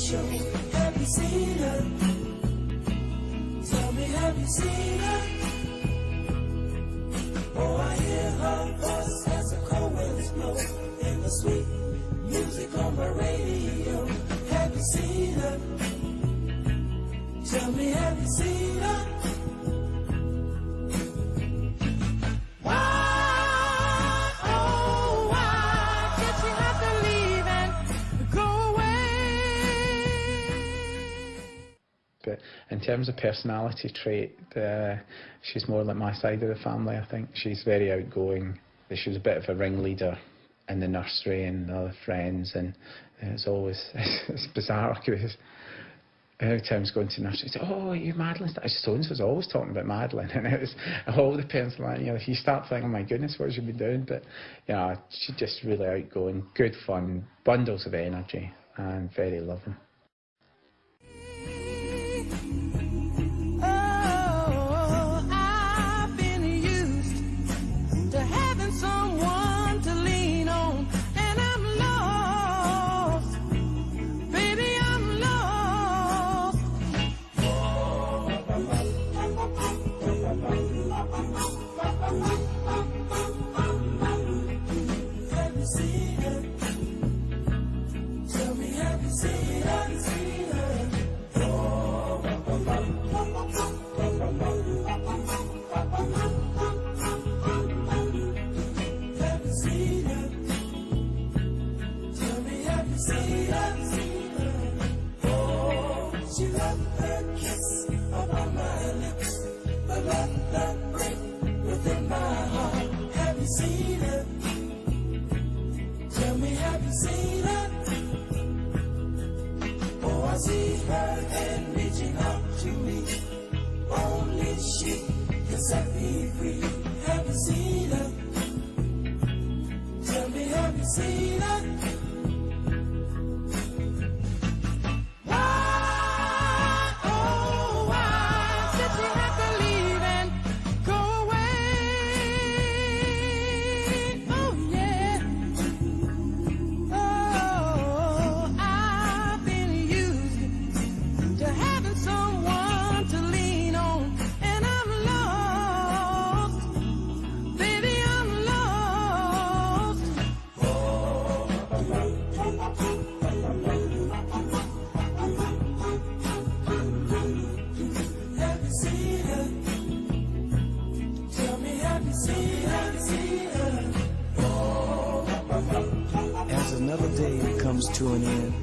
show. Have you seen her? Tell me, have you seen her? Oh, I hear her voice as a cold winds blow in the sweet music on my radio. Have you seen her? Tell me, have you seen her? Why, oh, why did she have to leave and go away? But in terms of personality trait, she's more like my side of the family, I think. She's very outgoing. She was a bit of a ringleader in the nursery and other friends, and it's always, it's bizarre because every time I was going to nursery, I'd say, oh, you Madeline? Stones was always talking about Madeline, and it was all the parents like, you know, you start thinking, oh my goodness, what has she been doing? But yeah, she's just really outgoing, good fun, bundles of energy, and very loving. To an end.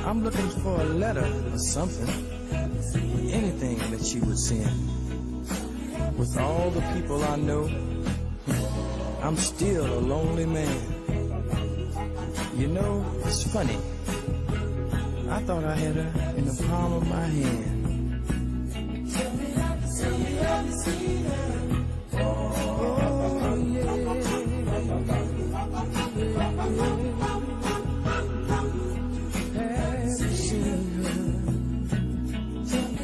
I'm looking for a letter or something, anything that she would send. With all the people I know, I'm still a lonely man. You know, it's funny, I thought I had her in the palm of my hand. Tell me, have you seen her? Oh, yeah.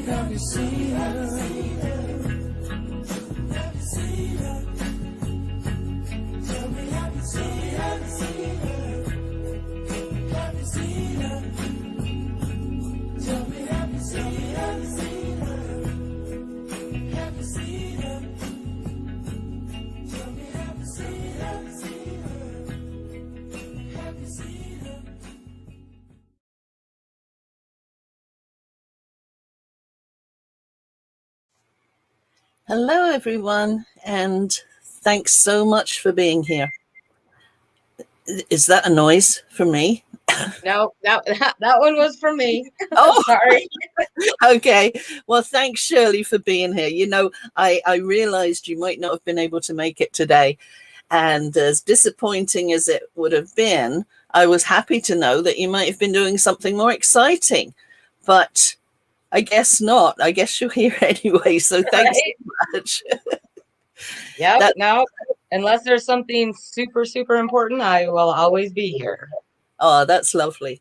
Have you seen her? Have you seen her? Tell me, have you seen her? Have you seen her? Tell me, have you seen her? Have you seen her? Tell me, have you seen her? Have you seen her? Hello, everyone, and thanks so much for being here. Is that a noise from me? No, that one was from me. Oh, sorry. Okay. Well, thanks, Shirley, for being here. You know, I realized you might not have been able to make it today. And as disappointing as it would have been, I was happy to know that you might have been doing something more exciting. But I guess not. I guess you're here anyway. So thanks so much. Yeah, no, unless there's something super, super important, I will always be here. Oh, that's lovely.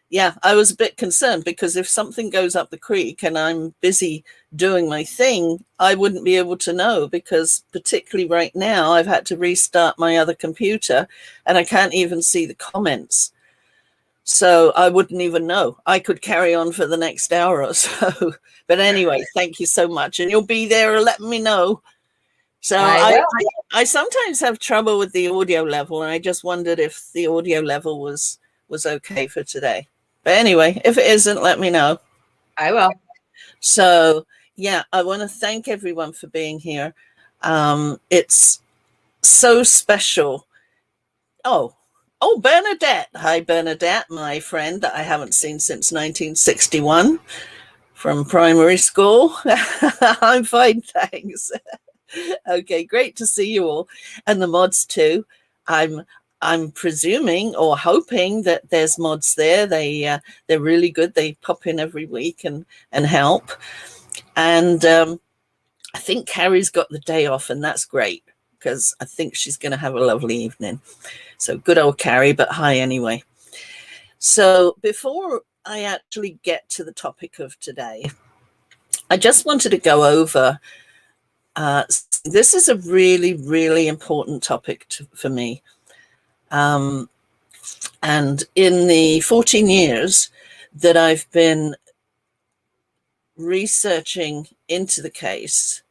Yeah, I was a bit concerned because if something goes up the creek and I'm busy doing my thing, I wouldn't be able to know, because particularly right now, I've had to restart my other computer and I can't even see the comments. So I wouldn't even know. I could carry on for the next hour or so. But anyway, thank you so much. And you'll be there letting me know. So I sometimes have trouble with the audio level, and I just wondered if the audio level was okay for today. But anyway, if it isn't, let me know. I will. So yeah, I want to thank everyone for being here. It's so special. Oh, Bernadette. Hi, Bernadette, my friend that I haven't seen since 1961 from primary school. I'm fine, thanks. Okay, great to see you all, and the mods too. I'm presuming or hoping that there's mods there. They're really good. They pop in every week and help. And I think Carrie's got the day off, and that's great because I think she's going to have a lovely evening. So good old Carrie, but hi anyway. So before I actually get to the topic of today, I just wanted to go over, this is a really, really important topic for me. And in the 14 years that I've been researching into the case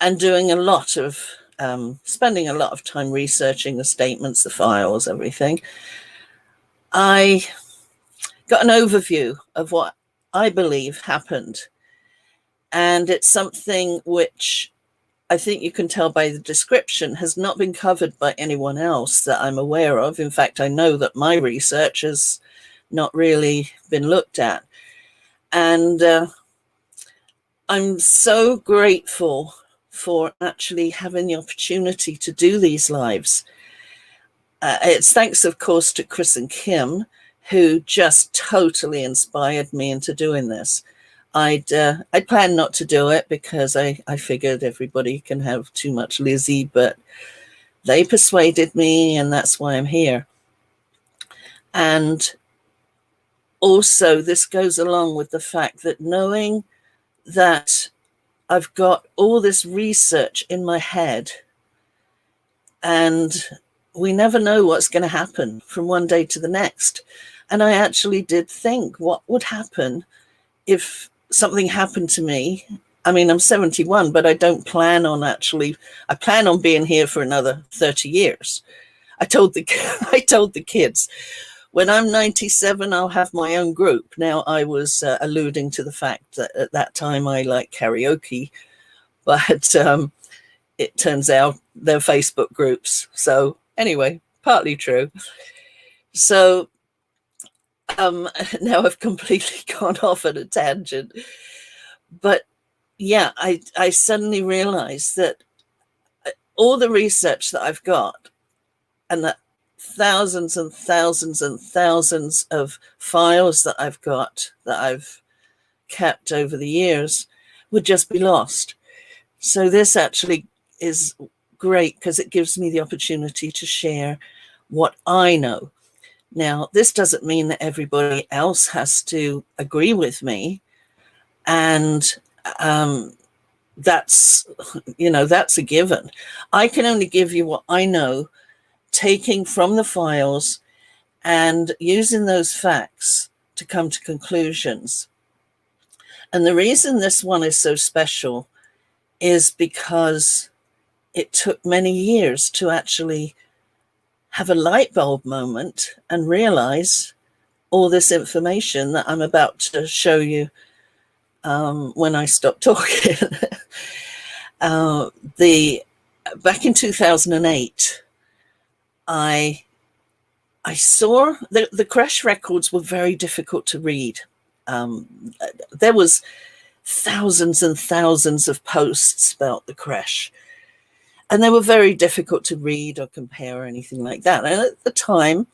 and doing a lot of, spending a lot of time researching the statements, the files, everything, I got an overview of what I believe happened. And it's something which I think you can tell by the description has not been covered by anyone else that I'm aware of. In fact, I know that my research has not really been looked at. And I'm so grateful for actually having the opportunity to do these lives. It's thanks, of course, to Chris and Kim, who just totally inspired me into doing this. I'd planned not to do it because I figured everybody can have too much Lizzie, but they persuaded me, and that's why I'm here. And also, this goes along with the fact that knowing that I've got all this research in my head, and we never know what's going to happen from one day to the next. And I actually did think, what would happen if something happened to me? I mean, I'm 71, but I don't plan on I plan on being here for another 30 years. I told the kids, when I'm 97, I'll have my own group. Now, I was alluding to the fact that at that time I like karaoke, but it turns out they're Facebook groups. So anyway, partly true. So now I've completely gone off at a tangent. But yeah, I suddenly realized that all the research that I've got, and that thousands and thousands and thousands of files that I've got, that I've kept over the years, would just be lost. So this actually is great because it gives me the opportunity to share what I know. Now, this doesn't mean that everybody else has to agree with me. And that's a given. I can only give you what I know, taking from the files and using those facts to come to conclusions. And the reason this one is so special is because it took many years to actually have a light bulb moment and realize all this information that I'm about to show you when I stop talking. Back in 2008, I saw the CRECHE records were very difficult to read. There was thousands and thousands of posts about the CRECHE, and they were very difficult to read or compare or anything like that. And at the time,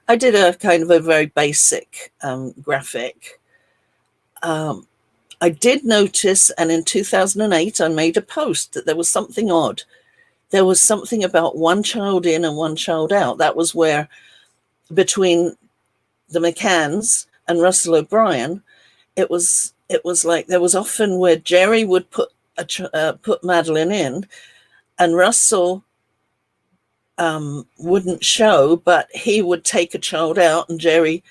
I did a kind of a very basic graphic. I did notice, and in 2008, I made a post that there was something odd. There was something about one child in and one child out. That was where, between the McCanns and Russell O'Brien, it was like there was often where Jerry would put Madeline in, and Russell wouldn't show, but he would take a child out, and Jerry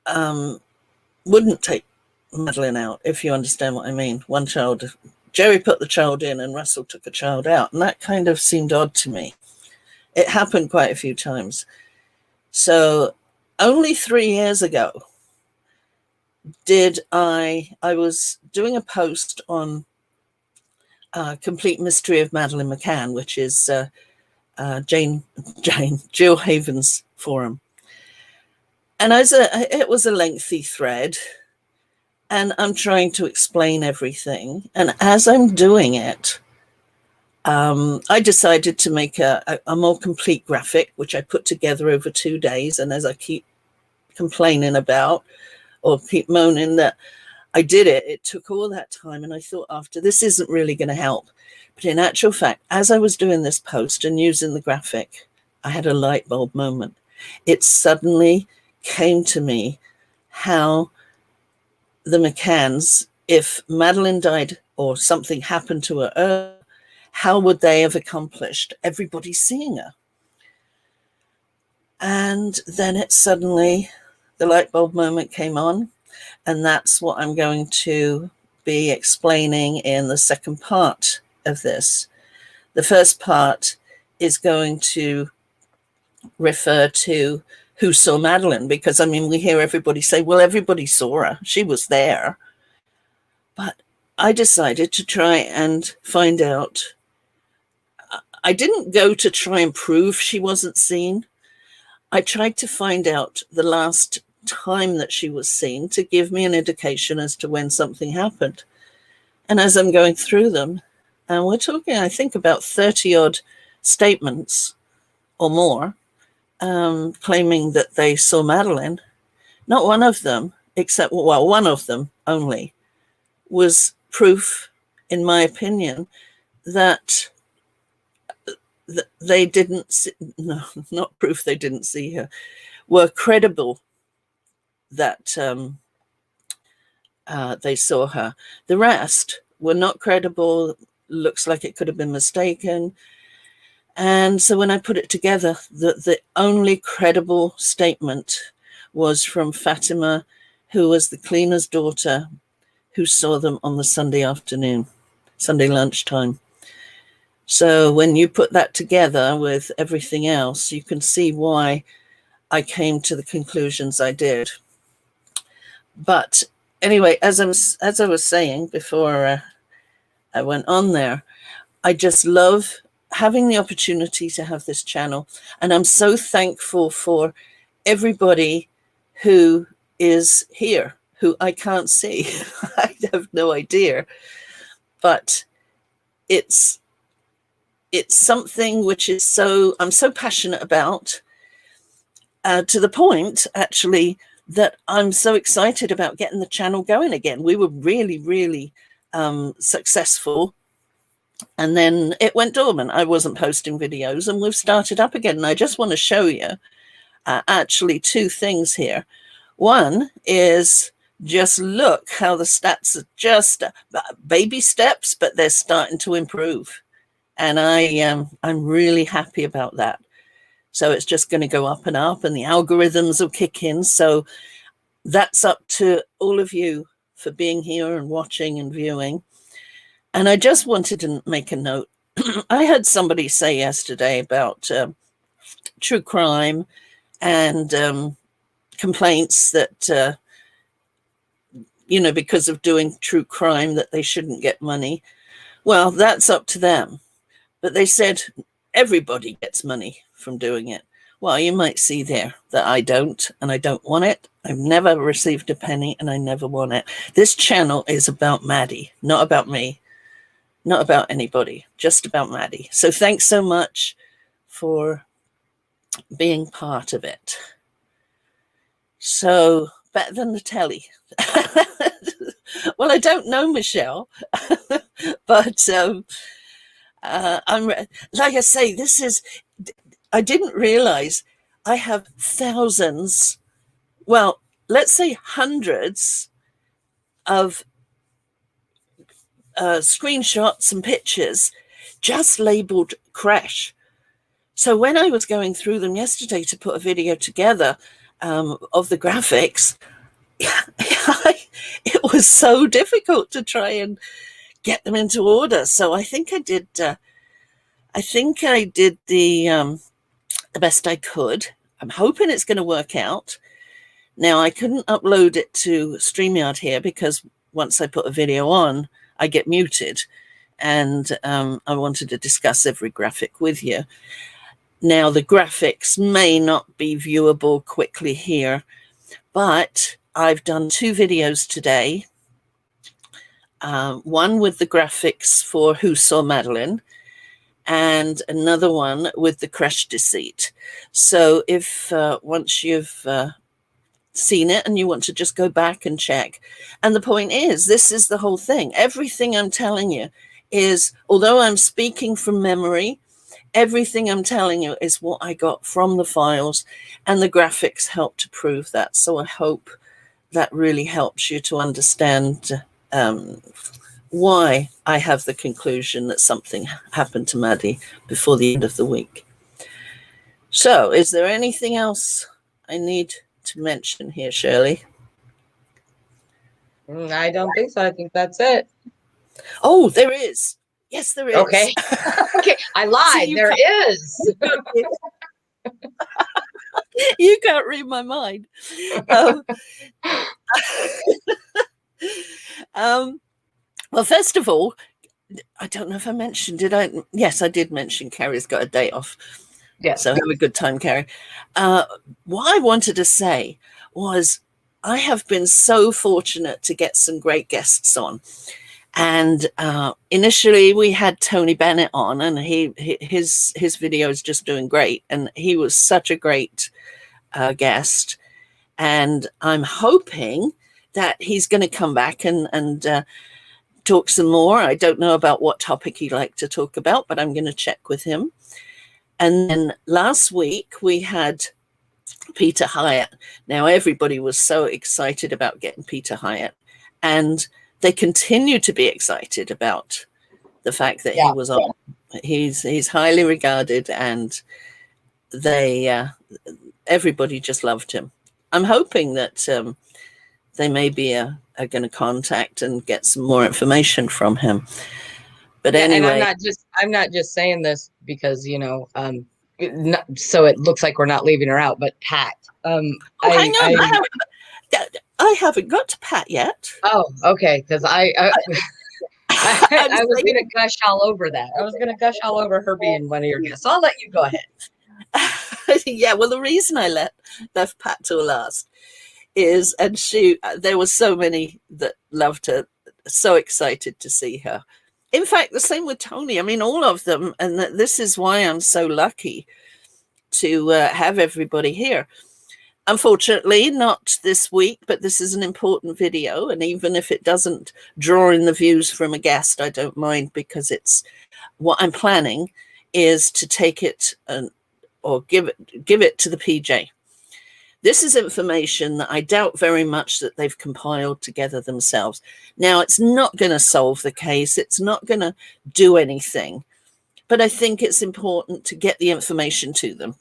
wouldn't take Madeline out, if you understand what I mean. One child, Jerry put the child in and Russell took a child out, and that kind of seemed odd to me. It happened quite a few times. So only 3 years ago did I was doing a post on Complete Mystery of Madeleine McCann, which is Jill Haven's forum. And it was a lengthy thread, and I'm trying to explain everything. And as I'm doing it, I decided to make a more complete graphic, which I put together over 2 days. And as I keep complaining about, or keep moaning that I did it, it took all that time. And I thought, after this isn't really going to help. But in actual fact, as I was doing this post and using the graphic, I had a light bulb moment. It suddenly came to me how the McCanns, if Madeline died or something happened to her, how would they have accomplished everybody seeing her? And then it suddenly, the light bulb moment came on, and that's what I'm going to be explaining in the second part of this. The first part is going to refer to who saw Madeline, because I mean, we hear everybody say, well, everybody saw her, she was there. But I decided to try and find out. I didn't go to try and prove she wasn't seen. I tried to find out the last time that she was seen to give me an indication as to when something happened. And as I'm going through them, and we're talking, I think, about 30 odd statements or more, claiming that they saw Madeline, not one of them, except, well, one of them only, was proof, in my opinion, that they didn't see, no, not proof they didn't see her, were credible that they saw her. The rest were not credible, looks like it could have been mistaken. And so when I put it together, the only credible statement was from Fatima, who was the cleaner's daughter, who saw them on the Sunday afternoon, Sunday lunchtime. So when you put that together with everything else, you can see why I came to the conclusions I did. But anyway, as I was saying before I went on there, I just love having the opportunity to have this channel. And I'm so thankful for everybody who is here, who I can't see. I have no idea. But it's something which is I'm so passionate about, to the point, actually, that I'm so excited about getting the channel going again. We were really, really successful. And then it went dormant. I wasn't posting videos, and we've started up again. And I just want to show you actually 2 things here. One is, just look how the stats are just baby steps, but they're starting to improve. And I'm really happy about that. So it's just going to go up and up, and the algorithms will kick in. So that's up to all of you for being here and watching and viewing. And I just wanted to make a note. I had somebody say yesterday about true crime and complaints that, you know, because of doing true crime, that they shouldn't get money. Well, that's up to them. But they said everybody gets money from doing it. Well, you might see there that I don't, and I don't want it. I've never received a penny, and I never want it. This channel is about Maddie, not about me, not about anybody, just about Maddie. So thanks so much for being part of it. So, better than the telly. Well, I don't know, Michelle, but I'm, like I say, this is, I didn't realize I have thousands, well, let's say hundreds of screenshots and pictures just labeled CRECHE. So when I was going through them yesterday to put a video together of the graphics, it was so difficult to try and get them into order. So I think I did. I think I did the best I could. I'm hoping it's going to work out. Now I couldn't upload it to StreamYard here because once I put a video on, I get muted, and I wanted to discuss every graphic with you. Now the graphics may not be viewable quickly here, but I've done 2 videos today. One with the graphics for Who Saw Madeline, and another one with the CRECHE Deceit. So if once you've seen it and you want to just go back and check. And the point is, this is the whole thing. Everything I'm telling you is, although I'm speaking from memory, everything I'm telling you is what I got from the files, and the graphics help to prove that. So I hope that really helps you to understand why I have the conclusion that something happened to Maddie before the end of the week. So is there anything else I need to mention here, Shirley? I don't think so. I think that's it. Oh, there is. Yes, there is. Okay. Okay. I lied. There is. You can't read my mind. Well, first of all, I don't know if I mentioned, did I? Yes, I did mention Carrie's got a day off. Yes. So have a good time, Carrie. What I wanted to say was I have been so fortunate to get some great guests on. And initially we had Tony Bennett on, and his video is just doing great. And he was such a great guest. And I'm hoping that he's going to come back and talk some more. I don't know about what topic he'd like to talk about, but I'm going to check with him. And then last week we had Peter Hyatt. Now everybody was so excited about getting Peter Hyatt, and they continue to be excited about the fact that he was on. He's highly regarded, and everybody just loved him. I'm hoping that they maybe are going to contact and get some more information from him. But anyway, and I'm not just saying this because, you know, so it looks like we're not leaving her out, but Pat. Hang on, I haven't got to Pat yet. Oh, okay, because I was going to gush all over that. I was going to gush all over her being one of your guests. So I'll let you go ahead. Yeah, well, the reason I left Pat till last is, and there were so many that loved her, so excited to see her. In fact, the same with Tony. I mean, all of them. And this is why I'm so lucky to have everybody here. Unfortunately, not this week, but this is an important video. And even if it doesn't draw in the views from a guest, I don't mind, because it's what I'm planning is to take it or give it to the PJ. This is information that I doubt very much that they've compiled together themselves. Now, it's not going to solve the case. It's not going to do anything. But I think it's important to get the information to them.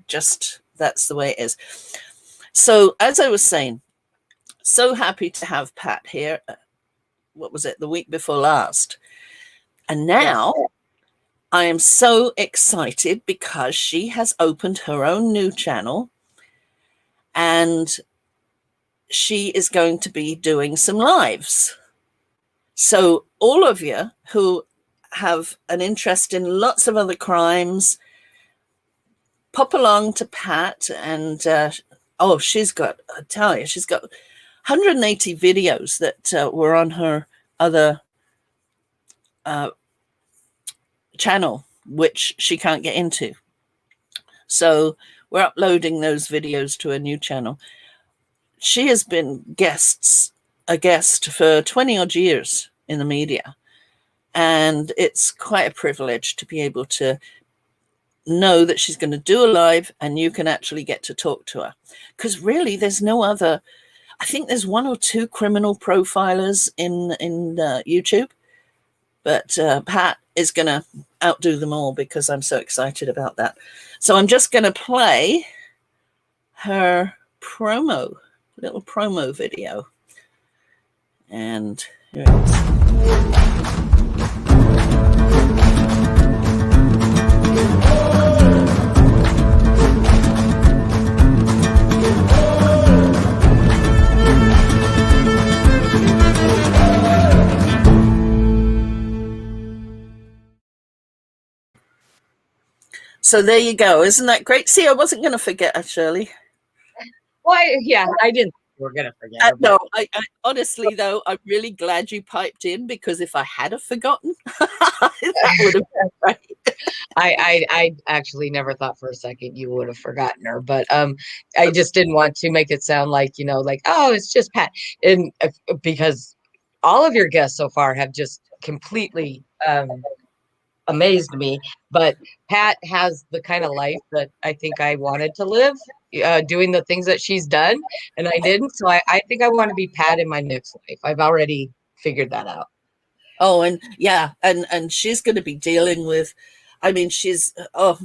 Just that's the way it is. So, as I was saying, so happy to have Pat here. What was it? The week before last. And now I am so excited because she has opened her own new channel. And she is going to be doing some lives. So all of you who have an interest in lots of other crimes, pop along to Pat. And she's got, I tell you, she's got 180 videos that were on her other channel, which she can't get into. So we're uploading those videos to a new channel. She has been a guest for 20 odd years in the media. And it's quite a privilege to be able to know that she's going to do a live and you can actually get to talk to her. Because really there's no other, I think there's 1 or 2 criminal profilers in YouTube. But Pat is going to outdo them all because I'm so excited about that. So I'm just going to play her little promo video. And here it is. So there you go. Isn't that great? See, I wasn't going to forget her, Shirley. Well, yeah, I didn't think we were going to forget her. No, I honestly, though, I'm really glad you piped in, because if I had have forgotten, that would have been great. I actually never thought for a second you would have forgotten her, but I just didn't want to make it sound like, you know, like, oh, it's just Pat. And because all of your guests so far have just completely amazed me, but Pat has the kind of life that I think I wanted to live, doing the things that she's done, and I didn't. So I think I want to be Pat in my next life. I've already figured that out. Oh, and yeah, and she's going to be dealing with, I mean, she's, oh,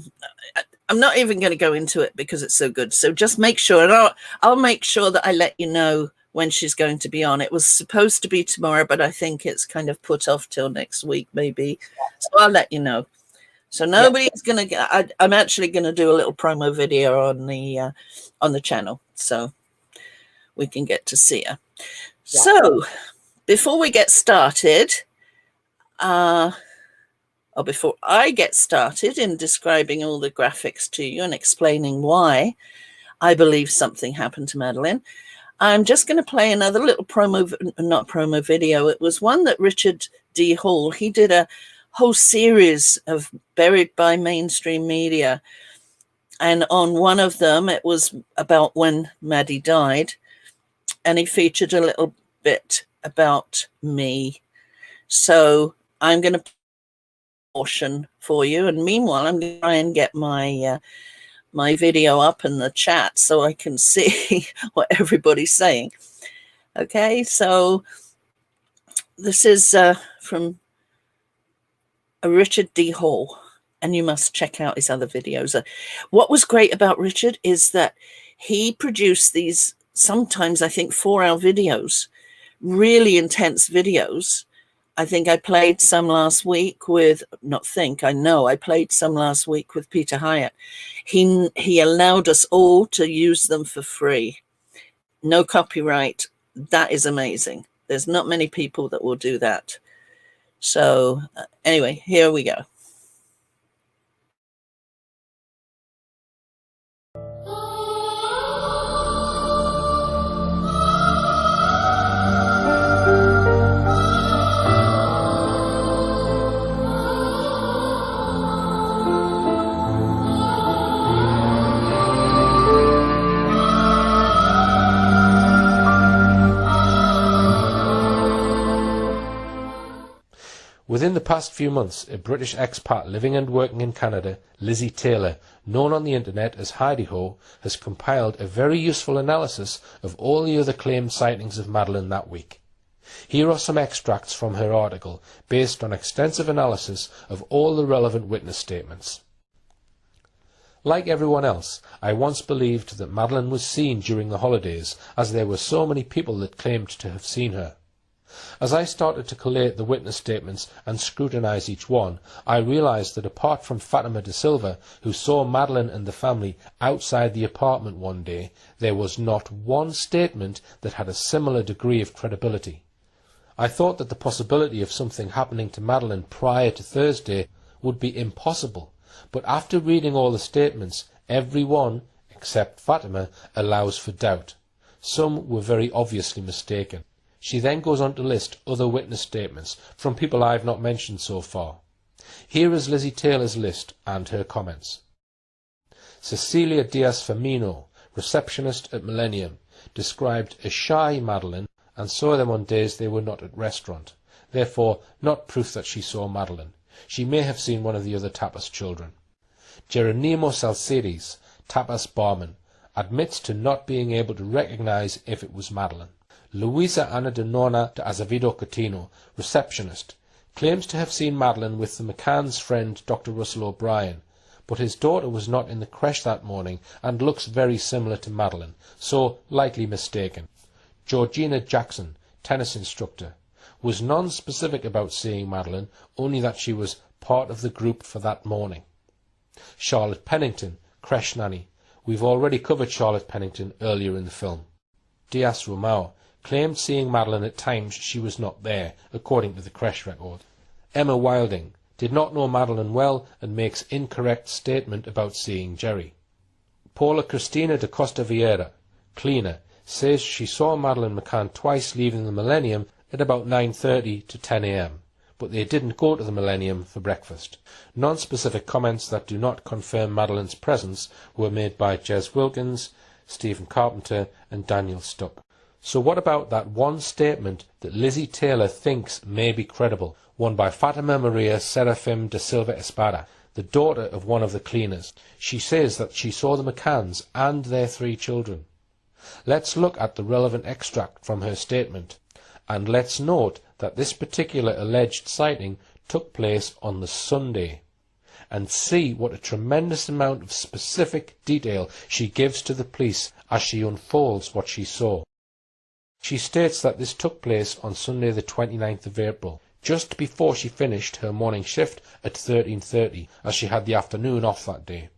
I'm not even going to go into it because it's so good. So just make sure, and I'll make sure that I let you know when she's going to be on. It was supposed to be tomorrow, but I think it's kind of put off till next week, maybe. So I'll let you know. So nobody's going to get, I'm actually going to do a little promo video on the channel, so we can get to see her. Yeah. So before we get started, or before I get started in describing all the graphics to you and explaining why I believe something happened to Madeline, I'm just going to play another little not promo video. It was one that Richard D. Hall, he did a whole series of Buried by Mainstream Media. And on one of them, it was about when Maddie died. And he featured a little bit about me. So I'm going to portion for you. And meanwhile, I'm going to try and get my my video up in the chat so I can see what everybody's saying. Okay, so this is from Richard D. Hall, and you must check out his other videos. What was great about Richard is that he produced these, sometimes I think 4-hour videos, really intense videos. I think I played some last week with, I know I played some last week with Peter Hyatt. He allowed us all to use them for free. No copyright. That is amazing. There's not many people that will do that. So anyway, here we go. Within the past few months, a British expat living and working in Canada, Lizzie Taylor, known on the internet as Heidi Ho, has compiled a very useful analysis of all the other claimed sightings of Madeline that week. Here are some extracts from her article, based on extensive analysis of all the relevant witness statements. Like everyone else, I once believed that Madeline was seen during the holidays, as there were so many people that claimed to have seen her. As I started to collate the witness statements and scrutinise each one, I realised that apart from Fatima da Silva, who saw Madeline and the family outside the apartment one day, there was not one statement that had a similar degree of credibility. I thought that the possibility of something happening to Madeline prior to Thursday would be impossible, but after reading all the statements, every one, except Fatima, allows for doubt. Some were very obviously mistaken. She then goes on to list other witness statements from people I've not mentioned so far. Here is Lizzie Taylor's list and her comments. Cecilia Diaz-Firmino, receptionist at Millennium, described a shy Madeline and saw them on days they were not at restaurant. Therefore, not proof that she saw Madeline. She may have seen one of the other tapas children. Geronimo Salcedes, tapas barman, admits to not being able to recognize if it was Madeline. Luisa Ana de Nona de Azevedo Coutinho, receptionist, claims to have seen Madeline with the McCann's friend Dr. Russell O'Brien, but his daughter was not in the creche that morning and looks very similar to Madeline, so likely mistaken. Georgina Jackson, tennis instructor, was non-specific about seeing Madeline, only that she was part of the group for that morning. Charlotte Pennington, creche nanny. We've already covered Charlotte Pennington earlier in the film. Diaz Romao claimed seeing Madeline at times she was not there, according to the creche record. Emma Wilding did not know Madeline well and makes incorrect statement about seeing Jerry. Paula Cristina da Costa Vieira, cleaner, says she saw Madeline McCann twice leaving the Millennium at about 9:30 to 10 a.m, but they didn't go to the Millennium for breakfast. Non-specific comments that do not confirm Madeline's presence were made by Jez Wilkins, Stephen Carpenter and Daniel Stuck. So what about that one statement that Lizzie Taylor thinks may be credible, one by Fatima Maria Serafim da Silva Espada, the daughter of one of the cleaners? She says that she saw the McCanns and their 3 children. Let's look at the relevant extract from her statement, and let's note that this particular alleged sighting took place on the Sunday, and see what a tremendous amount of specific detail she gives to the police as she unfolds what she saw. She states that this took place on Sunday the 29th of April, just before she finished her morning shift at 13:30, as she had the afternoon off that day.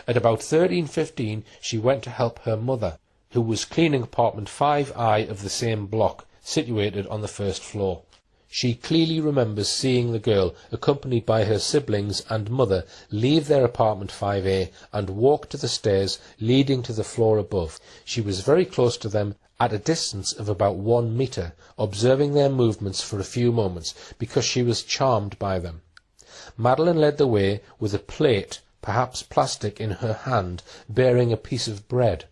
At about 13:15 she went to help her mother, who was cleaning apartment 5I of the same block, situated on the first floor. She clearly remembers seeing the girl, accompanied by her siblings and mother, leave their apartment 5A and walk to the stairs leading to the floor above. She was very close to them, at a distance of about 1 metre, observing their movements for a few moments, because she was charmed by them. Madeline led the way with a plate, perhaps plastic, in her hand, bearing a piece of bread.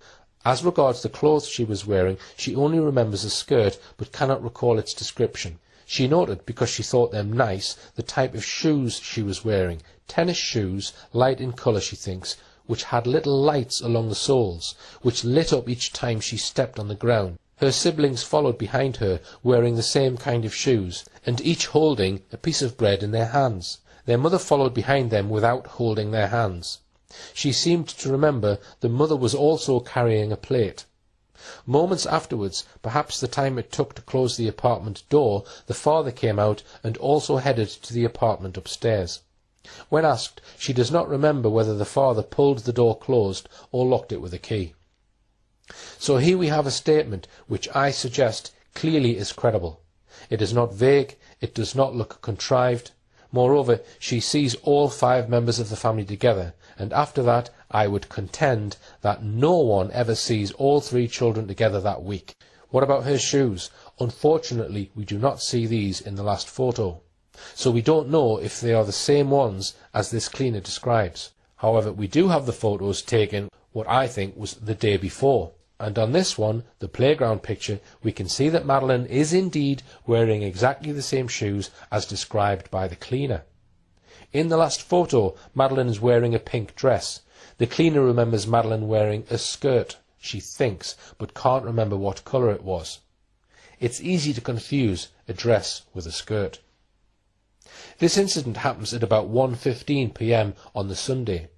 As regards the clothes she was wearing, she only remembers a skirt, but cannot recall its description. She noted, because she thought them nice, the type of shoes she was wearing, tennis shoes, light in colour she thinks, which had little lights along the soles, which lit up each time she stepped on the ground. Her siblings followed behind her, wearing the same kind of shoes, and each holding a piece of bread in their hands. Their mother followed behind them without holding their hands. She seemed to remember the mother was also carrying a plate. Moments afterwards, perhaps the time it took to close the apartment door, the father came out and also headed to the apartment upstairs. When asked, she does not remember whether the father pulled the door closed or locked it with a key. So here we have a statement which I suggest clearly is credible. It is not vague, it does not look contrived. Moreover, she sees all 5 members of the family together, and after that I would contend that no one ever sees all 3 children together that week. What about her shoes? Unfortunately, we do not see these in the last photo, so we don't know if they are the same ones as this cleaner describes. However, we do have the photos taken what I think was the day before, and on this one, the playground picture, we can see that Madeline is indeed wearing exactly the same shoes as described by the cleaner. In the last photo, Madeline is wearing a pink dress. The cleaner remembers Madeline wearing a skirt, she thinks, but can't remember what colour it was. It's easy to confuse a dress with a skirt. This incident happens at about 1:15 p.m. on the Sunday.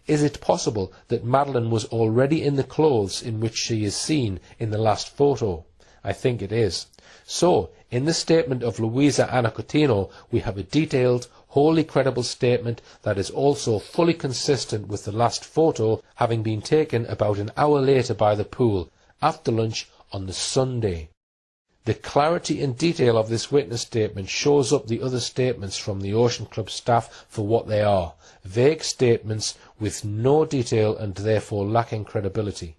Is it possible that Madeline was already in the clothes in which she is seen in the last photo? I think it is. So, in the statement of Luisa Anna Coutinho, we have a detailed, wholly credible statement that is also fully consistent with the last photo having been taken about an hour later by the pool, after lunch on the Sunday. The clarity and detail of this witness statement shows up the other statements from the Ocean Club staff for what they are: vague statements with no detail and therefore lacking credibility.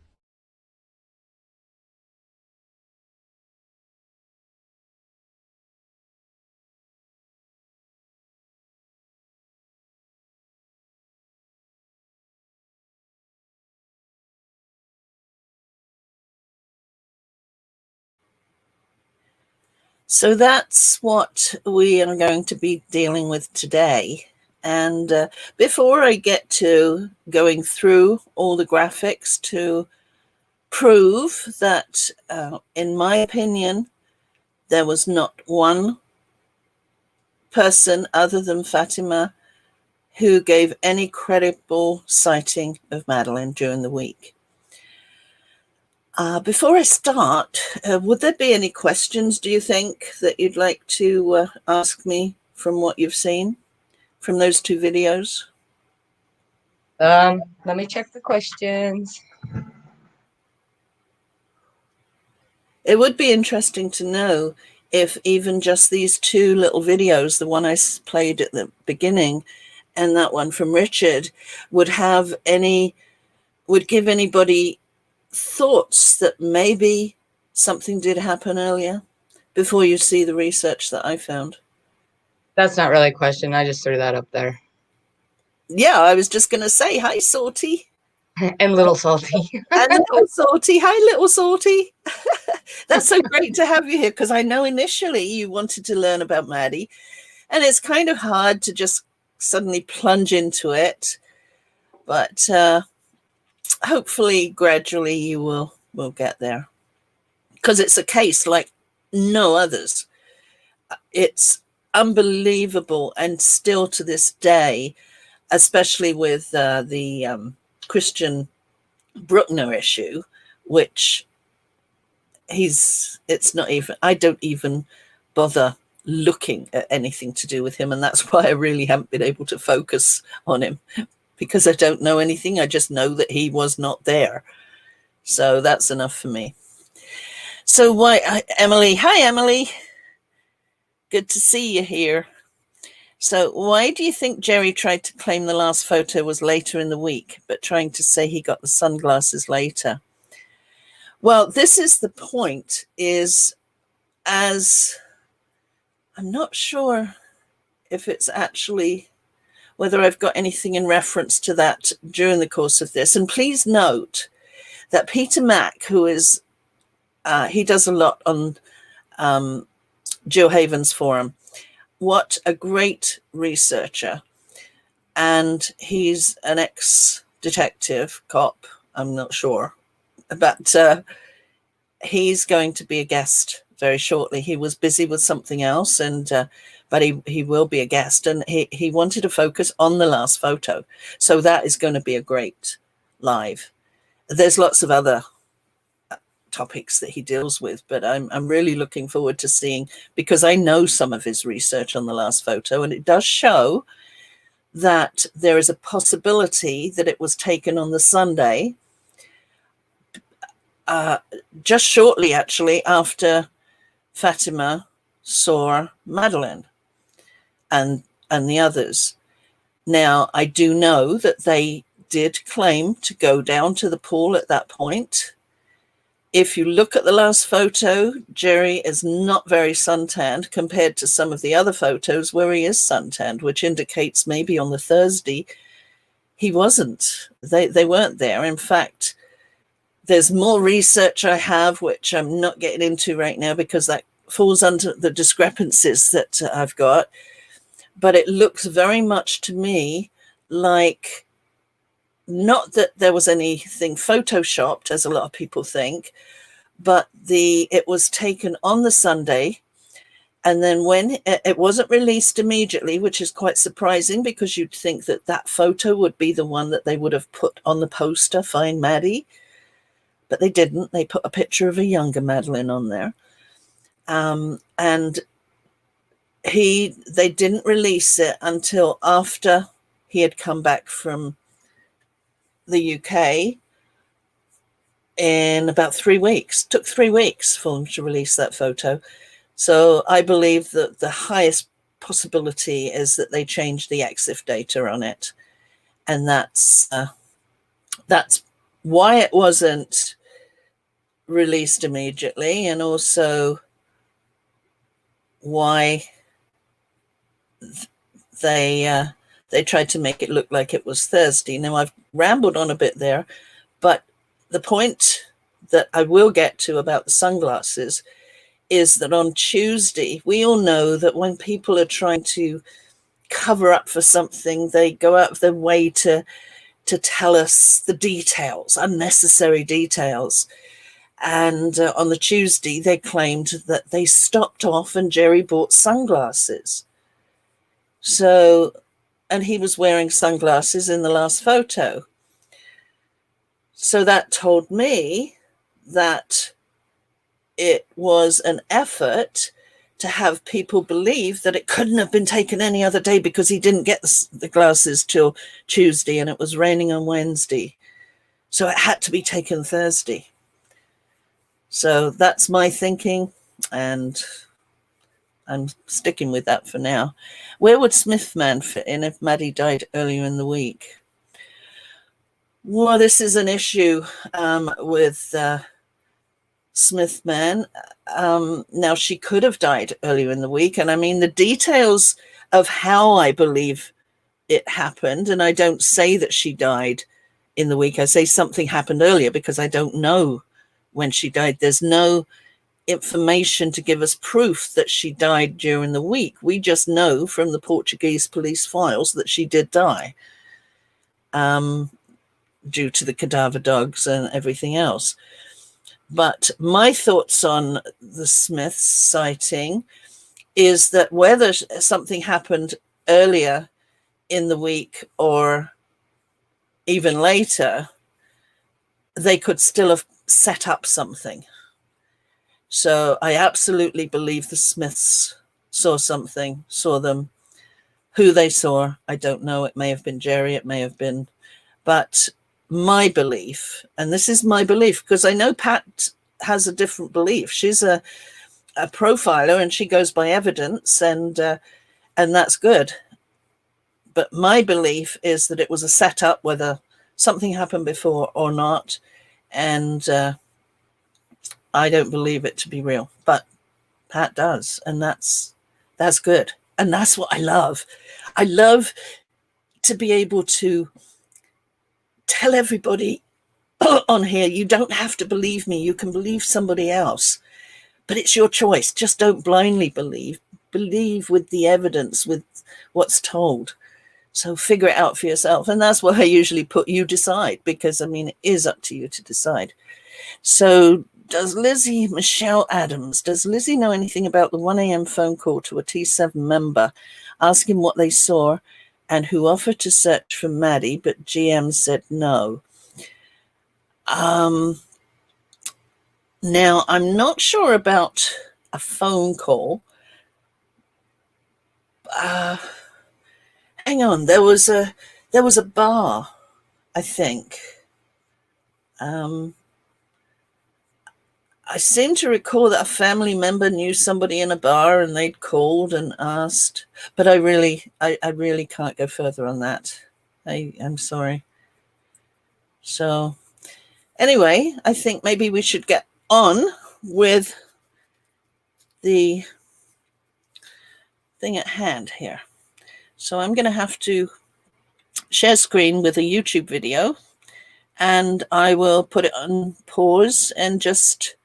So that's what we are going to be dealing with today. And before I get to going through all the graphics to prove that, in my opinion, there was not one person other than Fatima who gave any credible sighting of Madeleine during the week. Before I start, would there be any questions, do you think, that you'd like to ask me from what you've seen from those 2 videos? Let me check the questions. It would be interesting to know if even just these 2 little videos, the one I played at the beginning and that one from Richard, would give anybody thoughts that maybe something did happen earlier before you see the research that I found. That's not really a question. I just threw that up there. Yeah, I was just going to say, hi, Salty. And Little Salty. And Little Salty. Hi, Little Salty. That's so great to have you here, because I know initially you wanted to learn about Maddie, and it's kind of hard to just suddenly plunge into it. But hopefully, gradually, you will get there, because it's a case like no others. It's unbelievable, and still to this day, especially with the Christian Bruckner issue, which it's not even, I don't even bother looking at anything to do with him, and that's why I really haven't been able to focus on him, because I don't know anything. I just know that he was not there, so that's enough for me. So Emily, hi Emily, good to see you here. So why do you think Jerry tried to claim the last photo was later in the week, but trying to say he got the sunglasses later? Well, this is the point, is as I'm not sure if it's actually whether I've got anything in reference to that during the course of this. And please note that Peter Mack, who is, he does a lot on Jill Haven's forum. What a great researcher. And he's an ex-detective cop, I'm not sure. But he's going to be a guest very shortly. He was busy with something else, and but he will be a guest. And he wanted to focus on the last photo. So that is going to be a great live. There's lots of other topics that he deals with, but I'm really looking forward to seeing, because I know some of his research on the last photo, and it does show that there is a possibility that it was taken on the Sunday, just shortly actually after Fatima saw Madeleine and the others. Now, I do know that they did claim to go down to the pool at that point. If you look at the last photo, Jerry is not very suntanned compared to some of the other photos where he is suntanned, which indicates maybe on the Thursday he wasn't. They weren't there. In fact, there's more research I have, which I'm not getting into right now because that falls under the discrepancies that I've got. But it looks very much to me like, not that there was anything photoshopped, as a lot of people think, but it was taken on the Sunday. And then when it wasn't released immediately, which is quite surprising, because you'd think that that photo would be the one that they would have put on the poster, Find Maddie. But they didn't. They put a picture of a younger Madeleine on there. And they didn't release it until after he had come back from the UK in about 3 weeks. It took 3 weeks for them to release that photo. So I believe that the highest possibility is that they changed the EXIF data on it. And that's why it wasn't released immediately, and also why they tried to make it look like it was Thursday. Now, I've rambled on a bit there, but the point that I will get to about the sunglasses is that on Tuesday, we all know that when people are trying to cover up for something, they go out of their way to tell us the details, unnecessary details. And on the Tuesday, they claimed that they stopped off and Jerry bought sunglasses. So, and he was wearing sunglasses in the last photo. So that told me that it was an effort to have people believe that it couldn't have been taken any other day because he didn't get the glasses till Tuesday and it was raining on Wednesday. So it had to be taken Thursday. So that's my thinking, and I'm sticking with that for now. Where would Smithman fit in if Maddie died earlier in the week? Well, this is an issue with Smithman. Now, she could have died earlier in the week. And I mean, the details of how I believe it happened, and I don't say that she died in the week. I say something happened earlier because I don't know when she died. There's no information to give us proof that she died during the week. We just know from the Portuguese police files that she did die. Due to the cadaver dogs and everything else. But my thoughts on the Smiths sighting is that whether something happened earlier in the week or even later, they could still have set up something. So I absolutely believe the Smiths saw something, saw them. Who they saw, I don't know. It may have been Jerry, it may have been, but my belief, and this is my belief because I know Pat has a different belief. She's a profiler and she goes by evidence, and that's good. But my belief is that it was a setup, whether something happened before or not, and I don't believe it to be real, but Pat does, and that's good, and that's what I love. I love to be able to tell everybody on here, you don't have to believe me. You can believe somebody else, but it's your choice. Just don't blindly believe. Believe with the evidence, with what's told. So figure it out for yourself. And that's why I usually put you decide, because I mean, it is up to you to decide. So does Lizzie, Michelle Adams, does Lizzie know anything about the 1 a.m. phone call to a T7 member asking what they saw and who offered to search for Maddie, but GM said no? Now, I'm not sure about a phone call. Hang on, there was a bar, I think. I seem to recall that a family member knew somebody in a bar and they'd called and asked, but I really can't go further on that. I'm sorry. So anyway, I think maybe we should get on with the thing at hand here. So I'm going to have to share screen with a YouTube video, and I will put it on pause and just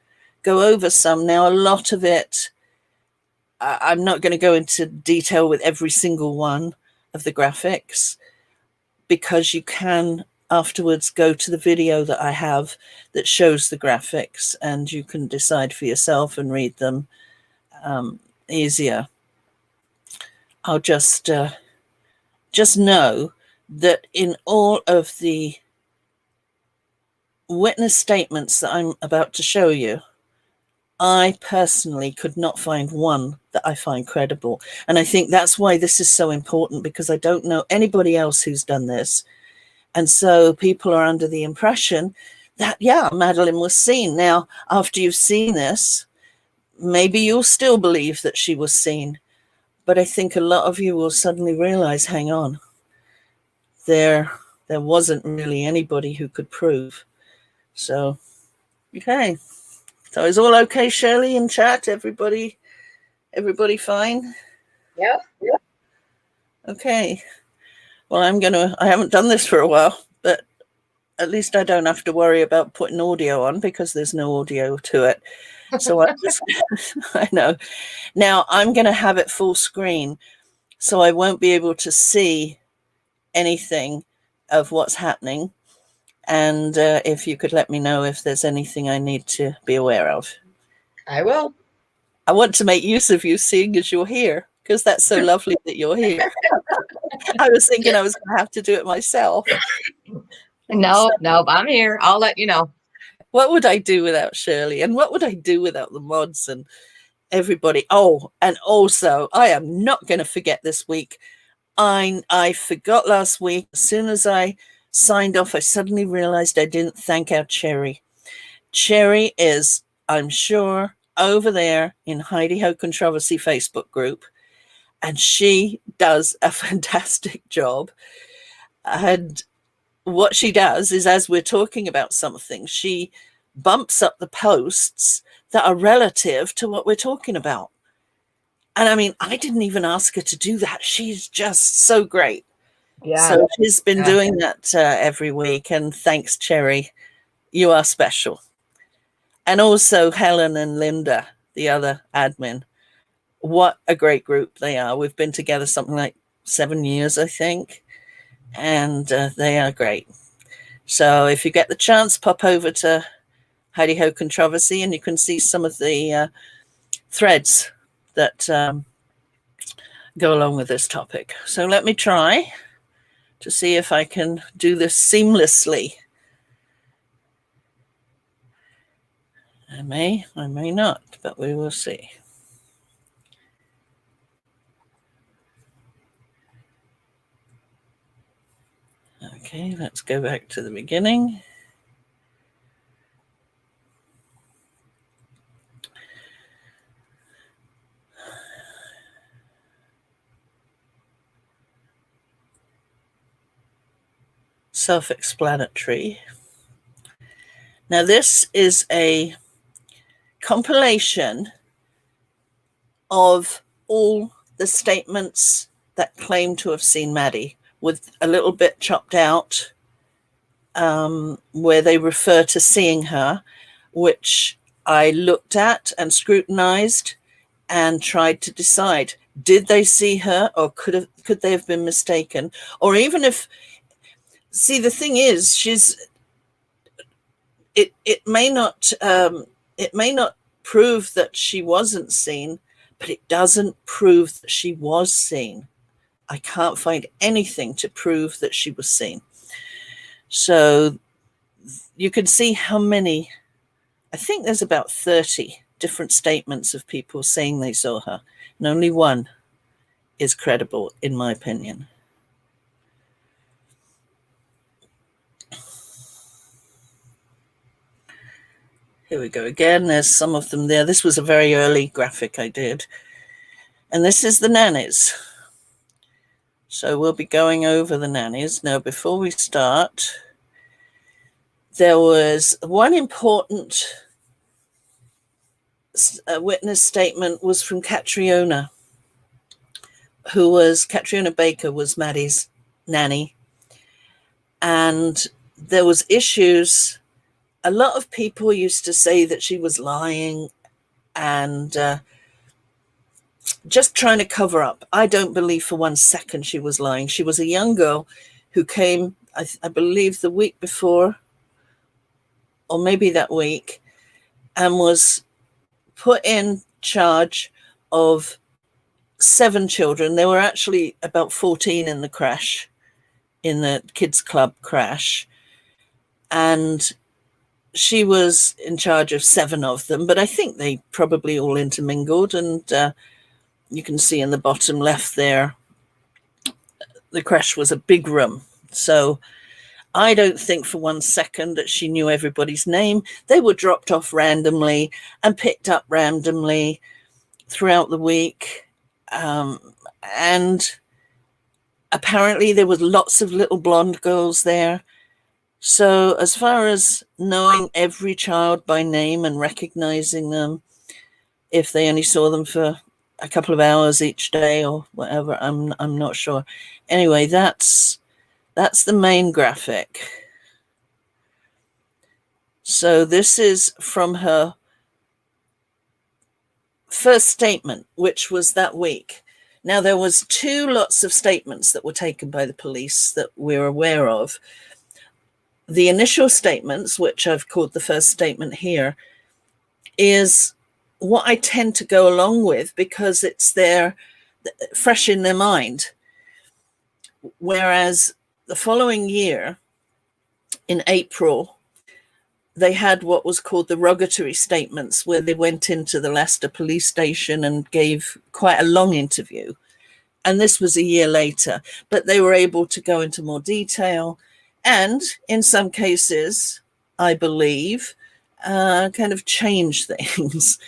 go over some. Now, a lot of it, I'm not going to go into detail with every single one of the graphics, because you can afterwards go to the video that I have that shows the graphics, and you can decide for yourself and read them easier. I'll just know that in all of the witness statements that I'm about to show you, I personally could not find one that I find credible. And I think that's why this is so important, because I don't know anybody else who's done this. And so people are under the impression that, yeah, Madeline was seen. Now, after you've seen this, maybe you'll still believe that she was seen. But I think a lot of you will suddenly realize, hang on, there wasn't really anybody who could prove. So, okay. So is all okay, Shirley, in chat? Everybody fine? Yeah. Okay. Well, I haven't done this for a while, but at least I don't have to worry about putting audio on, because there's no audio to it. So I know. Now I'm going to have it full screen, so I won't be able to see anything of what's happening. And if you could let me know if there's anything I need to be aware of. I will. I want to make use of you, seeing as you're here, because that's so lovely that you're here. I was thinking I was going to have to do it myself. No, I'm here. I'll let you know. What would I do without Shirley? And what would I do without the mods and everybody? Oh, and also, I am not going to forget this week. I forgot last week. As soon as I signed off, I suddenly realized I didn't thank our Cherry. Cherry is, I'm sure, over there in Heidi Ho Controversy Facebook group, and she does a fantastic job. And what she does is, as we're talking about something, she bumps up the posts that are relative to what we're talking about. And I mean, I didn't even ask her to do that. She's just so great. Yeah. So she's been doing that every week. And thanks, Cherry. You are special. And also Helen and Linda, the other admin. What a great group they are. We've been together something like 7 years, I think. And they are great. So if you get the chance, pop over to Heidi Ho Controversy and you can see some of the threads that go along with this topic. So let me try to see if I can do this seamlessly. I may not, but we will see. Okay, let's go back to the beginning. Self-explanatory. Now this is a compilation of all the statements that claim to have seen Maddie, with a little bit chopped out where they refer to seeing her, which I looked at and scrutinized and tried to decide, did they see her, or could they have been mistaken? Or even if, see, the thing is, it may not prove that she wasn't seen, but it doesn't prove that she was seen. I can't find anything to prove that she was seen. So you can see how many, I think there's about 30 different statements of people saying they saw her, and only one is credible, in my opinion. Here we go again. There's some of them there. This was a very early graphic I did. And this is the nannies. So we'll be going over the nannies. Now, before we start, there was one important witness statement was from Catriona, Catriona Baker was Maddie's nanny. And there was issues. A lot of people used to say that she was lying and just trying to cover up. I don't believe for 1 second she was lying. She was a young girl who came, I believe, the week before, or maybe that week, and was put in charge of 7 children. There were actually about 14 in the crash, in the kids club crash. And she was in charge of 7 of them, but I think they probably all intermingled. And you can see in the bottom left there, the crash was a big room. So I don't think for 1 second that she knew everybody's name. They were dropped off randomly and picked up randomly throughout the week. And apparently there was lots of little blonde girls there. So as far as knowing every child by name and recognizing them, if they only saw them for a couple of hours each day or whatever, I'm not sure. Anyway, that's the main graphic. So this is from her first statement, which was that week. Now, there was 2 lots of statements that were taken by the police that we're aware of. The initial statements, which I've called the first statement here, is what I tend to go along with because it's their fresh in their mind. Whereas the following year, in April, they had what was called the rogatory statements, where they went into the Leicester police station and gave quite a long interview. And this was a year later, but they were able to go into more detail and in some cases, I believe, kind of change things.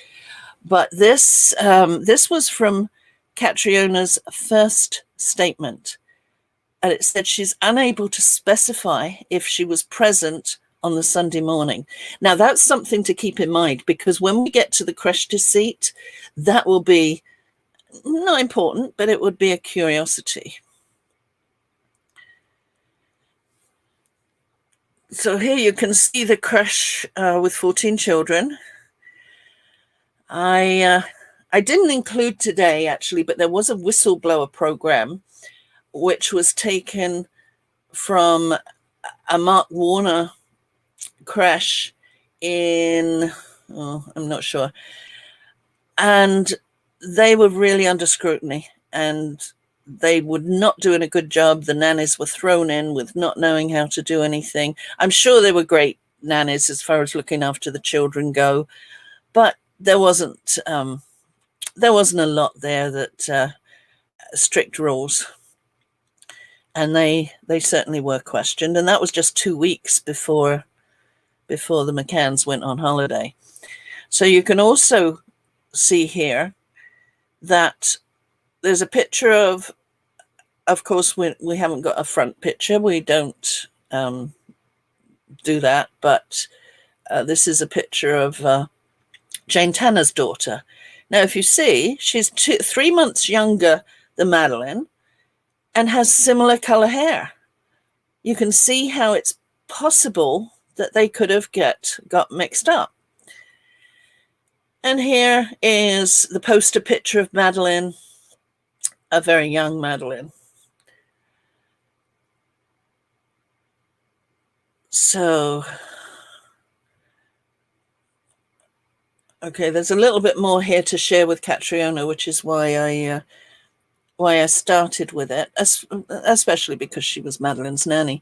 But this was from Catriona's first statement. And it said she's unable to specify if she was present on the Sunday morning. Now, that's something to keep in mind, because when we get to the creche deceit, that will be not important, but it would be a curiosity. So here you can see the creche with 14 children. I didn't include today, actually, but there was a whistleblower program which was taken from a Mark Warner creche in, I'm not sure. And they were really under scrutiny and they were not doing a good job. The nannies were thrown in with not knowing how to do anything. I'm sure they were great nannies as far as looking after the children go, but there wasn't a lot there that strict rules. And they certainly were questioned. And that was just 2 weeks before the McCanns went on holiday. So you can also see here that there's a picture of course, we haven't got a front picture. We don't do that. But this is a picture of Jane Tanner's daughter. Now, if you see, she's 3 months younger than Madeline and has similar color hair. You can see how it's possible that they could have got mixed up. And here is the poster picture of Madeline, a very young Madeline. So, okay, there's a little bit more here to share with Catriona, which is why I started with it, especially because she was Madeline's nanny.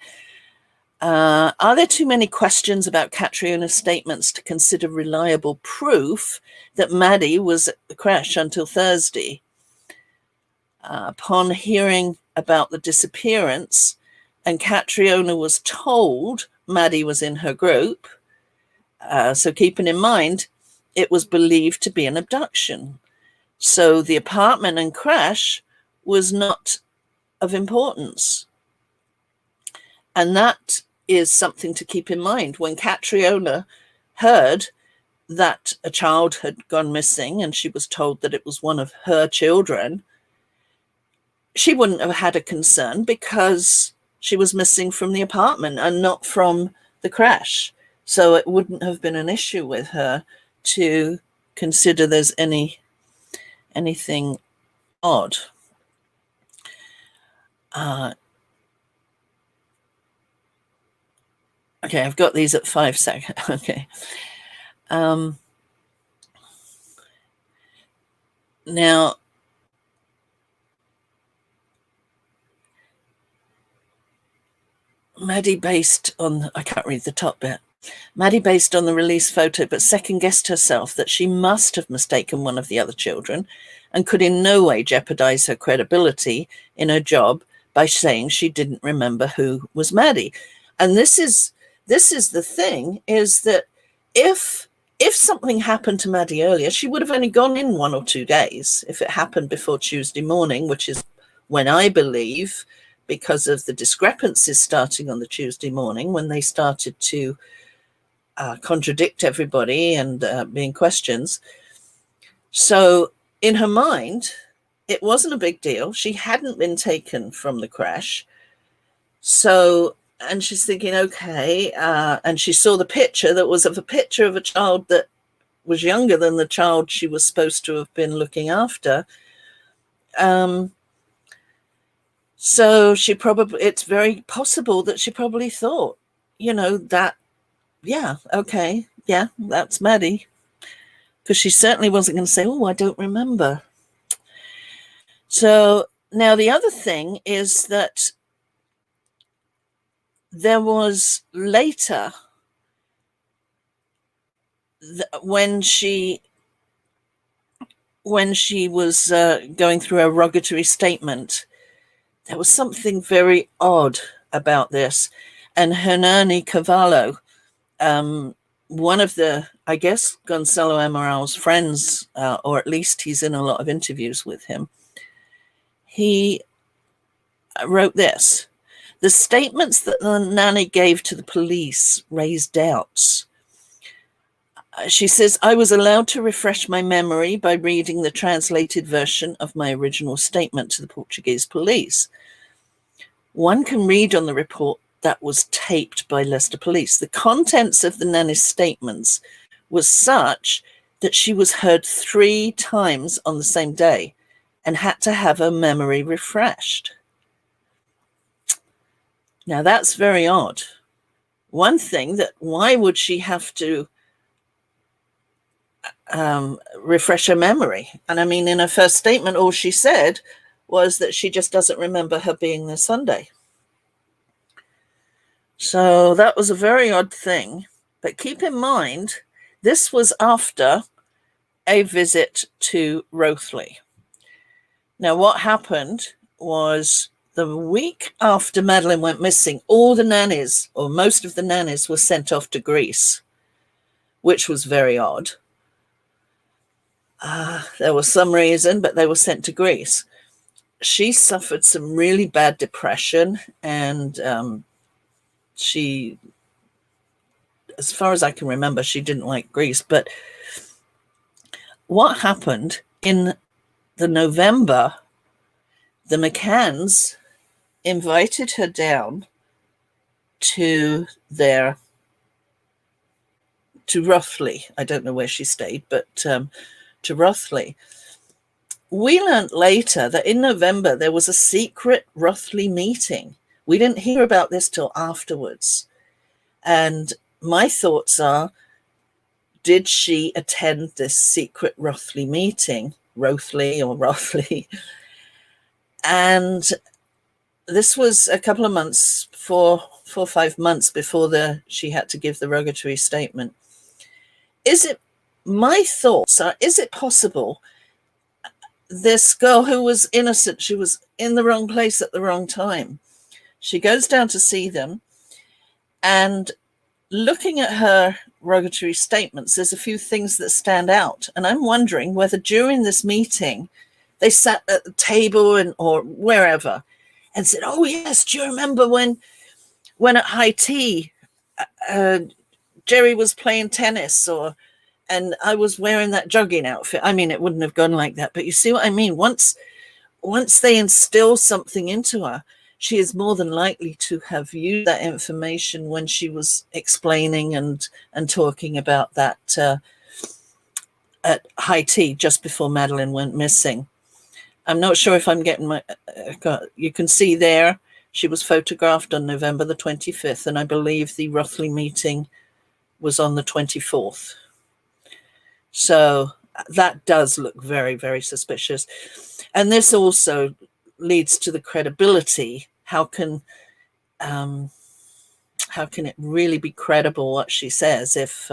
Are there too many questions about Catriona's statements to consider reliable proof that Maddie was at the creche until Thursday? Upon hearing about the disappearance, and Catriona was told Maddie was in her group, so keeping in mind, it was believed to be an abduction. So the apartment and creche was not of importance. And that is something to keep in mind. When Catriona heard that a child had gone missing and she was told that it was one of her children, she wouldn't have had a concern because she was missing from the apartment and not from the creche. So it wouldn't have been an issue with her to consider there's anything odd. Okay, I've got these at 5 seconds. Okay. Now, Maddie based on, I can't read the top bit. Maddie based on the release photo, but second-guessed herself that she must have mistaken one of the other children and could in no way jeopardize her credibility in her job by saying she didn't remember who was Maddie. And this is the thing, is that if something happened to Maddie earlier, she would have only gone in 1 or 2 days. If it happened before Tuesday morning, which is when I believe, because of the discrepancies starting on the Tuesday morning, when they started to contradict everybody and being questions. So in her mind, it wasn't a big deal. She hadn't been taken from the creche. So, and she's thinking, okay, and she saw the picture that was of a child that was younger than the child she was supposed to have been looking after. So it's very possible that she probably thought, that, yeah, okay, yeah, that's Maddie. Because she certainly wasn't going to say, oh, I don't remember. So now the other thing is that there was later, when she was going through a rogatory statement, there was something very odd about this. And Hernani Cavallo, one of the, I guess, Gonzalo Amoral's friends, or at least he's in a lot of interviews with him, he wrote this: the statements that the nanny gave to the police raised doubts. She says, I was allowed to refresh my memory by reading the translated version of my original statement to the Portuguese police. One can read on the report that was taped by Leicester Police. The contents of the nanny's statements was such that she was heard 3 times on the same day and had to have her memory refreshed. Now that's very odd. One thing, that why would she have to refresh her memory? And I mean, in her first statement, all she said was that she just doesn't remember her being there Sunday. So that was a very odd thing. But keep in mind, this was after a visit to Rothley. Now, what happened was, the week after Madeleine went missing, all the nannies, or most of the nannies, were sent off to Greece, which was very odd. There was some reason, but they were sent to Greece. She suffered some really bad depression, and she, as far as I can remember, she didn't like Greece. But what happened in the November, the McCanns invited her down to Rothley. I don't know where she stayed, but to Rothley. We learned later that in November there was a secret Rothley meeting. We didn't hear about this till afterwards. And my thoughts are, did she attend this secret Rothley meeting? Rothley. And this was a couple of months, 4 or 5 months before she had to give the rogatory statement. My thoughts are, is it possible this girl who was innocent, she was in the wrong place at the wrong time? She goes down to see them, and looking at her rogatory statements, there's a few things that stand out. And I'm wondering whether during this meeting they sat at the table or wherever and said, oh yes, do you remember when at high tea Jerry was playing tennis, and I was wearing that jogging outfit? I mean, it wouldn't have gone like that, but you see what I mean? Once they instill something into her, she is more than likely to have used that information when she was explaining and talking about that at high tea just before Madeleine went missing. I'm not sure if I'm getting you can see there, she was photographed on November the 25th, and I believe the Rothley meeting was on the 24th. So that does look very, very suspicious. And this also leads to the credibility. How can it really be credible what she says if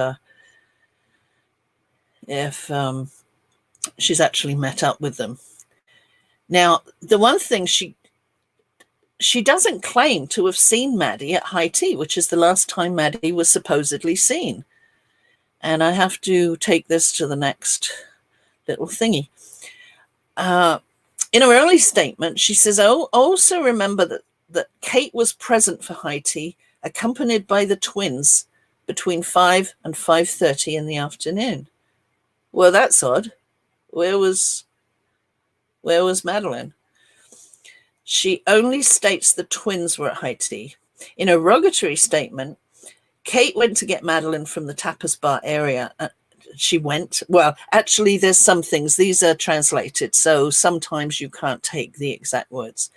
she's actually met up with them? Now, the one thing, she doesn't claim to have seen Maddie at high tea, which is the last time Maddie was supposedly seen. And I have to take this to the next little thingy. In her early statement, she says, "Oh, also remember that Kate was present for high tea, accompanied by the twins, between 5 and 5:30 in the afternoon." Well, that's odd. Where was Madeleine? She only states the twins were at high tea. In a rogatory statement, Kate went to get Madeleine from the tapas bar area. She went, well, actually, there's some things, these are translated, so sometimes you can't take the exact words,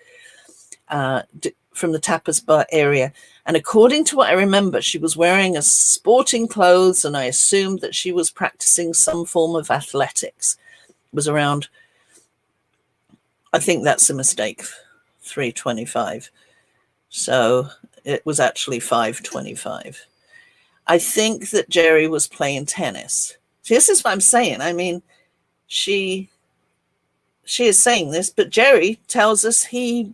from the tapas bar area. And according to what I remember, she was wearing a sporting clothes, and I assumed that she was practicing some form of athletics. It was around, I think that's a mistake, 3:25. So it was actually 5:25. I think that Jerry was playing tennis. See, this is what I'm saying. I mean, she is saying this, but Jerry tells us he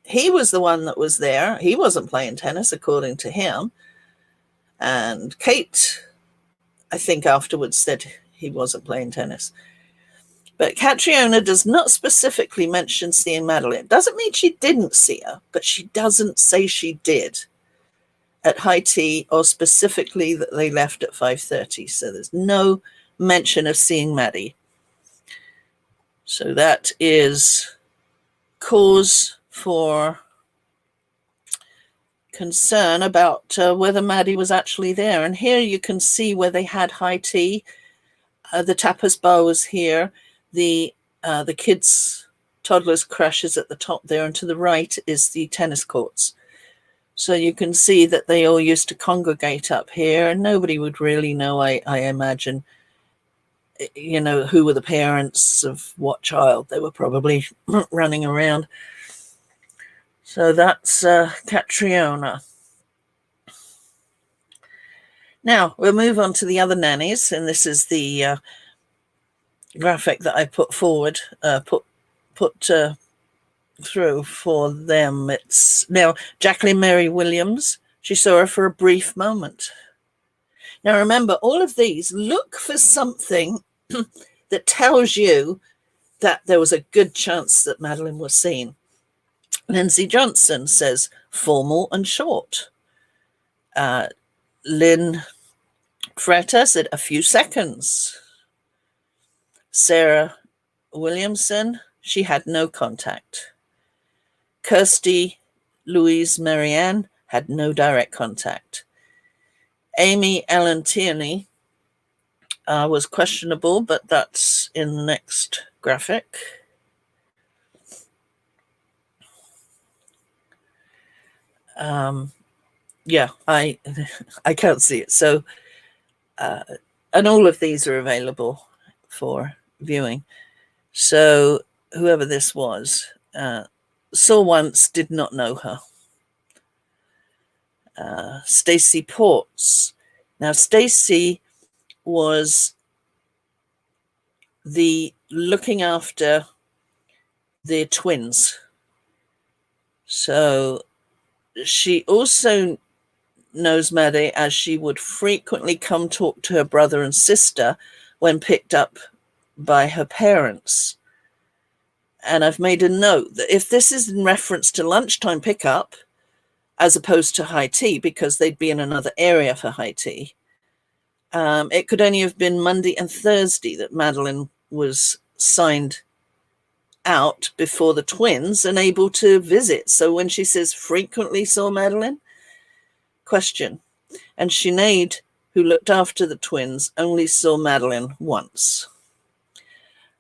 was the one that was there. He wasn't playing tennis, according to him. And Kate, I think, afterwards said he wasn't playing tennis. But Catriona does not specifically mention seeing Madeline. Doesn't mean she didn't see her, but she doesn't say she did at high tea, or specifically that they left at 5:30. So there's no mention of seeing Maddie. So that is cause for concern about whether Maddie was actually there. And here you can see where they had high tea. The tapas bar was here. The kids' toddlers' creche is at the top there, and to the right is the tennis courts. So you can see that they all used to congregate up here, and nobody would really know, I imagine, you know, who were the parents of what child. They were probably running around. So that's Catriona. Now we'll move on to the other nannies, and this is the graphic that I put forward, put through for them. It's now Jacqueline Mary Williams. She saw her for a brief moment. Now remember, all of these look for something that tells you that there was a good chance that Madeline was seen. Lindsay Johnson says formal and short. Lynn Fretta said a few seconds. Sarah Williamson, she had no contact. Kirsty Louise Marianne had no direct contact. Amy Ellen Tierney was questionable, but that's in the next graphic. Yeah, I can't see it. So, and all of these are available for viewing. So whoever this was, saw once, did not know her. Stacey Ports. Now, Stacey was the looking after the twins. So she also knows Maddie, as she would frequently come talk to her brother and sister when picked up by her parents. And I've made a note that if this is in reference to lunchtime pickup, as opposed to high tea, because they'd be in another area for high tea, it could only have been Monday and Thursday that Madeline was signed out before the twins and able to visit. So when she says frequently saw Madeline, question. And Sinead, who looked after the twins, only saw Madeline once.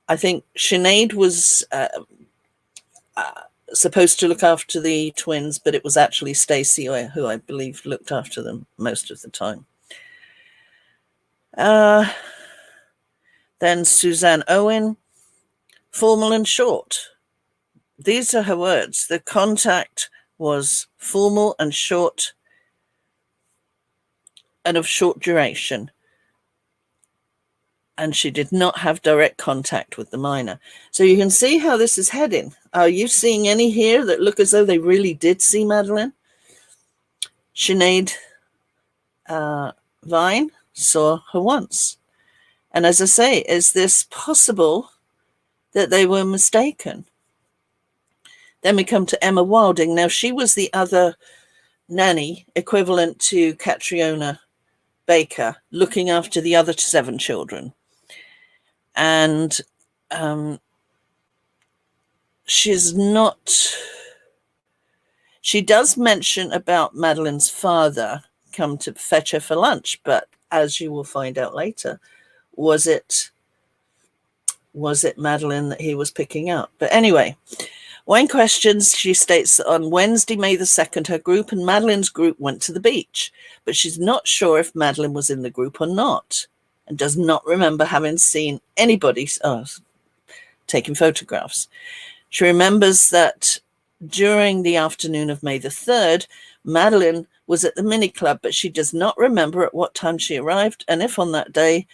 I think Sinead was supposed to look after the twins, but it was actually Stacey who I believe looked after them most of the time. Then Suzanne Owen, formal and short. These are her words. The contact was formal and short, and of short duration. And she did not have direct contact with the minor. So you can see how this is heading. Are you seeing any here that look as though they really did see Madeline? Sinead Vine saw her once. And as I say, is this possible that they were mistaken? Then we come to Emma Wilding. Now, she was the other nanny equivalent to Catriona Baker, looking after the other 7 children. And she's not, she does mention about Madeline's father come to fetch her for lunch, but as you will find out later, was it Madeline that he was picking up? But anyway, when questioned, she states that on Wednesday, May the 2nd, her group and Madeline's group went to the beach, but she's not sure if Madeline was in the group or not, and does not remember having seen anybody taking photographs. She remembers that during the afternoon of May the 3rd, Madeline was at the mini club, but she does not remember at what time she arrived, and if on that day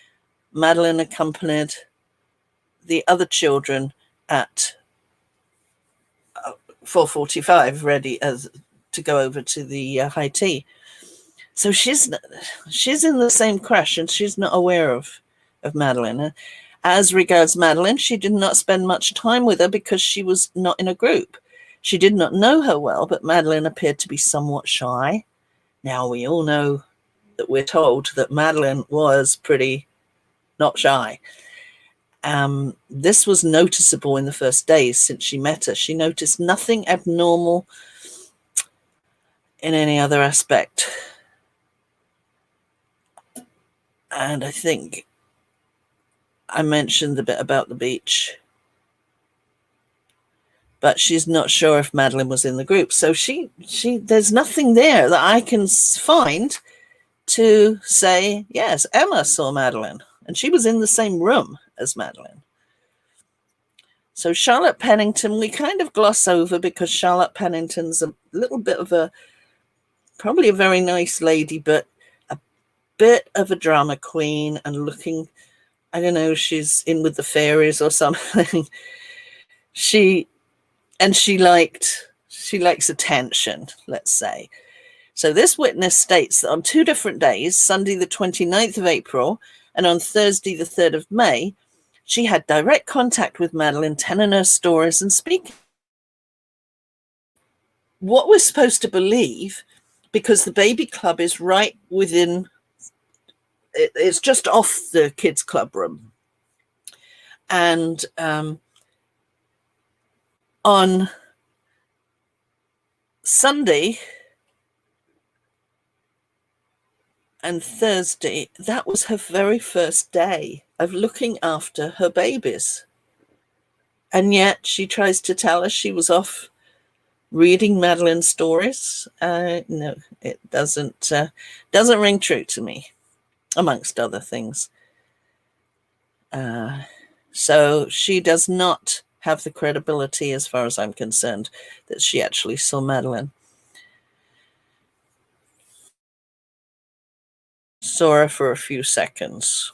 Madeline accompanied the other children at 4:45, ready as to go over to the high tea. So she's in the same crash, and she's not aware of Madeline. As regards Madeline, she did not spend much time with her because she was not in a group. She did not know her well, but Madeline appeared to be somewhat shy. Now, we all know that we're told that Madeline was pretty not shy. This was noticeable in the first days since she met her. She noticed nothing abnormal in any other aspect. And I think I mentioned the bit about the beach, but she's not sure if Madeline was in the group. So there's nothing there that I can find to say, yes, Emma saw Madeline, and she was in the same room as Madeline. So Charlotte Pennington, we kind of gloss over because Charlotte Pennington's a little bit of probably a very nice lady, but a bit of a drama queen, and looking, I don't know, she's in with the fairies or something. She likes attention, let's say. So this witness states that on 2 different days, Sunday the 29th of April and on Thursday the 3rd of May, she had direct contact with Madeline, telling her stories and speaking. What we're supposed to believe, because the baby club is right within, it's just off the kids' club room. And on Sunday and Thursday, that was her very first day of looking after her babies. And yet she tries to tell us she was off reading Madeline stories. No, it doesn't ring true to me, amongst other things. So she does not have the credibility, as far as I'm concerned, that she actually saw Madeline. Saw her for a few seconds.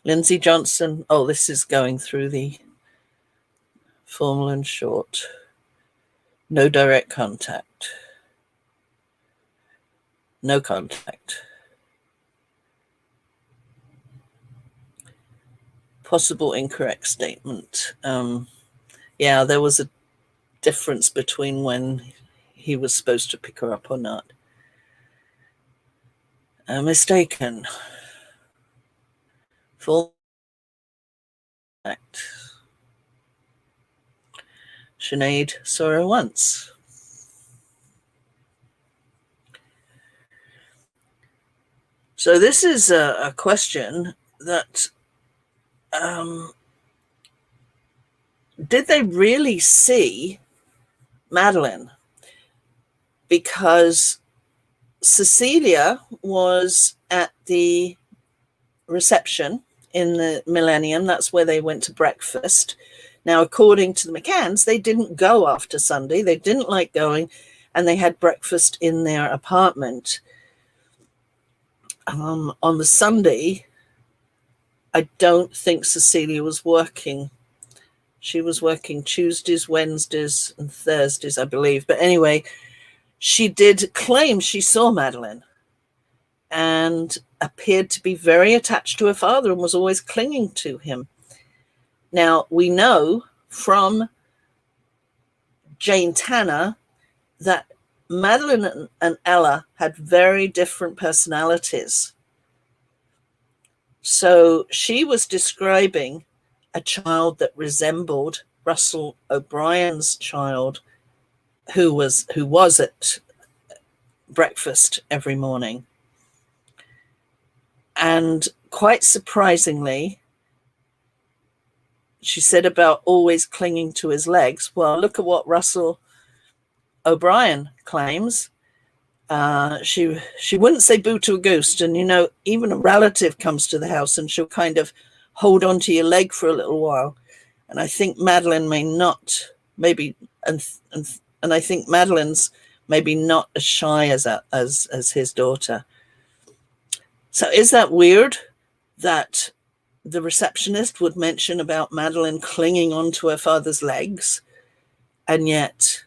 Lindsay Johnson, oh, this is going through the formal and short. No direct contact. No contact. Possible incorrect statement. Yeah, there was a difference between when he was supposed to pick her up or not. Mistaken. Full contact. Sinead saw her once. So this is a question that did they really see Madeline? Because Cecilia was at the reception in the Millennium. That's where they went to breakfast. Now, according to the McCanns, they didn't go after Sunday. They didn't like going, and they had breakfast in their apartment. On the Sunday, I don't think Cecilia was working. She was working Tuesdays, Wednesdays, and Thursdays, I believe. But anyway, she did claim she saw Madeline and appeared to be very attached to her father and was always clinging to him. Now, we know from Jane Tanner that Madeline and Ella had very different personalities. So she was describing a child that resembled Russell O'Brien's child, who was at breakfast every morning. And quite surprisingly, she said about always clinging to his legs. Well, look at what Russell O'Brien claims. She wouldn't say boo to a ghost. And, you know, even a relative comes to the house and she'll kind of hold onto your leg for a little while. And I think Madeline may not, maybe, and I think Madeline's maybe not as shy as his daughter. So is that weird that the receptionist would mention about Madeline clinging onto her father's legs, and yet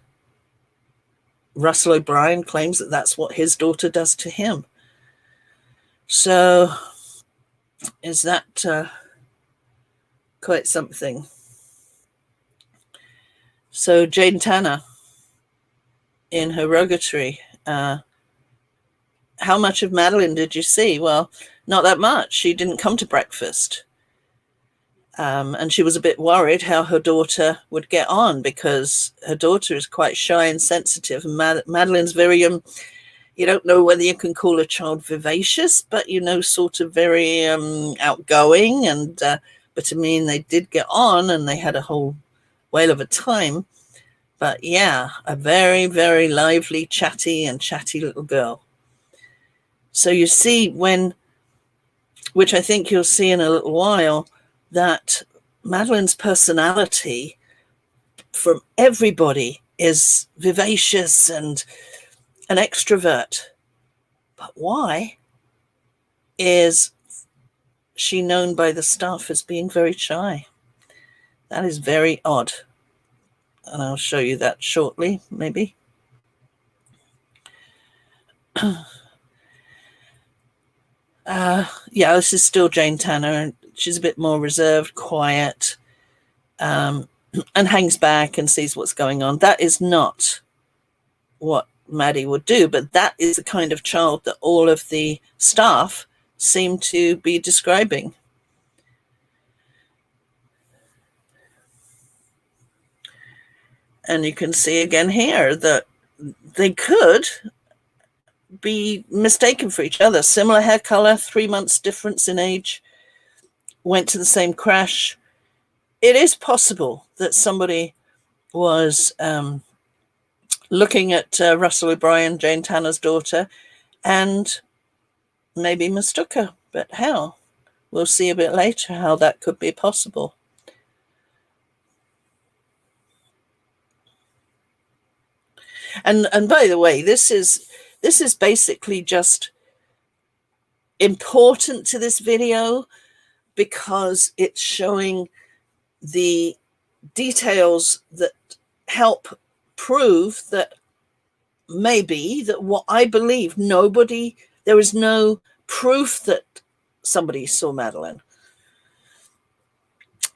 Russell O'Brien claims that that's what his daughter does to him? So is that quite something? So Jane Tanner in her rogatory, how much of Madeline did you see? Well, not that much. She didn't come to breakfast. And she was a bit worried how her daughter would get on, because her daughter is quite shy and sensitive. And Madeline's very, you don't know whether you can call a child vivacious, but, you know, sort of very outgoing. And but I mean, they did get on and they had a whole whale of a time. But yeah, a very, very lively, chatty little girl. So you see which I think you'll see in a little while, that Madeline's personality from everybody is vivacious and an extrovert. But why is she known by the staff as being very shy? That is very odd. And I'll show you that shortly, maybe. Yeah, this is still Jane Tanner. She's a bit more reserved, quiet, and hangs back and sees what's going on. That is not what Maddie would do, but that is the kind of child that all of the staff seem to be describing. And you can see again here that they could be mistaken for each other. Similar hair color, 3 months difference in age, went to the same crash. It is possible that somebody was looking at Russell O'Brien, Jane Tanner's daughter, and maybe mistook her. But how? We'll see a bit later how that could be possible. And by the way, this is basically just important to this video because it's showing the details that help prove that maybe that what I believe, there is no proof that somebody saw Madeline,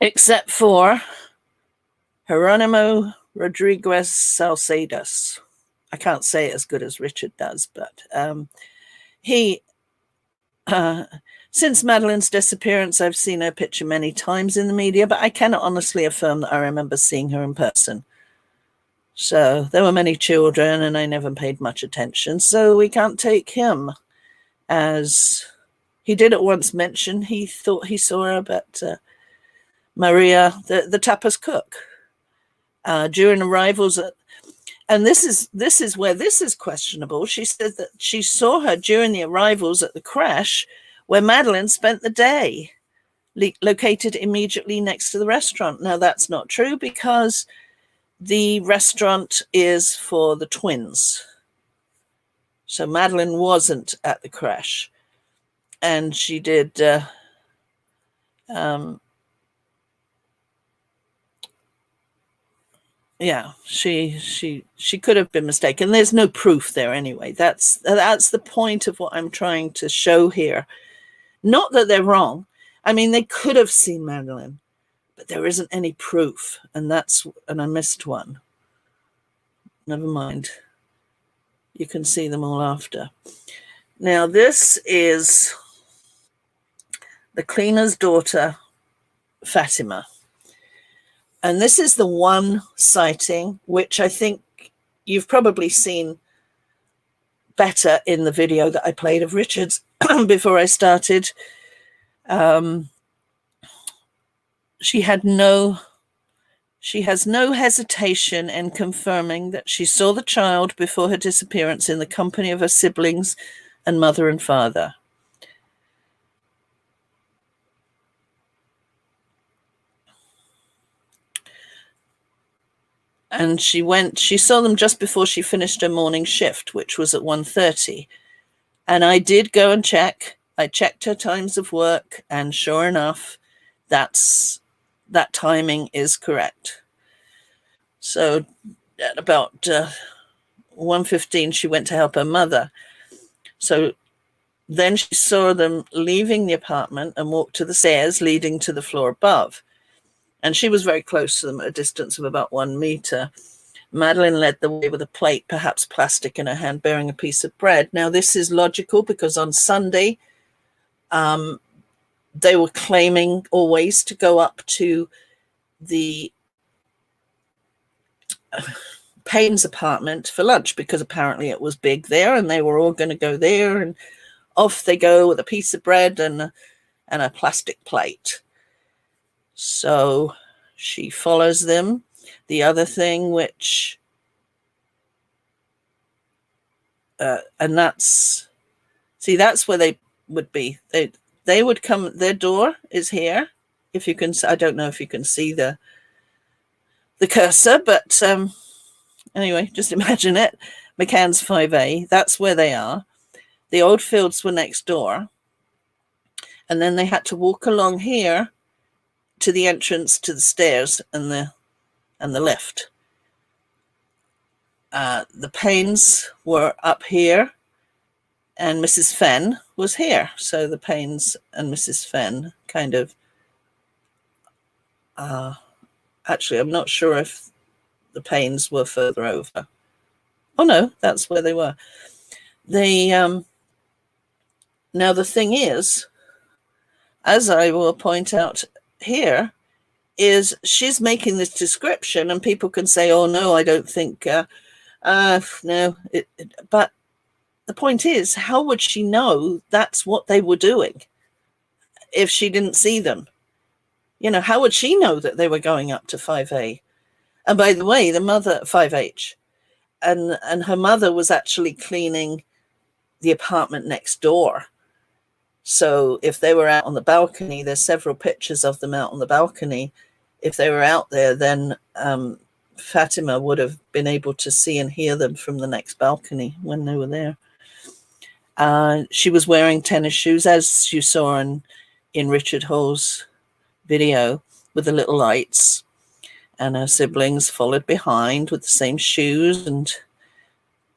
except for Jeronimo Rodriguez Salcedas. I can't say it as good as Richard does, but he, since Madeline's disappearance, I've seen her picture many times in the media, but I cannot honestly affirm that I remember seeing her in person. So there were many children and I never paid much attention. So we can't take him as he did at once mention he thought he saw her, but Maria, the tapas cook, during arrivals at, and this is where this is questionable. She said that she saw her during the arrivals at the creche where Madeline spent the day, located immediately next to the restaurant. Now, that's not true because the restaurant is for the twins. So Madeline wasn't at the creche. And she did... yeah, she could have been mistaken. There's no proof there anyway. That's the point of what I'm trying to show here. Not that they're wrong. I mean, they could have seen Madeline, but there isn't any proof, and I missed one. Never mind. You can see them all after. Now, this is the cleaner's daughter, Fatima. And this is the one sighting, which I think you've probably seen better in the video that I played of Richard's before I started. She has no hesitation in confirming that she saw the child before her disappearance in the company of her siblings and mother and father. and she saw them just before she finished her morning shift, which was at 1:30. And I did go and check. I checked her times of work, and sure enough, that timing is correct. So at about 1:15, she went to help her mother. So then she saw them leaving the apartment and walked to the stairs leading to the floor above. And she was very close to them at a distance of about 1 meter. Madeline led the way with a plate, perhaps plastic, in her hand, bearing a piece of bread. Now, this is logical because on Sunday, they were claiming always to go up to the Payne's apartment for lunch because apparently it was big there and they were all going to go there, and off they go with a piece of bread and a plastic plate. So she follows them. The other thing which, and that's where they would be. They would come, their door is here. If you can, I don't know if you can see the cursor, but anyway, just imagine it. McCann's 5A, that's where they are. The Oldfields were next door. And then they had to walk along here to the entrance to the stairs and the lift. The Paynes were up here, and Mrs. Fenn was here. So the Paynes and Mrs. Fenn kind of, actually, I'm not sure if the Paynes were further over. Oh no, that's where they were. They, now the thing is, as I will point out here, is she's making this description, and people can say, oh no, I don't think, no, but the point is, how would she know that's what they were doing if she didn't see them? You know, how would she know that they were going up to 5A? And by the way, the mother, 5H, and her mother was actually cleaning the apartment next door. So if they were out on the balcony, there's several pictures of them out on the balcony. If they were out there, then Fatima would have been able to see and hear them from the next balcony when they were there. She was wearing tennis shoes, as you saw in Richard Hall's video, with the little lights, and her siblings followed behind with the same shoes, and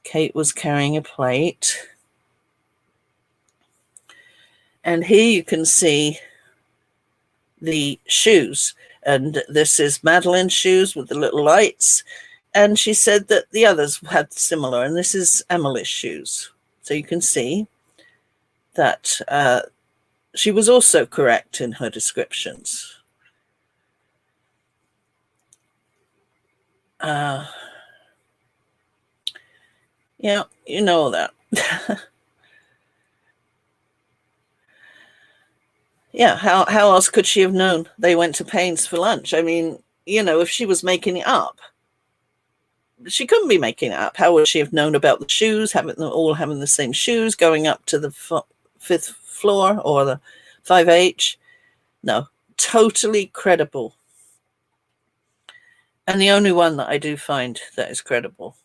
Kate was carrying a plate. And here you can see the shoes, and this is Madeline's shoes with the little lights, and she said that the others had similar, and this is Emily's shoes. So you can see that she was also correct in her descriptions. Yeah, you know that. Yeah, how else could she have known they went to Payne's for lunch? I mean, you know, if she was making it up, she couldn't be making it up. How would she have known about the shoes, having the same shoes, going up to the 5th floor or the 5H? No, totally credible. And the only one that I do find that is credible.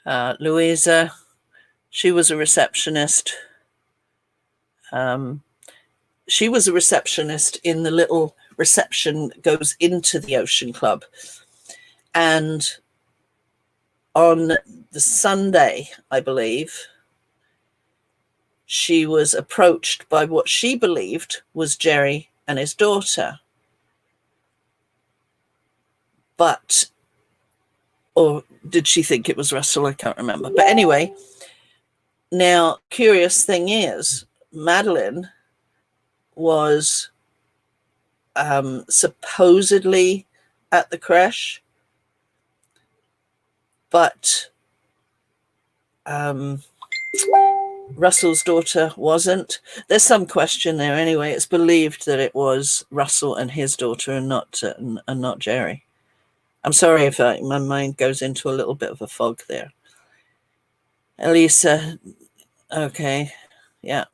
Louisa, she was a receptionist. She was a receptionist in the little reception that goes into the Ocean Club. And on the Sunday, I believe, she was approached by what she believed was Jerry and his daughter. But, or did she think it was Russell? I can't remember. But anyway, now, curious thing is, Madeline was supposedly at the creche, but Russell's daughter wasn't. There's some question there anyway. It's believed that it was Russell and his daughter and not Jerry. I'm sorry if my mind goes into a little bit of a fog there. Elisa, okay, yeah.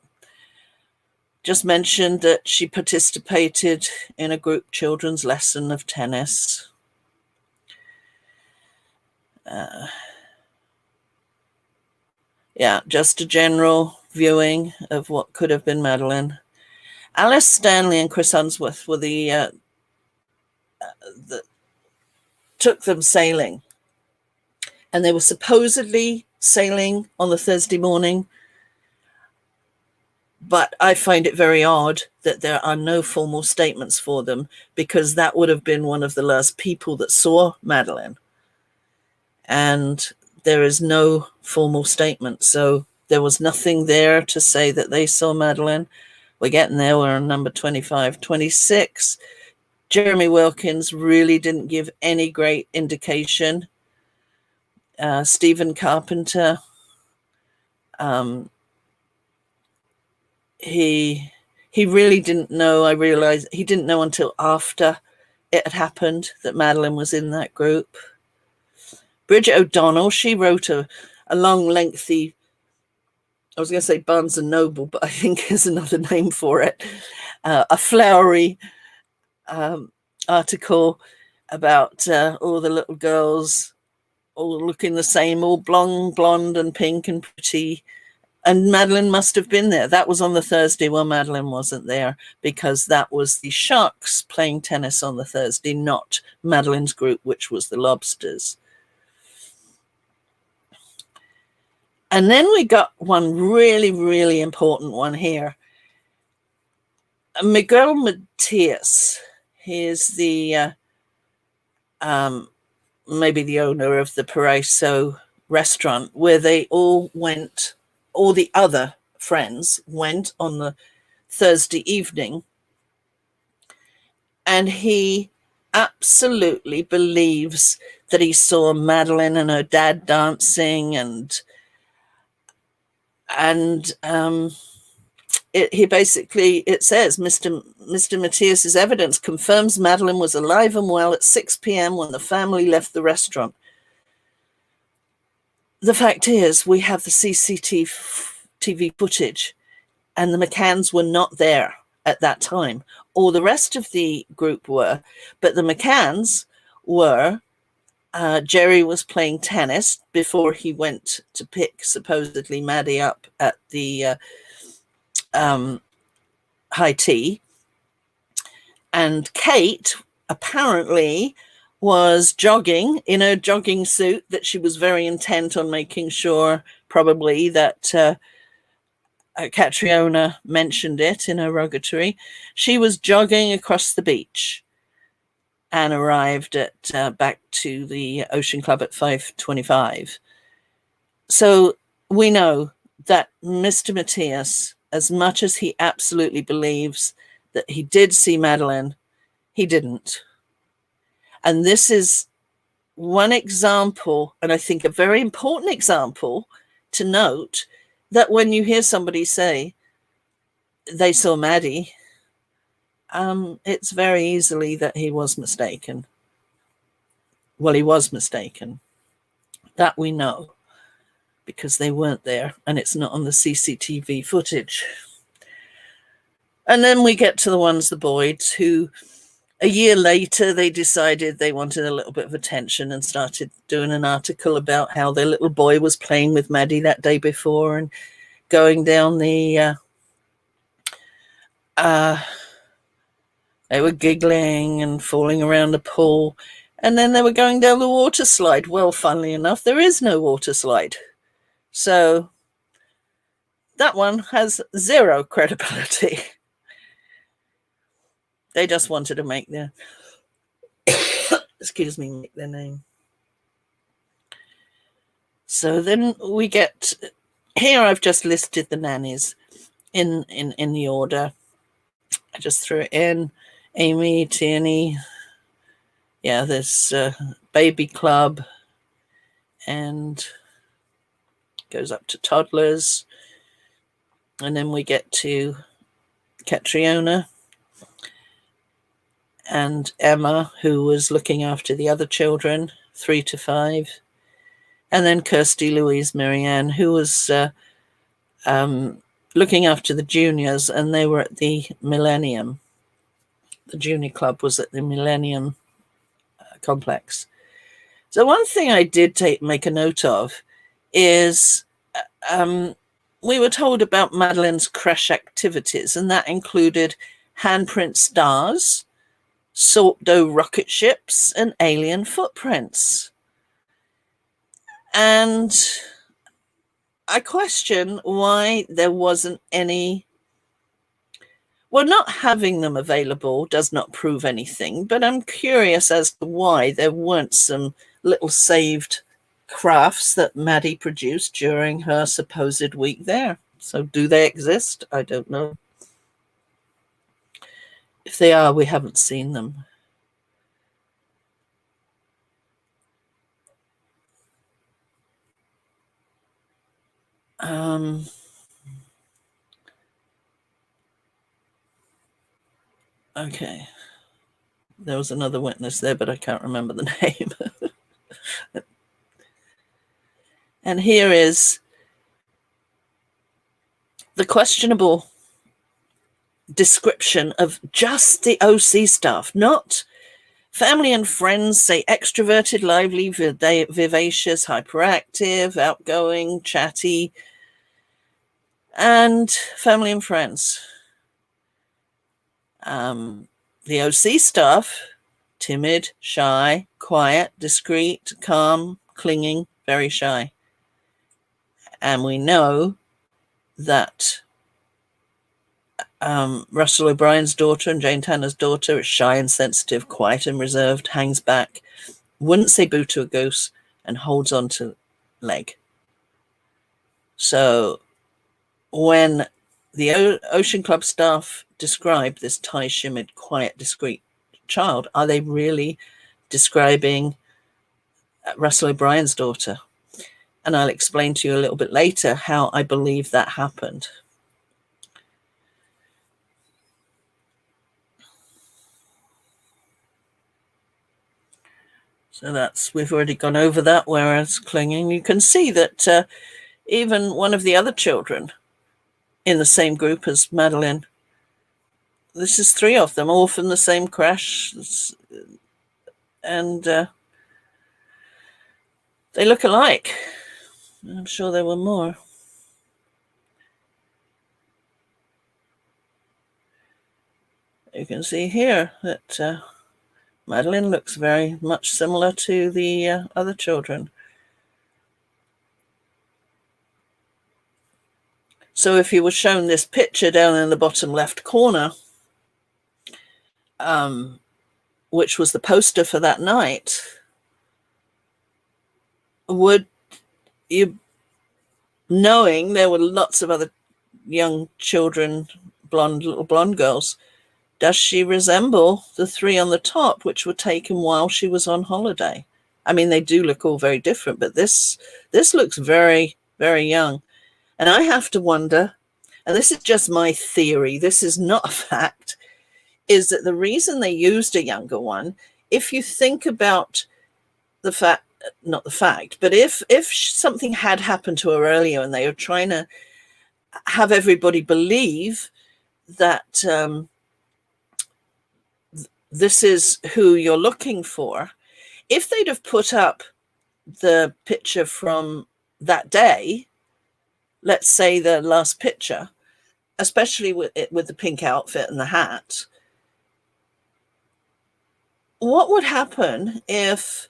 Just mentioned that she participated in a group children's lesson of tennis. Yeah, just a general viewing of what could have been Madeleine. Alice Stanley and Chris Unsworth were the took them sailing, and they were supposedly sailing on the Thursday morning. But I find it very odd that there are no formal statements for them, because that would have been one of the last people that saw Madeleine. And there is no formal statement. So there was nothing there to say that they saw Madeleine. We're getting there. We're on number 25. 26. Jeremy Wilkins really didn't give any great indication. Stephen Carpenter, he really didn't know. I realized he didn't know until after it had happened that Madeleine was in that group. Bridget O'Donnell, she wrote a long, lengthy, I was going to say Barnes and Noble, but I think there's another name for it, a flowery article about all the little girls all looking the same, all blonde and pink and pretty. And Madeleine must have been there. That was on the Thursday while Madeleine wasn't there, because that was the Sharks playing tennis on the Thursday, not Madeleine's group, which was the Lobsters. And then we got one really, really important one here. Miguel Matias. He is the maybe the owner of the Paraiso restaurant, where they all went. All the other friends went on the Thursday evening, and he absolutely believes that he saw Madeleine and her dad dancing, and he basically, it says, Mr. Matias's evidence confirms Madeleine was alive and well at 6 p.m. when the family left the restaurant. The fact is, we have the CCTV footage, and the McCanns were not there at that time. All the rest of the group were, but the McCanns were. Jerry was playing tennis before he went to pick, supposedly, Maddie up at the high tea. And Kate, apparently, was jogging in her jogging suit that she was very intent on making sure, probably, that Catriona mentioned it in her rogatory. She was jogging across the beach and arrived at back to the Ocean Club at 5:25. So we know that Mr. Matias, as much as he absolutely believes that he did see Madeleine, he didn't. And this is one example, and I think a very important example to note, that when you hear somebody say they saw Maddie, it's very easily that he was mistaken. Well, he was mistaken. That we know, because they weren't there, and it's not on the CCTV footage. And then we get to the ones, the Boyds, who a year later, they decided they wanted a little bit of attention and started doing an article about how their little boy was playing with Maddie that day before and going down the... they were giggling and falling around the pool. And then they were going down the water slide. Well, funnily enough, there is no water slide. So that one has zero credibility. They just wanted to make their, excuse me, make their name. So then we get, here I've just listed the nannies in the order. I just threw it in. Amy, Tierney, yeah, there's Baby Club, and goes up to toddlers. And then we get to Catriona and Emma, who was looking after the other children, 3 to 5. And then Kirsty, Louise, Marianne, who was looking after the juniors, and they were at the Millennium. The junior club was at the Millennium complex. So one thing I did make a note of is we were told about Madeleine's creche activities, and that included handprint stars, salt dough rocket ships, and alien footprints. And I question why there wasn't any. Well, not having them available does not prove anything, but I'm curious as to why there weren't some little saved crafts that Maddie produced during her supposed week there. So do they exist? I don't know. If they are, we haven't seen them. Okay. There was another witness there, but I can't remember the name. And here is the questionable description of just the OC staff, not family and friends. Say extroverted, lively, vivacious, hyperactive, outgoing, chatty, and family and friends. The OC staff, timid, shy, quiet, discreet, calm, clinging, very shy. And we know that Russell O'Brien's daughter and Jane Tanner's daughter is shy and sensitive, quiet and reserved, hangs back, wouldn't say boo to a goose, and holds on to leg. So when the Ocean Club staff describe this tie-shimmered, quiet, discreet child, are they really describing Russell O'Brien's daughter? And I'll explain to you a little bit later how I believe that happened. So that's, we've already gone over that, whereas clinging. You can see that even one of the other children in the same group as Madeleine, this is 3 of them, all from the same creche, and they look alike. I'm sure there were more. You can see here that Madeleine looks very much similar to the other children. So if you were shown this picture down in the bottom left corner, which was the poster for that night, would you, knowing there were lots of other young children, little blonde girls, does she resemble the 3 on the top, which were taken while she was on holiday? I mean, they do look all very different, but this looks very, very young. And I have to wonder, and this is just my theory, this is not a fact, is that the reason they used a younger one, if you think about the fact, not the fact, but if something had happened to her earlier and they were trying to have everybody believe that this is who you're looking for, if they'd have put up the picture from that day, let's say the last picture, especially with the pink outfit and the hat, what would happen if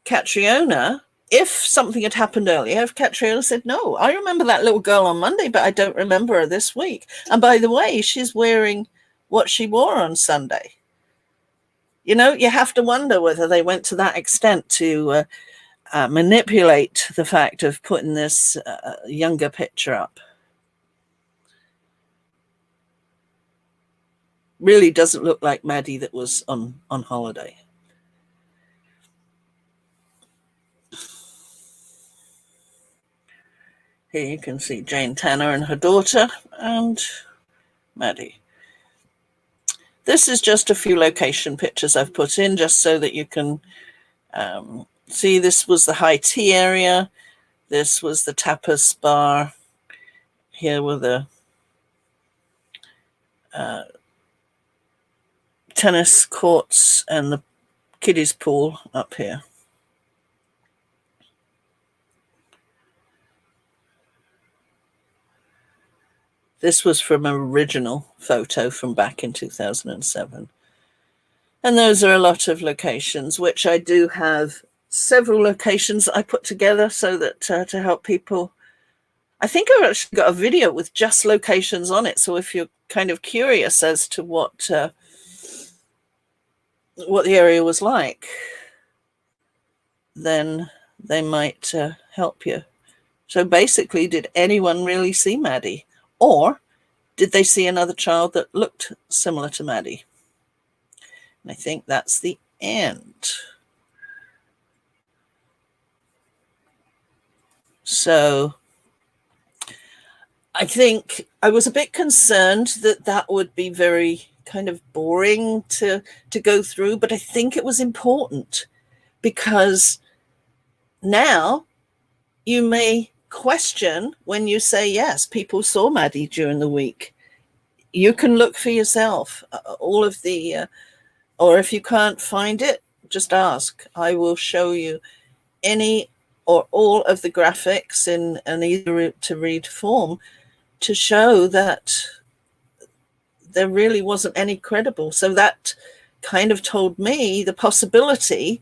Catriona, if something had happened earlier, if Catriona said, no, I remember that little girl on Monday, but I don't remember her this week. And by the way, she's wearing what she wore on Sunday. You know, you have to wonder whether they went to that extent to manipulate the fact of putting this younger picture up. Really doesn't look like Maddie that was on holiday. Here you can see Jane Tanner and her daughter and Maddie. This is just a few location pictures I've put in just so that you can see. This was the high tea area. This was the tapas bar. Here were the tennis courts and the kiddies pool up here. This was from an original photo from back in 2007. And those are a lot of locations, which I do have several locations I put together so that to help people. I think I've actually got a video with just locations on it. So if you're kind of curious as to what the area was like, then they might help you. So basically, did anyone really see Maddie? Or did they see another child that looked similar to Maddie? And I think that's the end. So I think I was a bit concerned that that would be very kind of boring to go through, but I think it was important because now you may question when you say, yes, people saw Maddie during the week. You can look for yourself. All of the, or if you can't find it, just ask. I will show you any or all of the graphics in an easy to read form to show that there really wasn't any credible. So that kind of told me the possibility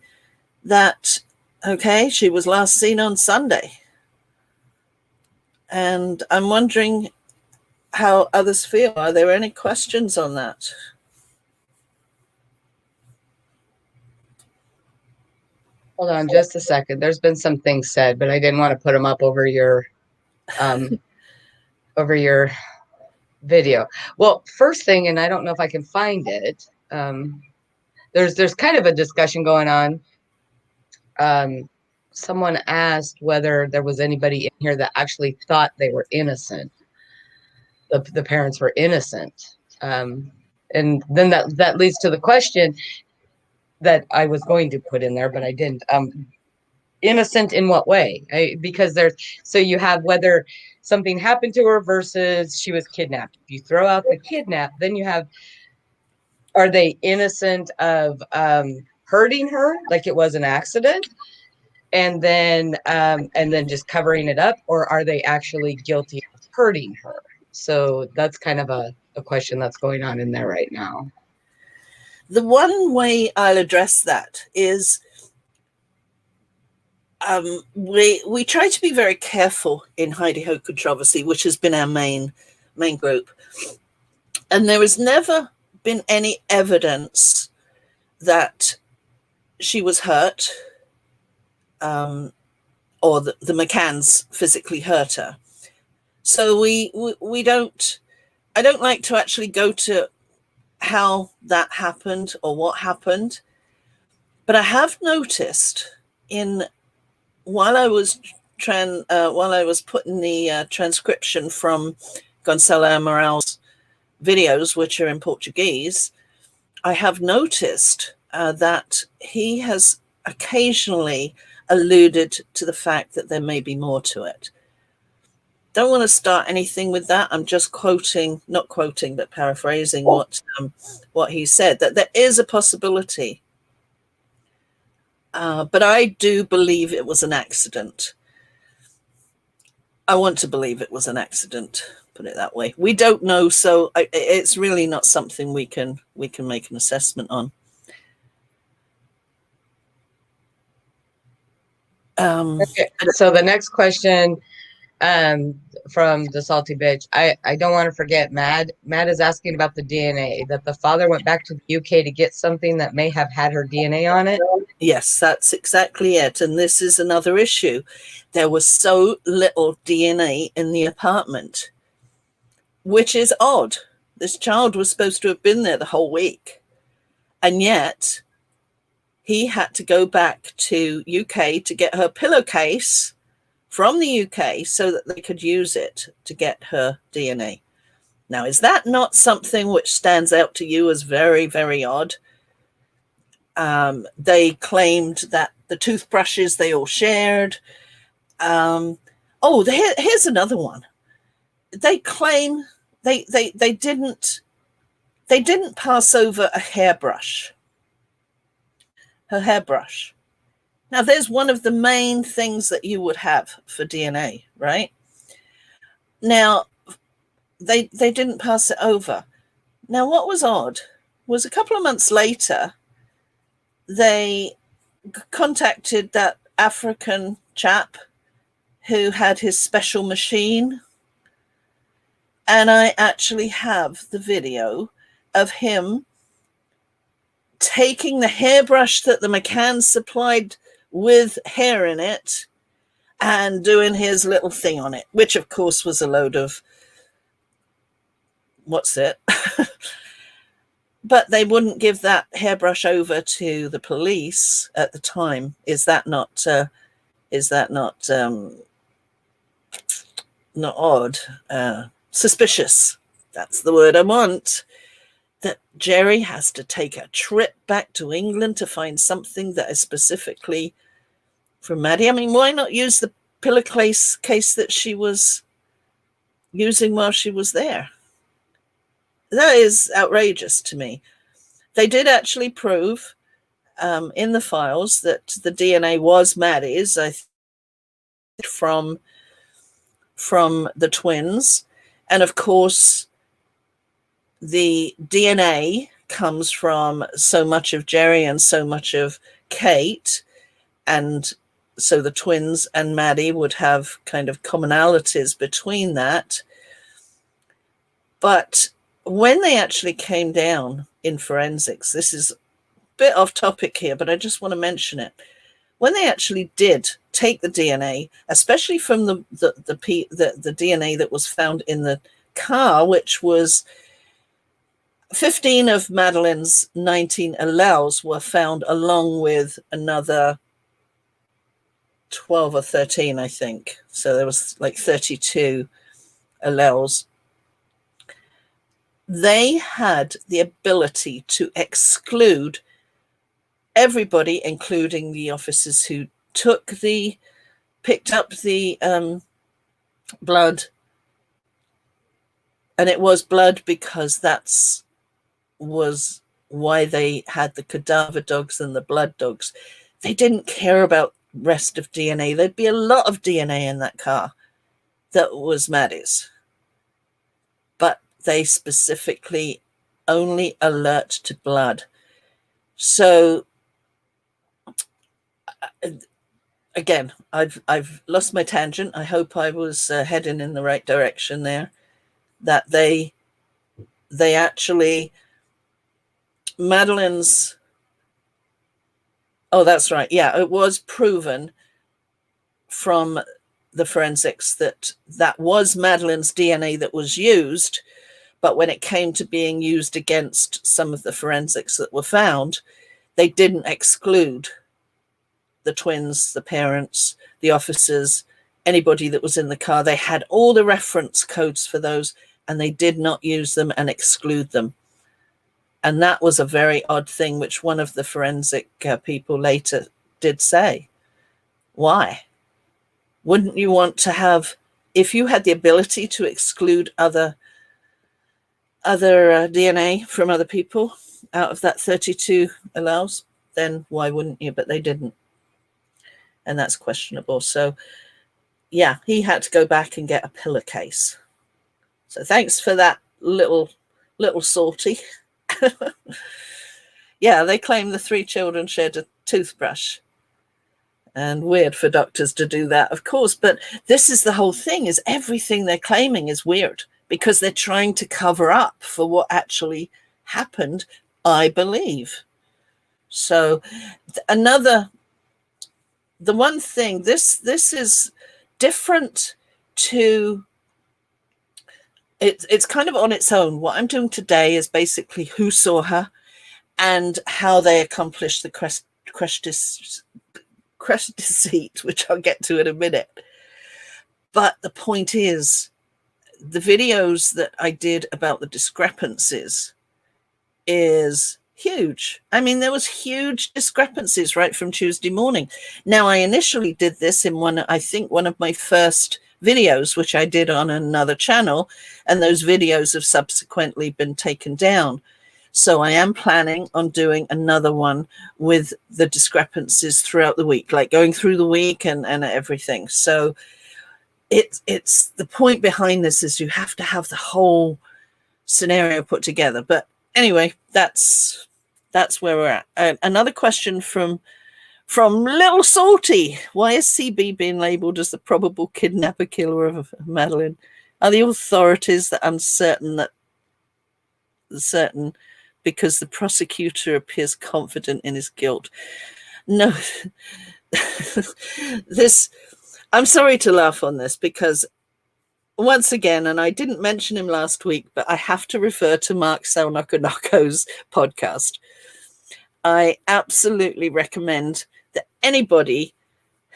that, okay, she was last seen on Sunday. And I'm wondering how others feel. Are there any questions on that? Hold on just a second. There's been some things said, but I didn't want to put them up over your video. Well, first thing, and I don't know if I can find it. There's kind of a discussion going on. Someone asked whether there was anybody in here that actually thought they were innocent. The parents were innocent. And then that leads to the question that I was going to put in there, but I didn't. Innocent in what way? Because so you have whether something happened to her versus she was kidnapped. If you throw out the kidnap, then you have, are they innocent of hurting her like it was an accident? And then just covering it up, or are they actually guilty of hurting her? So that's kind of a question that's going on in there right now. The one way I'll address that is we try to be very careful in Heidi Ho Controversy, which has been our main group. And there has never been any evidence that she was hurt or the McCanns physically hurt her. So we don't, I don't like to actually go to how that happened or what happened, but I have noticed while I was putting the transcription from Gonçalo Amaral videos, which are in Portuguese, I have noticed that he has occasionally alluded to the fact that there may be more to it. Don't want to start anything with that. I'm just not quoting, but paraphrasing what he said, that there is a possibility. But I do believe it was an accident. I want to believe it was an accident, put it that way. We don't know, so it's really not something we can make an assessment on. Okay, so the next question from the Salty Bitch. I don't want to forget Mad. Mad is asking about the DNA, that the father went back to the UK to get something that may have had her DNA on it. Yes, that's exactly it. And this is another issue. There was so little DNA in the apartment, which is odd. This child was supposed to have been there the whole week. And yet he had to go back to UK to get her pillowcase from the UK so that they could use it to get her DNA. Now, is that not something which stands out to you as very, very odd? They claimed that the toothbrushes they all shared. Here's another one. They claim they didn't pass over a hairbrush. Her hairbrush. Now, there's one of the main things that you would have for DNA, right? Now, they didn't pass it over. Now, what was odd was a couple of months later, they contacted that African chap who had his special machine. And I actually have the video of him taking the hairbrush that the McCann supplied with hair in it and doing his little thing on it, which of course was a load of, what's it? But they wouldn't give that hairbrush over to the police at the time. Is that not not odd? Suspicious. That's the word I want. That Jerry has to take a trip back to England to find something that is specifically for Maddie. I mean, why not use the pillowcase case that she was using while she was there? That is outrageous to me. They did actually prove in the files that the DNA was Maddie's, I think, from the twins. And of course, the DNA comes from so much of Jerry and so much of Kate. And so the twins and Maddie would have kind of commonalities between that. But when they actually came down in forensics, this is a bit off topic here, but I just want to mention it. When they actually did take the DNA, especially from the DNA that was found in the car, which was 15 of Madeleine's 19 alleles were found, along with another 12 or 13, I think. So there was like 32 alleles. They had the ability to exclude everybody, including the officers who picked up the blood. And it was blood because that's was why they had the cadaver dogs and the blood dogs. They didn't care about rest of DNA. There'd be a lot of DNA in that car that was Maddie's. But they specifically only alert to blood. So again, I've lost my tangent. I hope I was heading in the right direction there. That they actually, Madeleine's, oh, that's right. Yeah, it was proven from the forensics that was Madeleine's DNA that was used. But when it came to being used against some of the forensics that were found, they didn't exclude the twins, the parents, the officers, anybody that was in the car. They had all the reference codes for those, and they did not use them and exclude them. And that was a very odd thing, which one of the forensic people later did say. Why? Wouldn't you want to have, if you had the ability to exclude other DNA from other people out of that 32 alleles, then why wouldn't you? But they didn't. And that's questionable. So yeah, he had to go back and get a pillowcase. So thanks for that little salty. Yeah, they claim the 3 children shared a toothbrush. And weird for doctors to do that, of course. But this is the whole thing, is everything they're claiming is weird because they're trying to cover up for what actually happened, I believe. So the one thing, this is different to, it's kind of on its own. What I'm doing today is basically who saw her and how they accomplished the CRECHE deceit, which I'll get to in a minute. But the point is, the videos that I did about the discrepancies is huge. I mean, there was huge discrepancies right from Tuesday morning. Now, I initially did this in one of my first videos, which I did on another channel, and those videos have subsequently been taken down. So I am planning on doing another one with the discrepancies throughout the week, like going through the week and everything. So it's the point behind this is you have to have the whole scenario put together. But anyway, that's where we're at. Another question from Little Salty. Why is CB being labelled as the probable kidnapper killer of Madeleine? Are the authorities that uncertain because the prosecutor appears confident in his guilt? No. I'm sorry to laugh on this because once again, and I didn't mention him last week, but I have to refer to Mark Salnokonoko's podcast. I absolutely recommend that anybody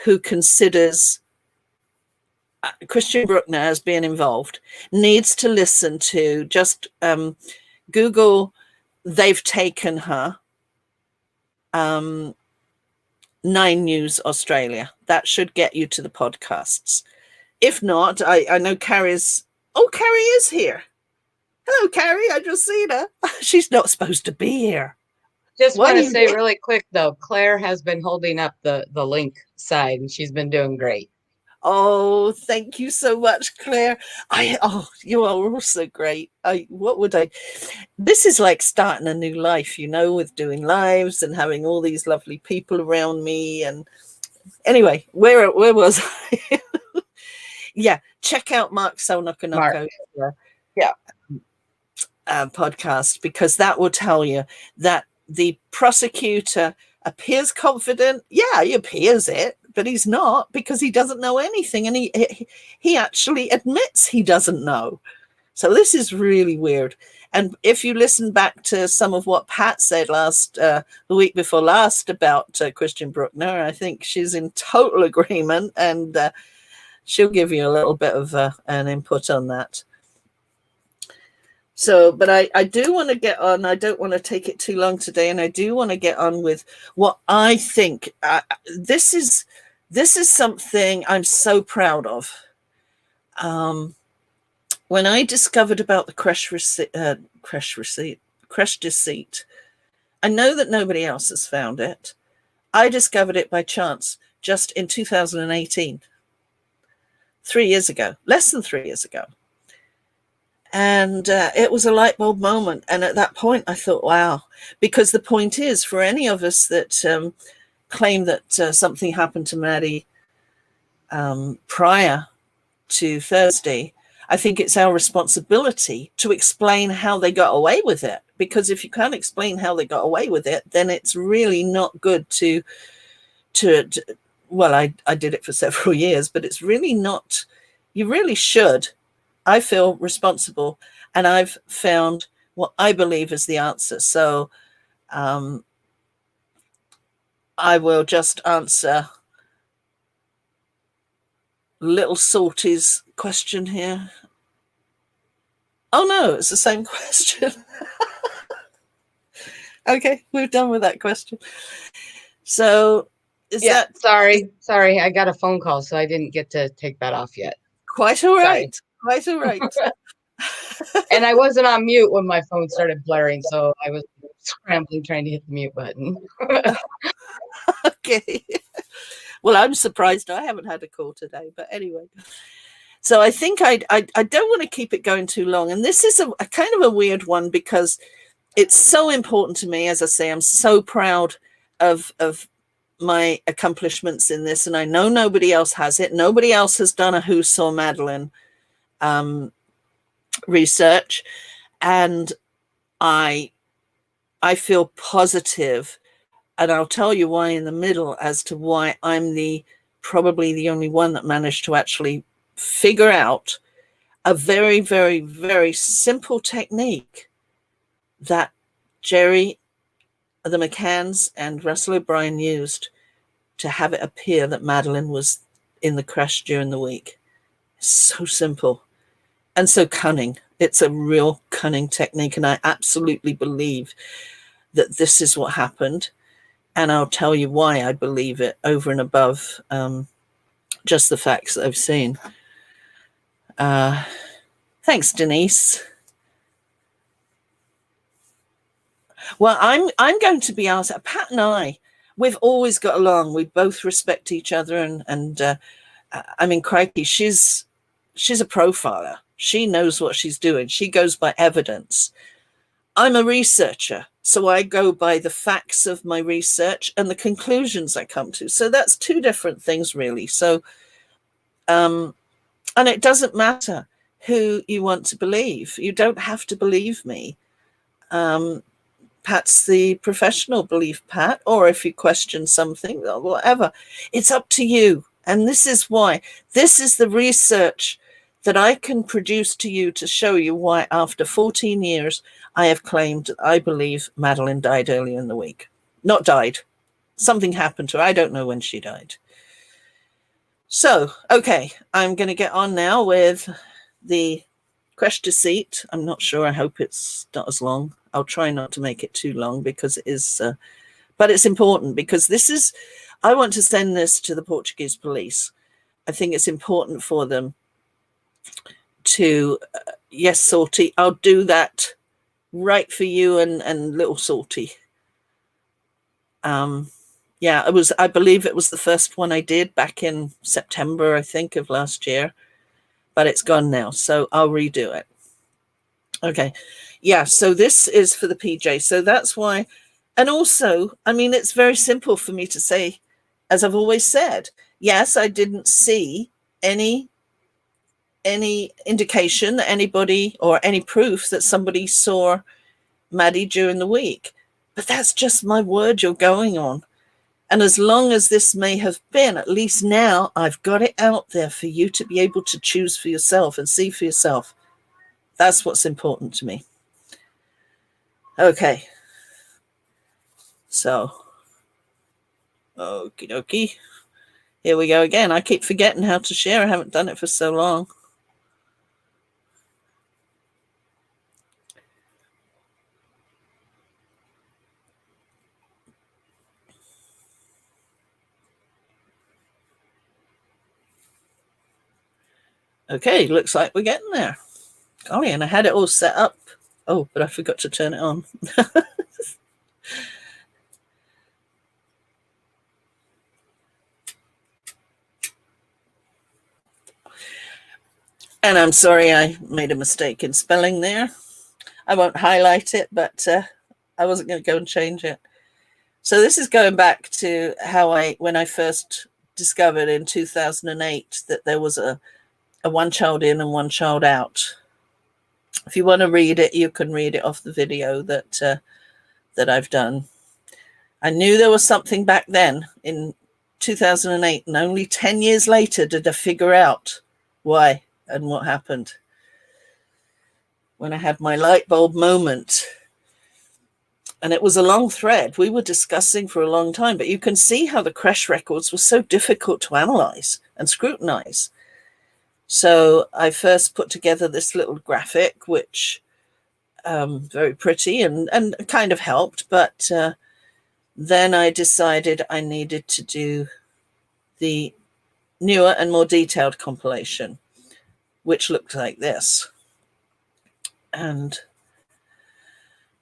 who considers Christian Bruckner as being involved needs to listen to, just Google "They've Taken Her," 9 News Australia. That should get you to the podcasts. If not, I know Carrie's... Oh, Carrie is here. Hello, Carrie. I just seen her. She's not supposed to be here. Just want to say really quick, though, Claire has been holding up the link side, and she's been doing great. Oh, thank you so much, Claire. You are also great. This is like starting a new life, you know, with doing lives and having all these lovely people around me. And anyway, where was I? Yeah, check out Mark Salnokonoko's podcast, because that will tell you that the prosecutor appears confident. Yeah, he appears it, but he's not, because he doesn't know anything, and he actually admits he doesn't know. So this is really weird. And if you listen back to some of what Pat said the week before last about Christian Bruckner, I think she's in total agreement, and she'll give you a little bit of an input on that. So, but I do want to get on. I don't want to take it too long today, and I do want to get on with what I think. This is something I'm so proud of. When I discovered about the creche deceit, I know that nobody else has found it. I discovered it by chance just in 2018, 3 years ago, less than 3 years ago. And it was a light bulb moment. And at that point, I thought, wow, because the point is, for any of us that claim that something happened to Maddie prior to Thursday, I think it's our responsibility to explain how they got away with it. Because if you can't explain how they got away with it, then it's really not good to well, I did it for several years, but it's really not, you really should. I feel responsible, and I've found what I believe is the answer. So I will just answer Little Salty's question here. Oh no, it's the same question. Okay, we're done with that question. So sorry, I got a phone call, so I didn't get to take that off yet. Quite all right. Sorry. Quite all right. And I wasn't on mute when my phone started blaring, so I was scrambling trying to hit the mute button. Okay. Well, I'm surprised I haven't had a call today, but anyway. So I think I don't want to keep it going too long. And this is a kind of a weird one, because it's so important to me. As I say, I'm so proud of my accomplishments in this, and I know nobody else has it. Nobody else has done a Who Saw Madeleine research, and I feel positive, and I'll tell you why in the middle, as to why I'm probably the only one that managed to actually figure out a very, very, very simple technique that Jerry, the McCanns, and Russell O'Brien used to have it appear that Madeleine was in the creche during the week. It's so simple and so cunning. It's a real cunning technique, and I absolutely believe that this is what happened. And I'll tell you why I believe it, over and above just the facts that I've seen. Thanks, Denise. Well, I'm going to be asked. Pat and I, we've always got along. We both respect each other, and I mean, crikey, she's a profiler. She knows what she's doing. She goes by evidence. I'm a researcher, so I go by the facts of my research and the conclusions I come to. So that's two different things, really. So, and it doesn't matter who you want to believe. You don't have to believe me. Pat's the professional, believe Pat, or if you question something or whatever, it's up to you. And this is why. This is the research that I can produce to you to show you why after 14 years, I have claimed that I believe Madeline died earlier in the week. Not died. Something happened to her. I don't know when she died. So, okay, I'm going to get on now with the CRECHE Deceit. I'm not sure. I hope it's not as long. I'll try not to make it too long because it is, but it's important because this is, I want to send this to the Portuguese police. I think it's important for them to, yes, Salty, I'll do that right for you and little Salty. Yeah, I believe it was the first one I did back in September, I think, of last year, but it's gone now, so I'll redo it. Okay, yeah, so this is for the PJ, so that's why, and also, I mean, it's very simple for me to say, as I've always said, yes, I didn't see any indication that anybody or any proof that somebody saw Maddie during the week, but that's just my word you're going on. And as long as this may have been, at least now I've got it out there for you to be able to choose for yourself and see for yourself. That's what's important to me. Okay. So, okie dokie. Here we go again. I keep forgetting how to share. I haven't done it for so long. Okay, looks like we're getting there. Golly, and I had it all set up. Oh, but I forgot to turn it on. And I'm sorry I made a mistake in spelling there. I won't highlight it, but I wasn't going to go and change it. So this is going back to how when I first discovered in 2008 that there was a one child in and one child out. If you want to read it, you can read it off the video that I've done. I knew there was something back then in 2008, and only 10 years later did I figure out why and what happened. When I had my light bulb moment. And it was a long thread. We were discussing for a long time, but you can see how the CRECHE records were so difficult to analyze and scrutinize. So I first put together this little graphic, which very pretty and kind of helped. But then I decided I needed to do the newer and more detailed compilation, which looked like this. And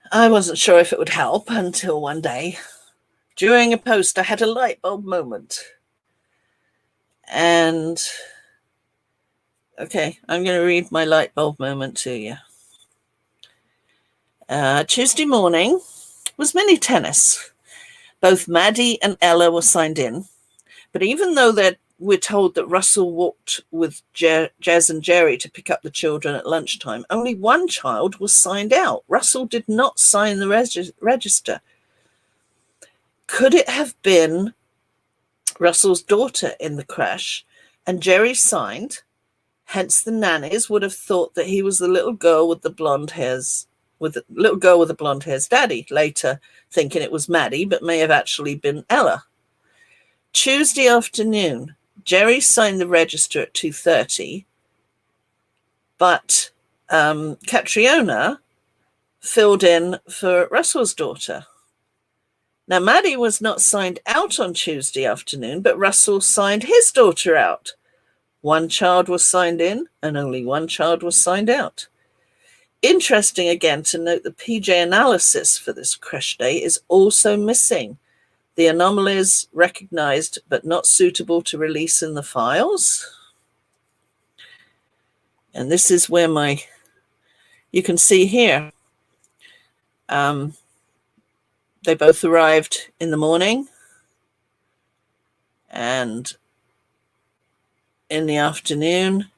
I wasn't sure if it would help until one day, during a post, I had a light bulb moment. And okay, I'm going to read my light bulb moment to you. Tuesday morning was mini tennis. Both Maddie and Ella were signed in, but even though we're told that Russell walked with Jez and Jerry to pick up the children at lunchtime, only one child was signed out. Russell did not sign the register. Could it have been Russell's daughter in the creche and Jerry signed? Hence, the nannies would have thought that he was the little girl with the blonde hairs, daddy, later thinking it was Maddie, but may have actually been Ella. Tuesday afternoon, Jerry signed the register at 2:30, but Catriona filled in for Russell's daughter. Now, Maddie was not signed out on Tuesday afternoon, but Russell signed his daughter out. One child was signed in and only one child was signed out. Interesting again to note the PJ analysis for this creche day is also missing The anomalies recognized but not suitable to release in the files. And this is where you can see here, they both arrived in the morning and in the afternoon.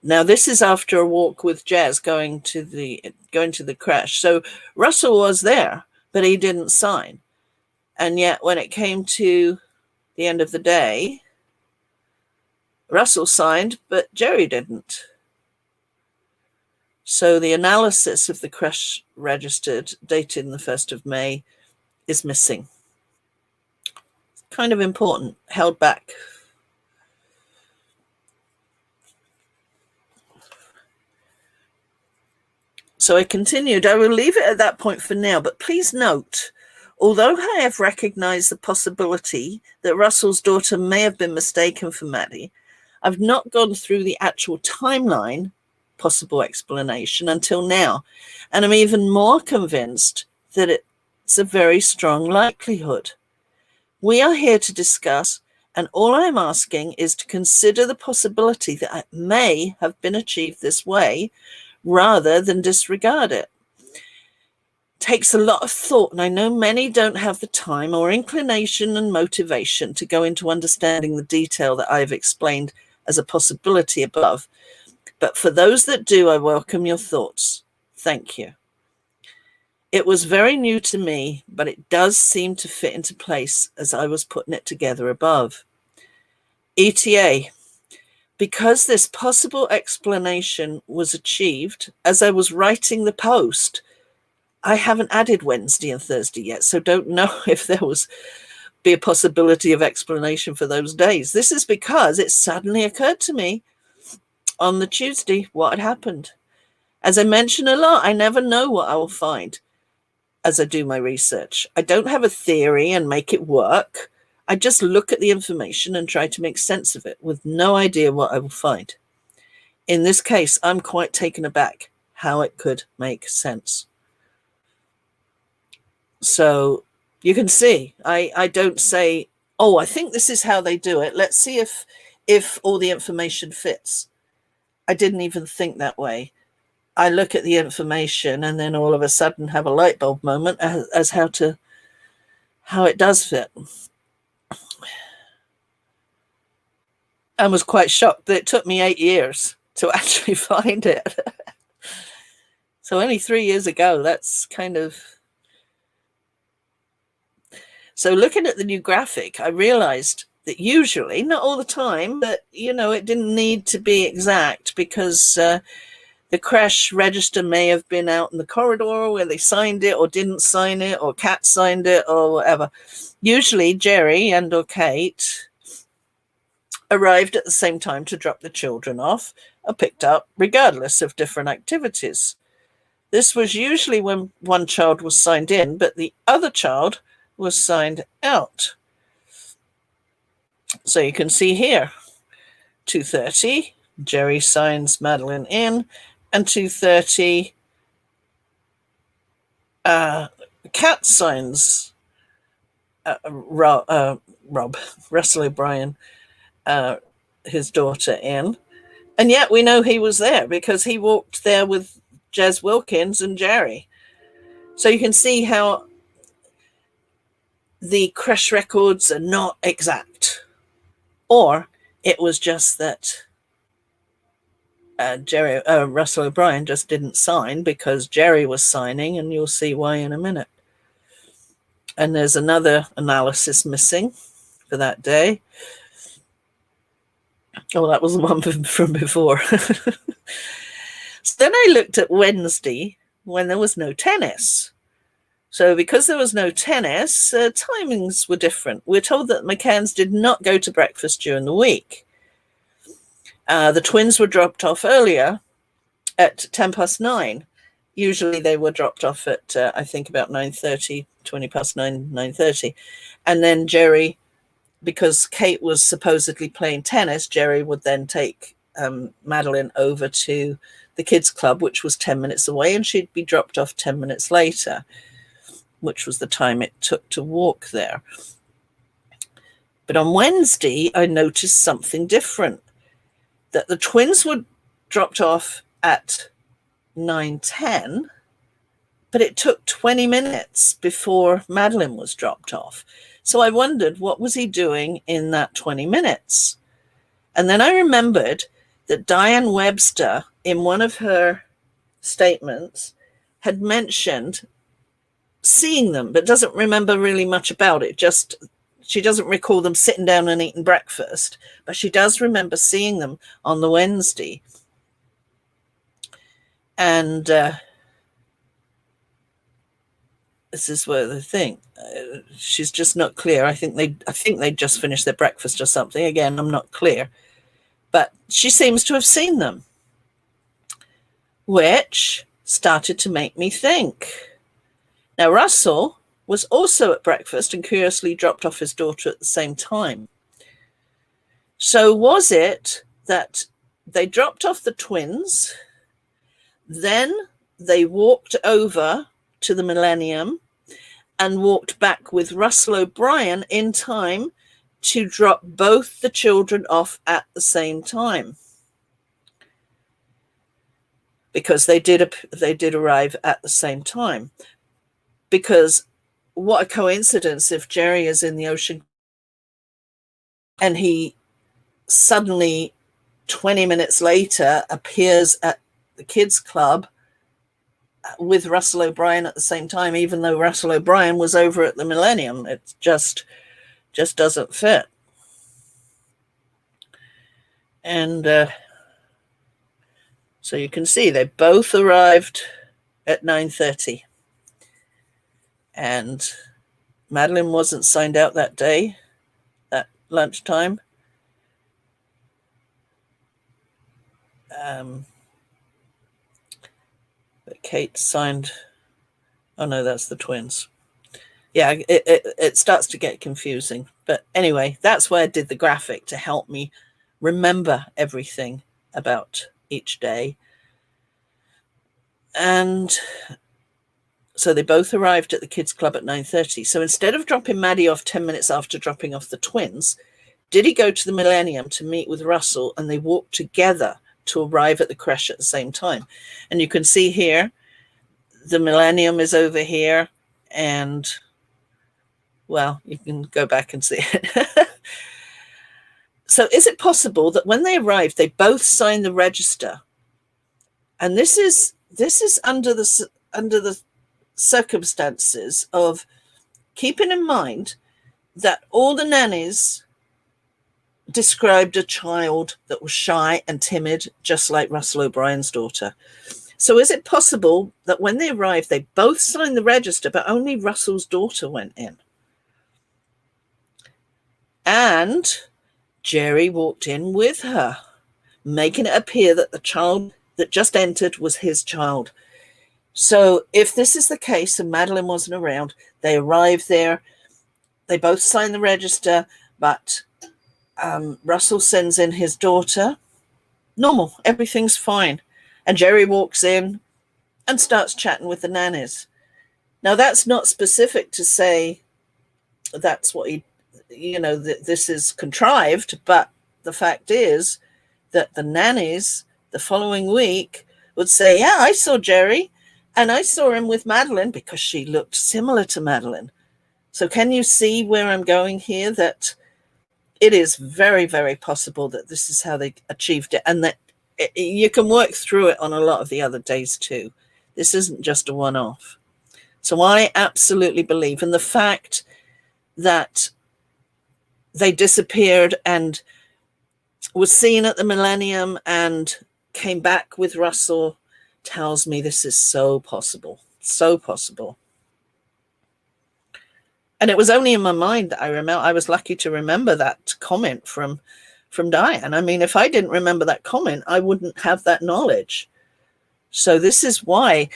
Now this is after a walk with Jez going to the creche. So Russell was there, but he didn't sign. And yet when it came to the end of the day, Russell signed, but Jerry didn't. So the analysis of the creche registered dated the 1st of May is missing. It's kind of important, held back. So I continued. I will leave it at that point for now, but please note, although I have recognized the possibility that Russell's daughter may have been mistaken for Maddie, I've not gone through the actual timeline possible explanation until now, and I'm even more convinced that it's a very strong likelihood. We are here to discuss, and all I'm asking is to consider the possibility that it may have been achieved this way rather than disregard it. Takes a lot of thought, and I know many don't have the time or inclination and motivation to go into understanding the detail that I've explained as a possibility above. But for those that do, I welcome your thoughts. Thank you. It was very new to me, but it does seem to fit into place as I was putting it together above. ETA. Because this possible explanation was achieved as I was writing the post, I haven't added Wednesday and Thursday yet, so don't know if there be a possibility of explanation for those days. This is because it suddenly occurred to me on the Tuesday what had happened. As I mention a lot, I never know what I will find as I do my research. I don't have a theory and make it work. I just look at the information and try to make sense of it with no idea what I will find. In this case, I'm quite taken aback how it could make sense. So you can see, I don't say, oh, I think this is how they do it. Let's see if all the information fits. I didn't even think that way. I look at the information and then all of a sudden have a light bulb moment as how it does fit. I was quite shocked that it took me 8 years to actually find it. So only 3 years ago, that's kind of... So looking at the new graphic, I realized that usually, not all the time, but, you know, it didn't need to be exact because the creche register may have been out in the corridor where they signed it or didn't sign it, or Kat signed it or whatever. Usually Jerry and or Kate arrived at the same time to drop the children off or picked up, regardless of different activities. This was usually when one child was signed in, but the other child was signed out. So you can see here, 2:30, Jerry signs Madeline in, and 2:30, Kat signs Russell O'Brien, his daughter, in. And yet we know he was there because he walked there with Jez Wilkins and Jerry. So you can see how the creche records are not exact. Or it was just that Russell O'Brien just didn't sign because Jerry was signing, and you'll see why in a minute. And there's another analysis missing for that day. Oh, that was the one from before. So then I looked at Wednesday when there was no tennis. So because there was no tennis, timings were different. We're told that McCanns did not go to breakfast during the week. The twins were dropped off earlier at 9:10. Usually they were dropped off at, I think, about 9:30, 9:20, 9:30. And then Jerry, because Kate was supposedly playing tennis, Jerry would then take Madeline over to the kids' club, which was 10 minutes away, and she'd be dropped off 10 minutes later. which was the time it took to walk there. But on Wednesday, I noticed something different, that the twins were dropped off at 9:10, but it took 20 minutes before Madeline was dropped off. So I wondered, what was he doing in that 20 minutes? And then I remembered that Diane Webster, in one of her statements, had mentioned seeing them, but doesn't remember really much about it. Just, she doesn't recall them sitting down and eating breakfast, but she does remember seeing them on the Wednesday. And this is where the thing, she's just not clear. I think they just finished their breakfast or something. Again, I'm not clear, but she seems to have seen them, which started to make me think. Now, Russell was also at breakfast and curiously dropped off his daughter at the same time. So was it that they dropped off the twins, then they walked over to the Millennium and walked back with Russell O'Brien in time to drop both the children off at the same time? Because they did arrive at the same time. Because what a coincidence if Jerry is in the ocean and he suddenly 20 minutes later appears at the kids club with Russell O'Brien at the same time, even though Russell O'Brien was over at the Millennium. It just doesn't fit. And so you can see they both arrived at 9:30. And Madeline wasn't signed out that day at lunchtime. But Kate signed. Oh no, that's the twins. Yeah, it starts to get confusing. But anyway, that's why I did the graphic, to help me remember everything about each day. And so they both arrived at the kids club at 9:30. So instead of dropping Maddie off 10 minutes after dropping off the twins, did he go to the Millennium to meet with Russell, and they walked together to arrive at the creche at the same time? And you can see here, the Millennium is over here, and well, you can go back and see it. So is it possible that when they arrived, they both signed the register? And this is under the circumstances of keeping in mind that all the nannies described a child that was shy and timid, just like Russell O'Brien's daughter. So is it possible that when they arrived, they both signed the register, but only Russell's daughter went in? And Jerry walked in with her, making it appear that the child that just entered was his child. So if this is the case and Madeline wasn't around, they arrived there, they both signed the register, but Russell sends in his daughter. Normal, everything's fine. And Jerry walks in and starts chatting with the nannies. Now, that's not specific to say that's what he, this is contrived, but the fact is that the nannies the following week would say, yeah, I saw Jerry. And I saw him with Madeline because she looked similar to Madeline. So can you see where I'm going here? That it is very, very possible that this is how they achieved it. And that you can work through it on a lot of the other days too. This isn't just a one-off. So I absolutely believe in the fact that they disappeared and was seen at the Millennium and came back with Russell tells me this is so possible, so possible. And it was only in my mind that I was lucky to remember that comment from Diane. I mean, if I didn't remember that comment, I wouldn't have that knowledge. So this is why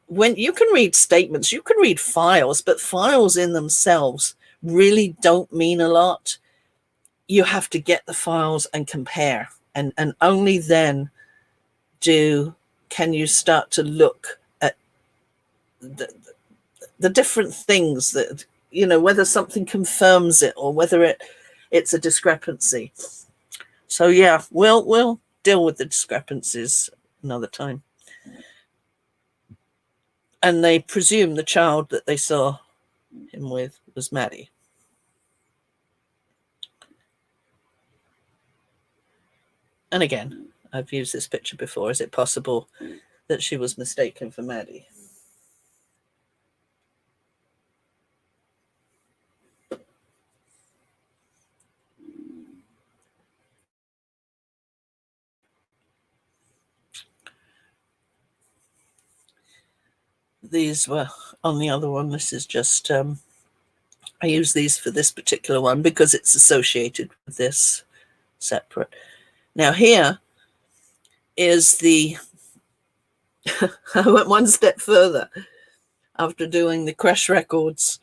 when you can read statements, you can read files, but files in themselves really don't mean a lot. You have to get the files and compare, and only then can you start to look at the different things that, you know, whether something confirms it or whether it's a discrepancy. So yeah, we'll deal with the discrepancies another time. And they presume the child that they saw him with was Maddie. And again, I've used this picture before. Is it possible that she was mistaken for Maddie? These were on the other one. This is just, I use these for this particular one because it's associated with this separate. Now here is the, I went one step further after doing the CRECHE records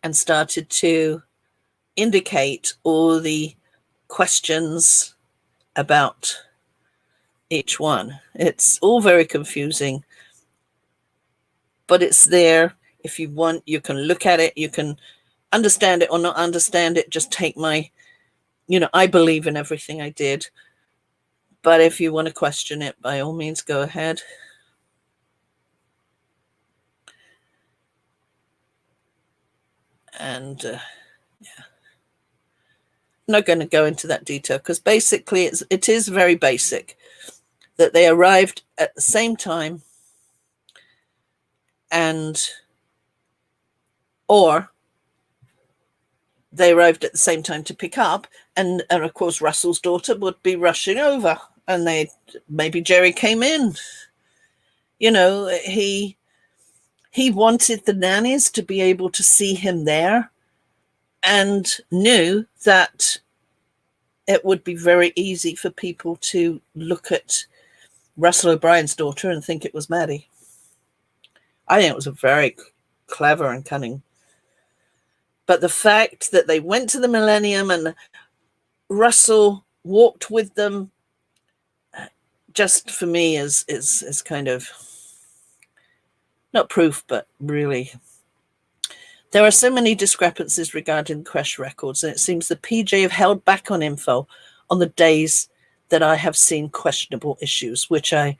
and started to indicate all the questions about each one. It's all very confusing, but it's there. If you want, you can look at it, you can understand it or not understand it. Just take my, you know, I believe in everything I did. But if you want to question it, by all means, go ahead. And yeah, I'm not going to go into that detail because basically it is very basic that they arrived at the same time, and or they arrived at the same time to pick up, and of course Russell's daughter would be rushing over, and maybe Jerry came in. You know, he wanted the nannies to be able to see him there, and knew that it would be very easy for people to look at Russell O'Brien's daughter and think it was Maddie. I think it was a very clever and cunning. But the fact that they went to the Millennium and Russell walked with them, just for me is kind of not proof, but really. There are so many discrepancies regarding CRECHE records, and it seems the PJ have held back on info on the days that I have seen questionable issues, which I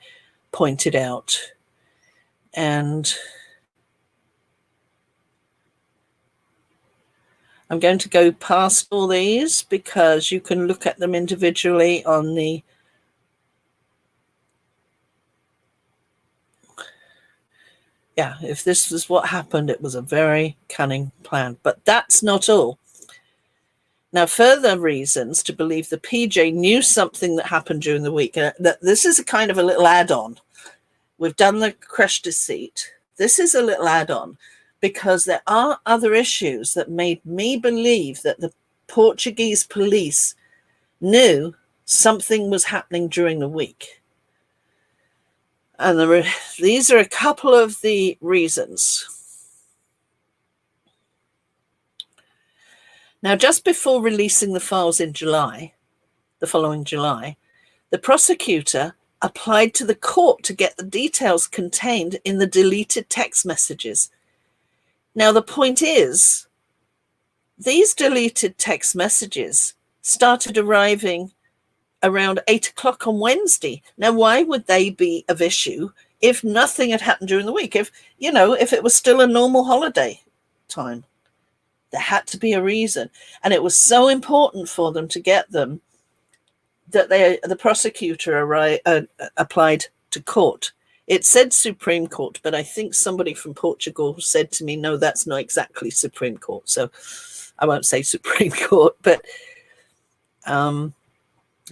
pointed out. And I'm going to go past all these because you can look at them individually on the if this was what happened, it was a very cunning plan. But that's not all. Now, further reasons to believe the PJ knew something that happened during the week. That this is a kind of a little add-on. We've done the CRECHE deceit. This is a little add-on because there are other issues that made me believe that the Portuguese police knew something was happening during the week. And these are a couple of the reasons. Now, just before releasing the files in July, the following July, the prosecutor applied to the court to get the details contained in the deleted text messages. Now, the point is, these deleted text messages started arriving around 8 o'clock on Wednesday. Now, why would they be of issue if nothing had happened during the week? If it was still a normal holiday time, there had to be a reason. And it was so important for them to get them that the prosecutor applied to court. It said Supreme Court, but I think somebody from Portugal said to me, no, that's not exactly Supreme Court. So I won't say Supreme Court, but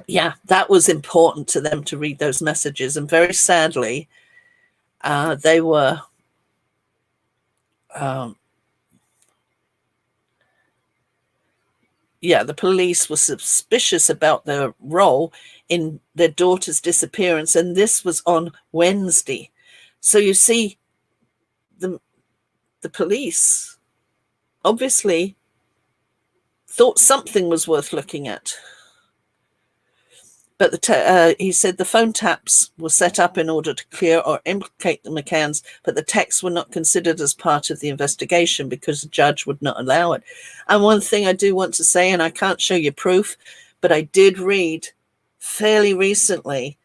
yeah, that was important to them to read those messages. And very sadly, they were the police were suspicious about their role in their daughter's disappearance, and this was on Wednesday. So you see, the police obviously thought something was worth looking at. But he said the phone taps were set up in order to clear or implicate the McCanns, but the texts were not considered as part of the investigation because the judge would not allow it. And one thing I do want to say, and I can't show you proof, but I did read fairly recently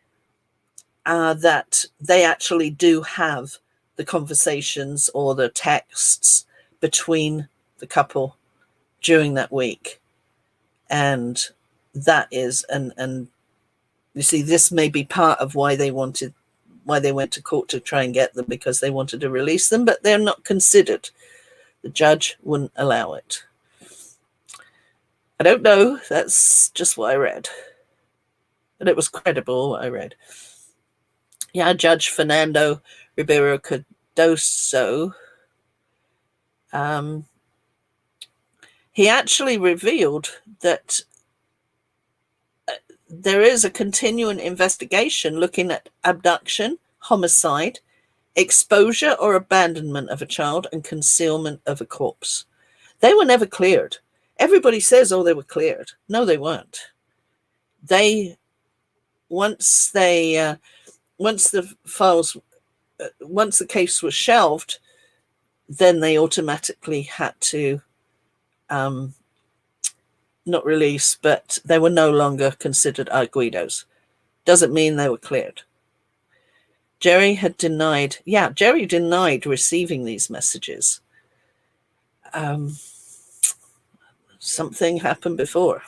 that they actually do have the conversations or the texts between the couple during that week. And that is, and you see, this may be part of why they went to court to try and get them, because they wanted to release them, but they're not considered. The judge wouldn't allow it. I don't know. That's just what I read. But it was credible what I read. Yeah, Judge Fernando Ribeiro Cardoso, he actually revealed that there is a continuing investigation looking at abduction, homicide, exposure or abandonment of a child, and concealment of a corpse. They were never cleared. Everybody says, oh, they were cleared. No, they weren't. Once the case was shelved, then they automatically had to not release, but they were no longer considered arguidos. Doesn't mean they were cleared. Jerry denied receiving these messages. Something happened before.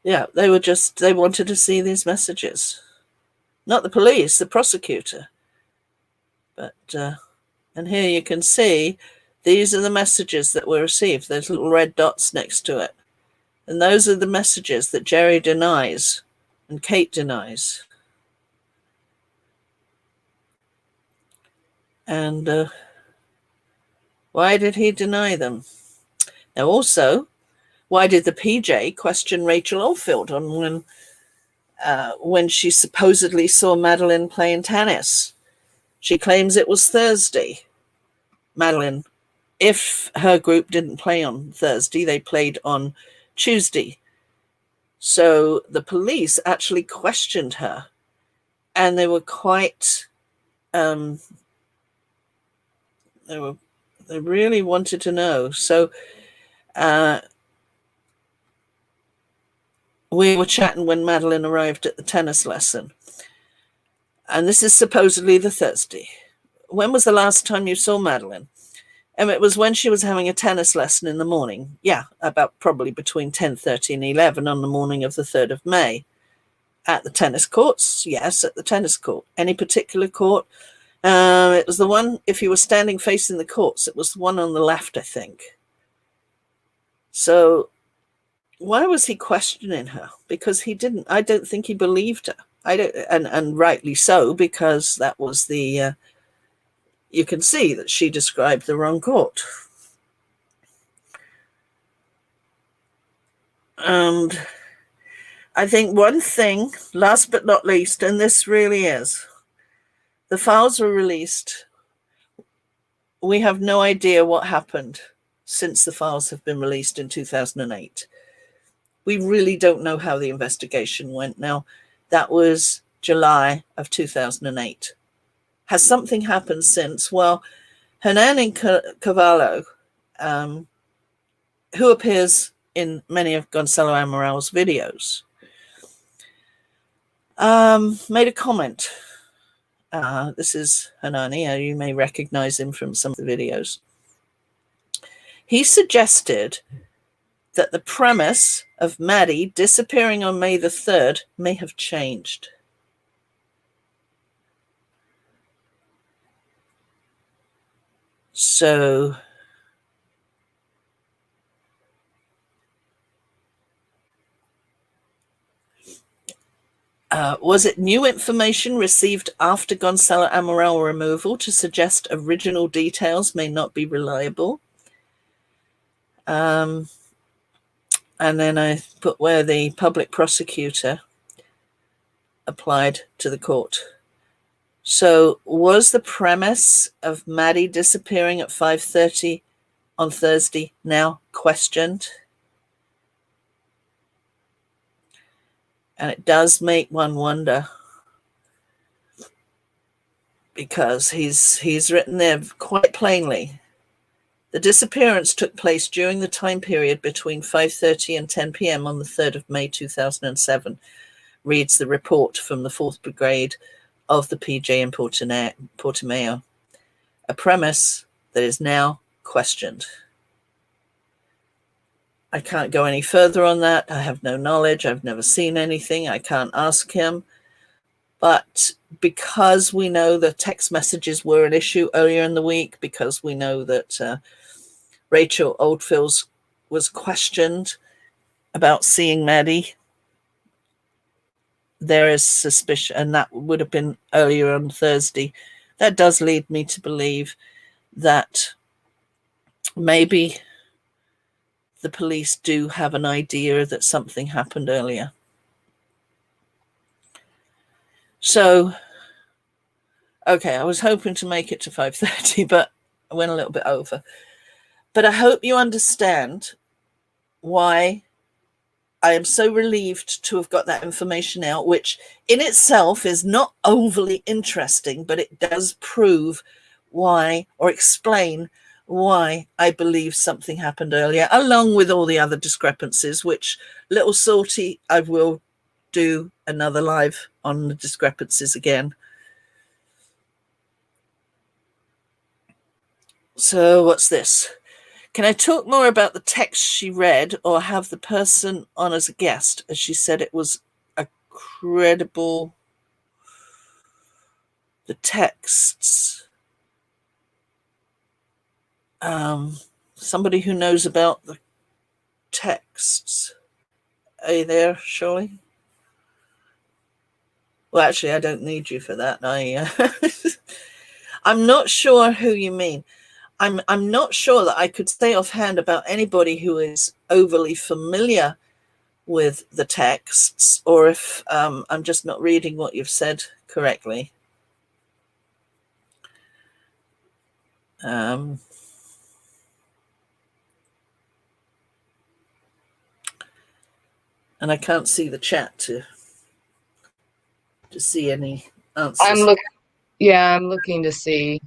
Yeah, they wanted to see these messages. Not the police, the prosecutor. But, and here you can see, these are the messages that were received. There's little red dots next to it. And those are the messages that Jerry denies and Kate denies. And why did he deny them? Now also, why did the PJ question Rachel Oldfield on when she supposedly saw Madeline playing tennis? She claims it was Thursday. Madeline, if her group didn't play on Thursday, they played on Tuesday. So the police actually questioned her, and they were quite, they really wanted to know. So we were chatting when Madeline arrived at the tennis lesson. And this is supposedly the Thursday. When was the last time you saw Madeline? And it was when she was having a tennis lesson in the morning. Yeah, about probably between 10:30 and 11 on the morning of the 3rd of May. At the tennis courts? Yes, at the tennis court. Any particular court? It was the one, if you were standing facing the courts, it was the one on the left, I think. So why was he questioning her? Because I don't think he believed her. And rightly so, because that was the, you can see that she described the wrong court. And I think one thing, last but not least, and this really is, the files were released. We have no idea what happened since the files have been released in 2008. We really don't know how the investigation went. Now, that was July of 2008. Has something happened since? Well, Hernan Cavallo, who appears in many of Gonzalo Amoral's videos, made a comment. This is Hernani. You may recognize him from some of the videos. He suggested that the premise of Maddie disappearing on May the 3rd may have changed. So was it new information received after Gonzalo Amoral removal to suggest original details may not be reliable? And then I put where the public prosecutor applied to the court So was the premise of Maddie disappearing at 5:30 on Thursday now questioned? And it does make one wonder, because he's written there quite plainly. The disappearance took place during the time period between 5:30 and 10 p.m. on the 3rd of May 2007, reads the report from the 4th Brigade of the PJ in Portimao, a premise that is now questioned. I can't go any further on that. I have no knowledge. I've never seen anything. I can't ask him. But because we know the text messages were an issue earlier in the week, because we know that Rachel Oldfields was questioned about seeing Maddie, there is suspicion, and that would have been earlier on Thursday. That does lead me to believe that maybe the police do have an idea that something happened earlier. So, okay, I was hoping to make it to 5:30, but I went a little bit over. But I hope you understand why I am so relieved to have got that information out, which in itself is not overly interesting, but it does prove why, or explain why, I believe something happened earlier, along with all the other discrepancies, which, little salty, I will do another live on the discrepancies again. So what's this? Can I talk more about the text she read, or have the person on as a guest, as she said it was a credible, the texts? Somebody who knows about the texts. Are you there, Shirley? Well, actually, I don't need you for that. I'm not sure who you mean. I'm not sure that I could say offhand about anybody who is overly familiar with the texts, or if I'm just not reading what you've said correctly. And I can't see the chat to see any answers. I'm looking to see.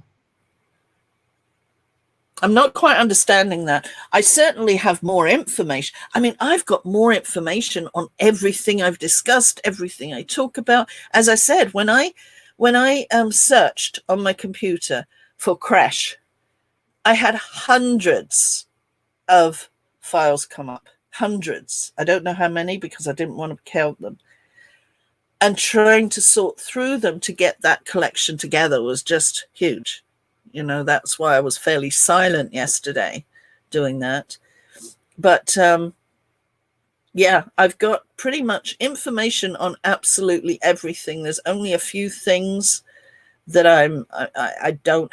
I'm not quite understanding that. I certainly have more information. I mean, I've got more information on everything I've discussed, everything I talk about. As I said, when I searched on my computer for CRECHE, I had hundreds of files come up. Hundreds. I don't know how many, because I didn't want to count them. And trying to sort through them to get that collection together was just huge. You know, that's why I was fairly silent yesterday doing that. But yeah, I've got pretty much information on absolutely everything. There's only a few things that I don't.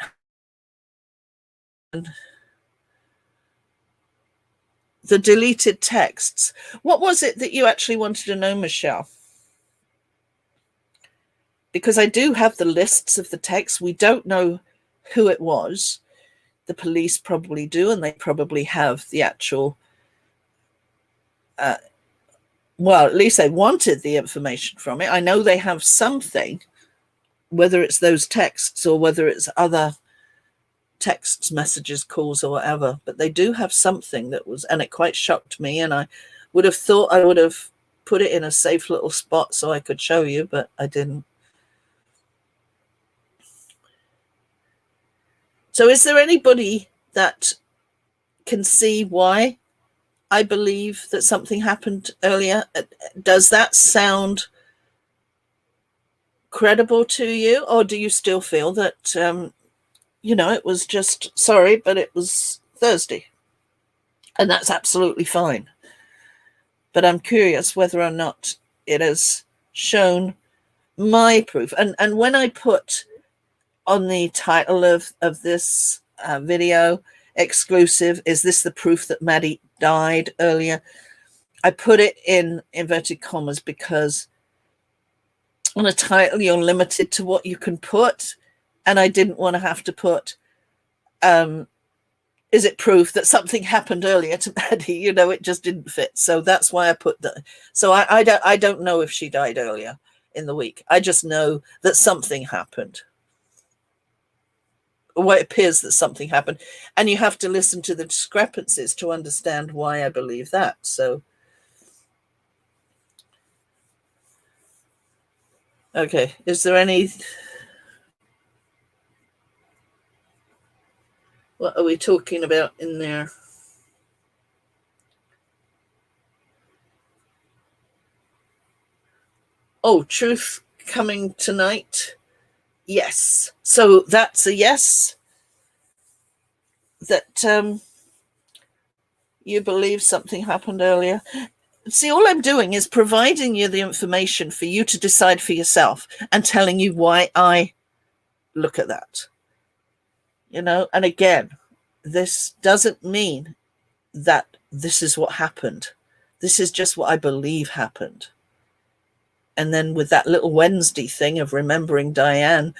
The deleted texts. What was it that you actually wanted to know, Michelle? Because I do have the lists of the texts. We don't know who it was. The police probably do, and they probably have the actual well, at least they wanted the information from it. I know they have something, whether it's those texts or whether it's other texts, messages, calls, or whatever, but they do have something that was, and it quite shocked me, and I would have thought I would have put it in a safe little spot so I could show you, but I didn't. So is there anybody that can see why I believe that something happened earlier? Does that sound credible to you? Or do you still feel that, you know, it was just, sorry, but it was Thursday? And that's absolutely fine. But I'm curious whether or not it has shown my proof. And when I put on the title of this video, exclusive, is this the proof that Maddie died earlier? I put it in inverted commas because on a title, you're limited to what you can put. And I didn't want to have to put, is it proof that something happened earlier to Maddie? You know, it just didn't fit. So that's why I put that. So I don't know if she died earlier in the week. I just know that something happened. Well, it appears that something happened. And you have to listen to the discrepancies to understand why I believe that. So, okay. Is there any... What are we talking about in there? Oh, truth coming tonight. Yes. So that's a yes. That you believe something happened earlier. See, all I'm doing is providing you the information for you to decide for yourself and telling you why I look at that. You know, and again, this doesn't mean that this is what happened. This is just what I believe happened. And then with that little Wednesday thing of remembering Diane,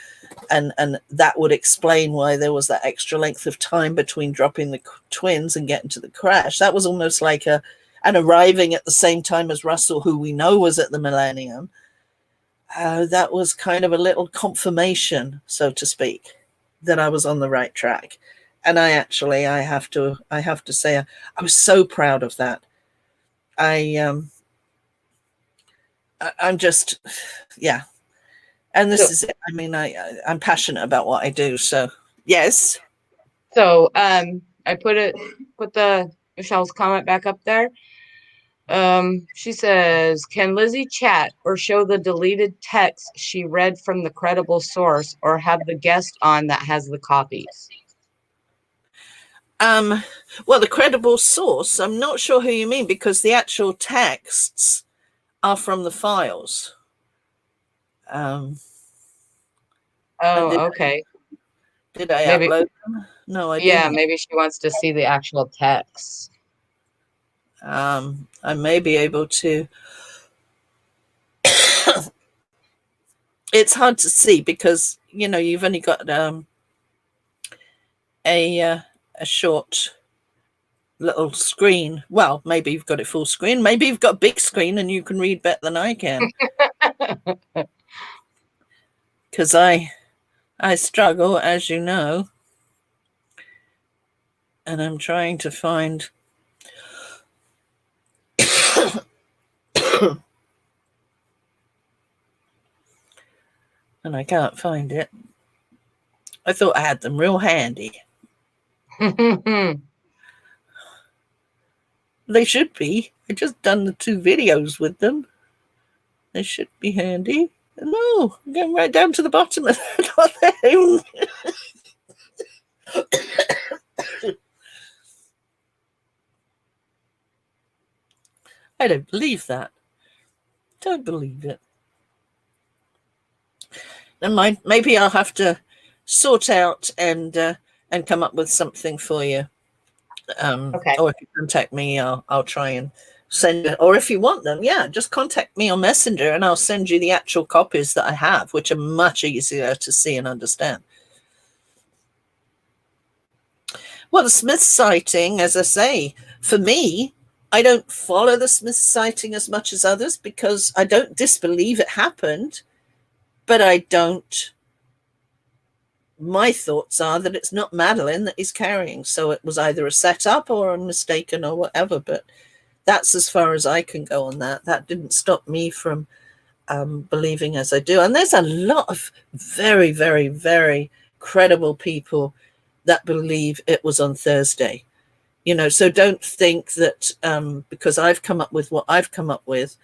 and that would explain why there was that extra length of time between dropping the twins and getting to the crash. That was almost like and arriving at the same time as Russell, who we know was at the Millennium. That was kind of a little confirmation, so to speak, that I was on the right track. And I have to say, I was so proud of that. I'm just, yeah. And this is it. I mean, I'm passionate about what I do. So yes. So I put the Michelle's comment back up there. She says, can Lizzie chat or show the deleted text she read from the credible source, or have the guest on that has the copies? Well, the credible source, I'm not sure who you mean, because the actual texts are from the files. Okay. Did I maybe upload them? No, I didn't. Yeah, maybe she wants to see the actual text. I may be able to. It's hard to see because, you know, you've only got a short little screen. Well, maybe you've got it full screen. Maybe you've got big screen and you can read better than I can. Because I struggle, as you know, and I'm trying to find. And I can't find it. I thought I had them real handy. They should be. I just done the 2 videos with them. They should be handy. No, I'm going right down to the bottom of the I don't believe that. Don't believe it. And maybe I'll have to sort out and come up with something for you. Okay. Or if you contact me, I'll try and send it. Or if you want them, yeah, just contact me on Messenger and I'll send you the actual copies that I have, which are much easier to see and understand. Well, the Smith sighting, as I say, for me, I don't follow the Smith sighting as much as others because I don't disbelieve it happened, but I don't. My thoughts are that it's not Madeline that he's carrying. So it was either a setup or a mistaken or whatever. But that's as far as I can go on that. That didn't stop me from believing as I do. And there's a lot of very, very, very credible people that believe it was on Thursday. You know, so don't think that because I've come up with what I've come up with,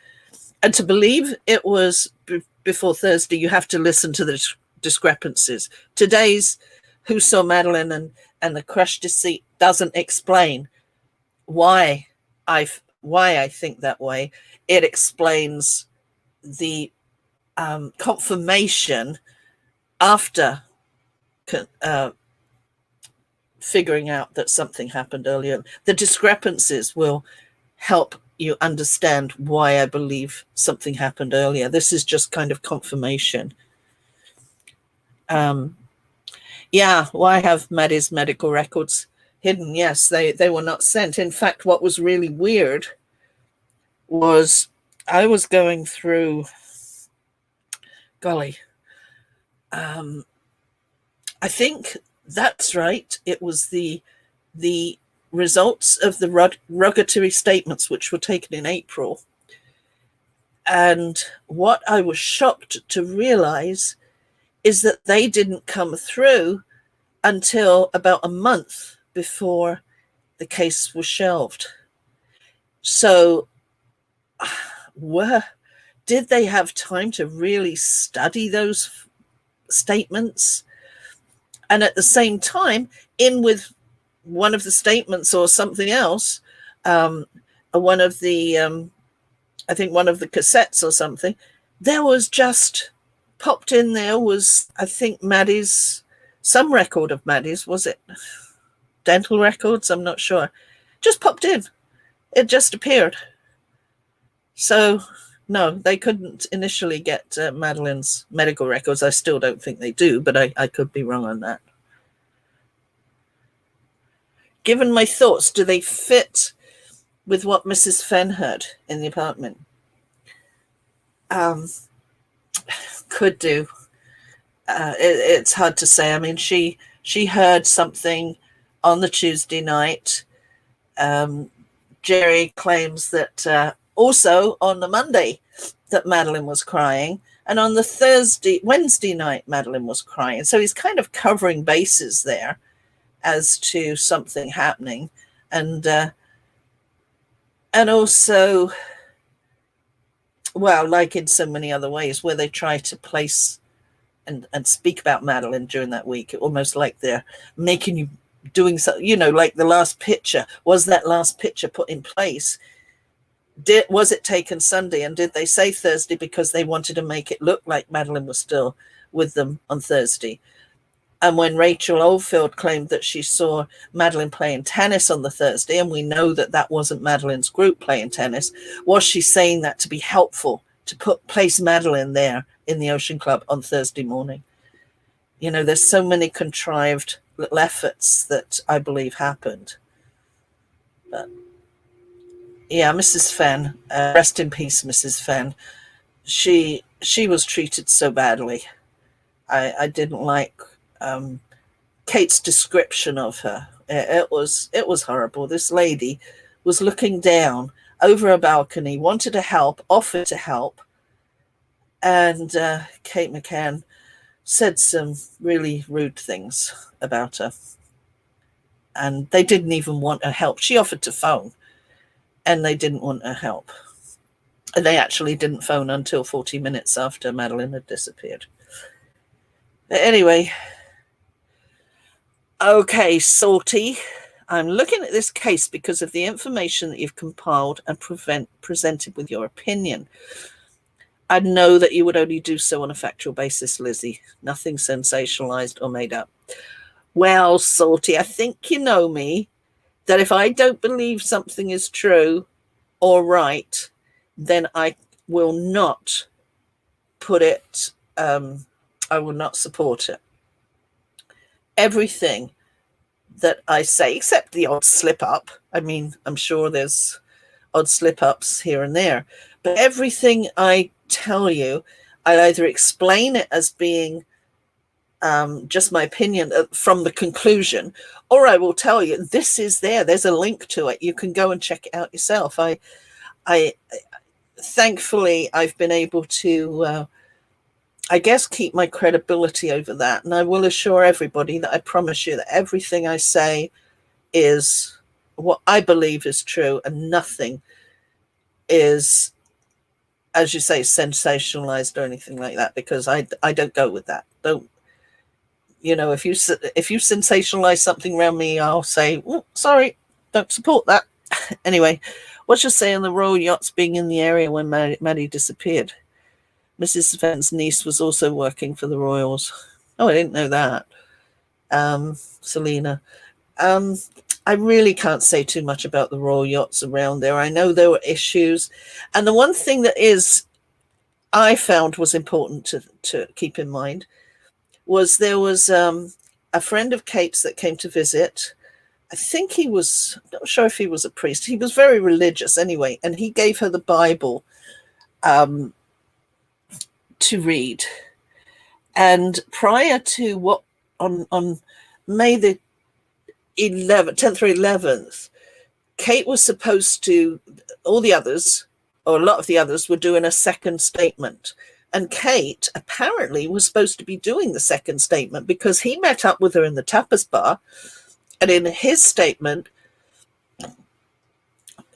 and to believe it was before Thursday, you have to listen to the discrepancies. Today's Who Saw Madeline and the CRECHE Deceit doesn't explain why I think that way. It explains the confirmation after figuring out that something happened earlier. The discrepancies will help you understand why I believe something happened earlier. This is just kind of confirmation. Yeah, why have Maddie's medical records hidden? Yes, they were not sent. In fact, what was really weird was I was going through, golly, I think that's right. It was the results of the rogatory statements, which were taken in April. And what I was shocked to realize is that they didn't come through until about a month before the case was shelved. So did they have time to really study those statements? And at the same time, in with one of the statements or something else, one of the, I think one of the cassettes or something, there was just popped in there was, I think, Maddie's, some record of Maddie's, was it dental records? I'm not sure. Just popped in. It just appeared. So, no, they couldn't initially get Madeline's medical records. I still don't think they do, but I could be wrong on that. Given my thoughts, do they fit with what Mrs. Fenn heard in the apartment? Could do. It's hard to say. I mean, she heard something on the Tuesday night. Jerry claims that also on the Monday that Madeline was crying, and on the Wednesday night Madeline was crying. So he's kind of covering bases there as to something happening, and also, well, like in so many other ways, where they try to place and speak about Madeline during that week, almost like they're making you doing something, you know, like the last picture. Was that last picture put in place? Was it taken Sunday, and did they say Thursday because they wanted to make it look like Madeline was still with them on Thursday? And when Rachel Oldfield claimed that she saw Madeline playing tennis on the Thursday, and we know that that wasn't Madeline's group playing tennis, was she saying that to be helpful to place Madeline there in the Ocean Club on Thursday morning? You know, there's so many contrived little efforts that I believe happened. But yeah, Mrs. Fenn, rest in peace, Mrs. Fenn. She was treated so badly. I didn't like Kate's description of her. It was horrible. This lady was looking down over a balcony, wanted to help, offered to help, and Kate McCann said some really rude things about her, and they didn't even want her help. She offered to phone, and they didn't want her help, and they actually didn't phone until 40 minutes after Madeline had disappeared. But anyway, okay, Salty, I'm looking at this case because of the information that you've compiled and presented with your opinion. I know that you would only do so on a factual basis, Lizzie. Nothing sensationalized or made up. Well, Salty, I think you know me, that if I don't believe something is true or right, then I will not put it, I will not support it. Everything that I say, except the odd slip up. I mean, I'm sure there's odd slip ups here and there, but everything I tell you, I either explain it as being just my opinion from the conclusion, or I will tell you this is there. There's a link to it. You can go and check it out yourself. I thankfully I've been able to, I guess, keep my credibility over that. And I will assure everybody that I promise you that everything I say is what I believe is true, and nothing is, as you say, sensationalized or anything like that, because I don't go with that. Don't, you know, if you sensationalize something around me, I'll say, oh, sorry, don't support that. Anyway, what's your say on the royal yachts being in the area when Maddie disappeared? Mrs. Fenn's niece was also working for the Royals. Oh, I didn't know that. Selena. I really can't say too much about the royal yachts around there. I know there were issues. And the one thing that I found was important to keep in mind was there was a friend of Kate's that came to visit. I think I'm not sure if he was a priest. He was very religious anyway. And he gave her the Bible to read. And prior to on May the 10th or 11th, Kate was supposed to, all the others, or a lot of the others, were doing a second statement. And Kate apparently was supposed to be doing the second statement because he met up with her in the tapas bar. And in his statement,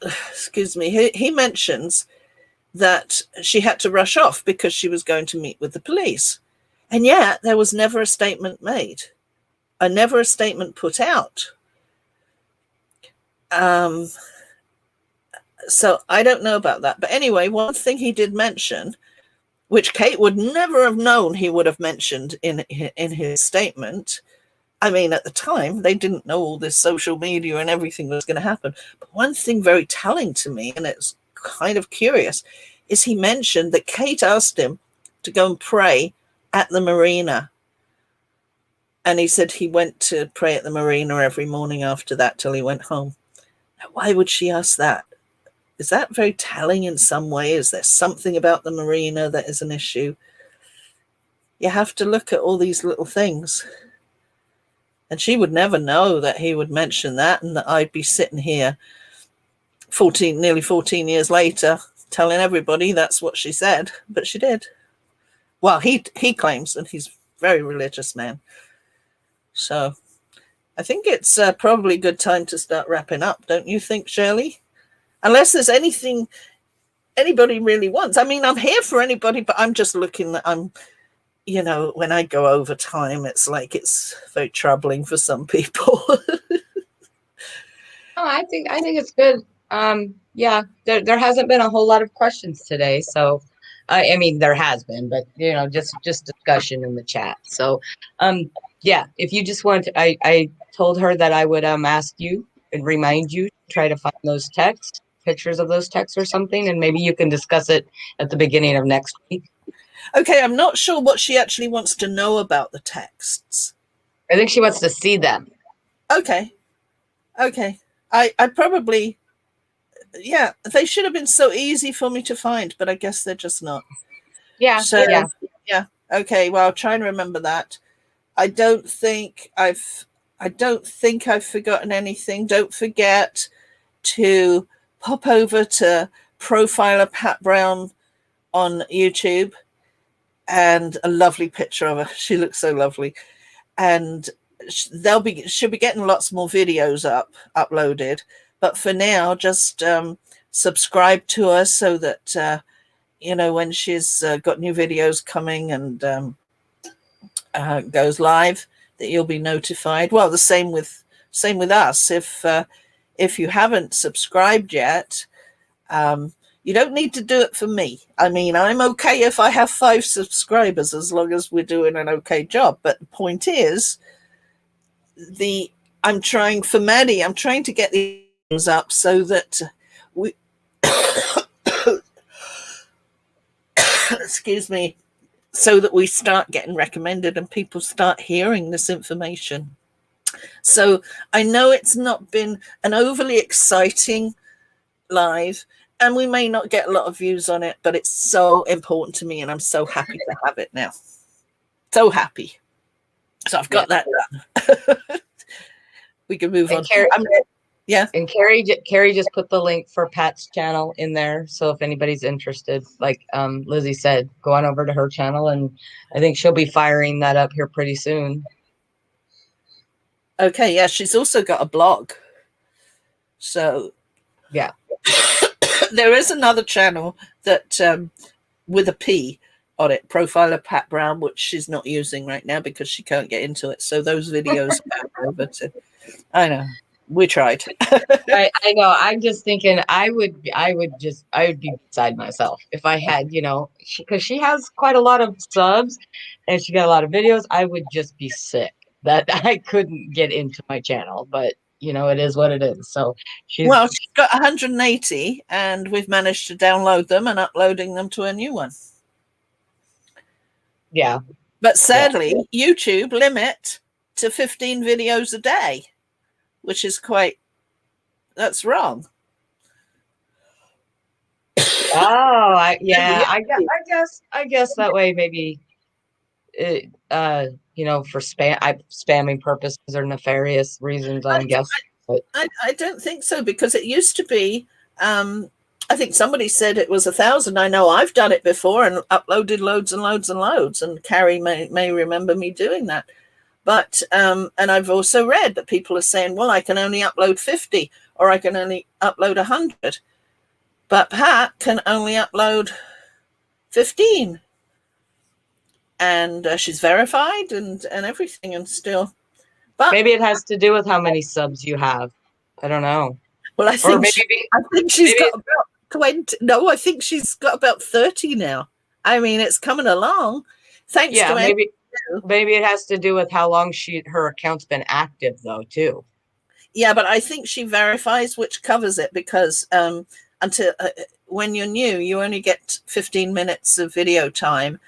excuse me, he mentions that she had to rush off because she was going to meet with the police. And yet there was never a statement made. Never a statement put out. So I don't know about that. But anyway, one thing he did mention, which Kate would never have known he would have mentioned in his statement. I mean, at the time, they didn't know all this social media and everything was going to happen. But one thing very telling to me, and it's kind of curious, is he mentioned that Kate asked him to go and pray at the marina. And he said he went to pray at the marina every morning after that till he went home. Now, why would she ask that? Is that very telling in some way? Is there something about the marina that is an issue? You have to look at all these little things. And she would never know that he would mention that and that I'd be sitting here nearly 14 years later telling everybody that's what she said. But she did. Well, he claims, and he's a very religious man. So I think it's probably a good time to start wrapping up. Don't you think, Shirley? Unless there's anything anybody really wants. I mean, I'm here for anybody, but I'm just looking that you know, when I go over time, it's like it's very troubling for some people. I think it's good. Yeah, there hasn't been a whole lot of questions today, so I mean there has been, but you know, just discussion in the chat. So yeah, if you just want to, I told her that I would ask you and remind you, try to find those texts, pictures of those texts or something, and maybe you can discuss it at the beginning of next week. Okay, I'm not sure what she actually wants to know about the texts. I think she wants to see them. Okay. I probably, yeah, they should have been so easy for me to find, but I guess they're just not. Yeah. So, yeah. Okay, well, I'll try and remember that. I don't think I've forgotten anything. Don't forget to pop over to Profiler Pat Brown on YouTube. And a lovely picture of her. She looks so lovely. And she'll be getting lots more videos uploaded. But for now, just subscribe to her so that, you know, when she's got new videos coming and goes live, that you'll be notified. Well, the same with us. If you haven't subscribed yet, you don't need to do it for me. I mean, I'm okay if I have 5 subscribers as long as we're doing an okay job. But the point is, I'm trying to get these up so that we, excuse me, so that we start getting recommended and people start hearing this information. So I know it's not been an overly exciting live, and we may not get a lot of views on it, but it's so important to me, and I'm so happy to have it now. So happy. So I've got that done. We can move on. Yeah. And Carrie just put the link for Pat's channel in there. So if anybody's interested, like Lizzie said, go on over to her channel, and I think she'll be firing that up here pretty soon. Okay, yeah, she's also got a blog. So yeah. There is another channel that with a P on it, Profiler Pat Brown, which she's not using right now because she can't get into it. So those videos are over to, I know, we tried. I know. I'm just thinking I would be beside myself if I had, you know, because she has quite a lot of subs and she got a lot of videos. I would just be sick that I couldn't get into my channel, but you know, it is what it is. So she's, Well, she's got 180, and we've managed to download them and uploading them to a new one. yeah. But sadly, YouTube limit to 15 videos a day, which is that's wrong. Oh, I guess that way maybe it, you know, for spamming purposes or nefarious reasons, I guess. But I don't think so, because it used to be, I think somebody said it was 1,000. I know I've done it before and uploaded loads and loads and loads, and Carrie may remember me doing that. But and I've also read that people are saying, well, I can only upload 50 or I can only upload 100. But Pat can only upload 15. And she's verified and everything, and still. But maybe it has to do with how many subs you have. I don't know. Well, I think she's got about 20. No, I think she's got about 30 now. I mean, it's coming along. Thanks to maybe it has to do with how long her account's been active, though, too. Yeah, but I think she verifies, which covers it, because until when you're new, you only get 15 minutes of video time.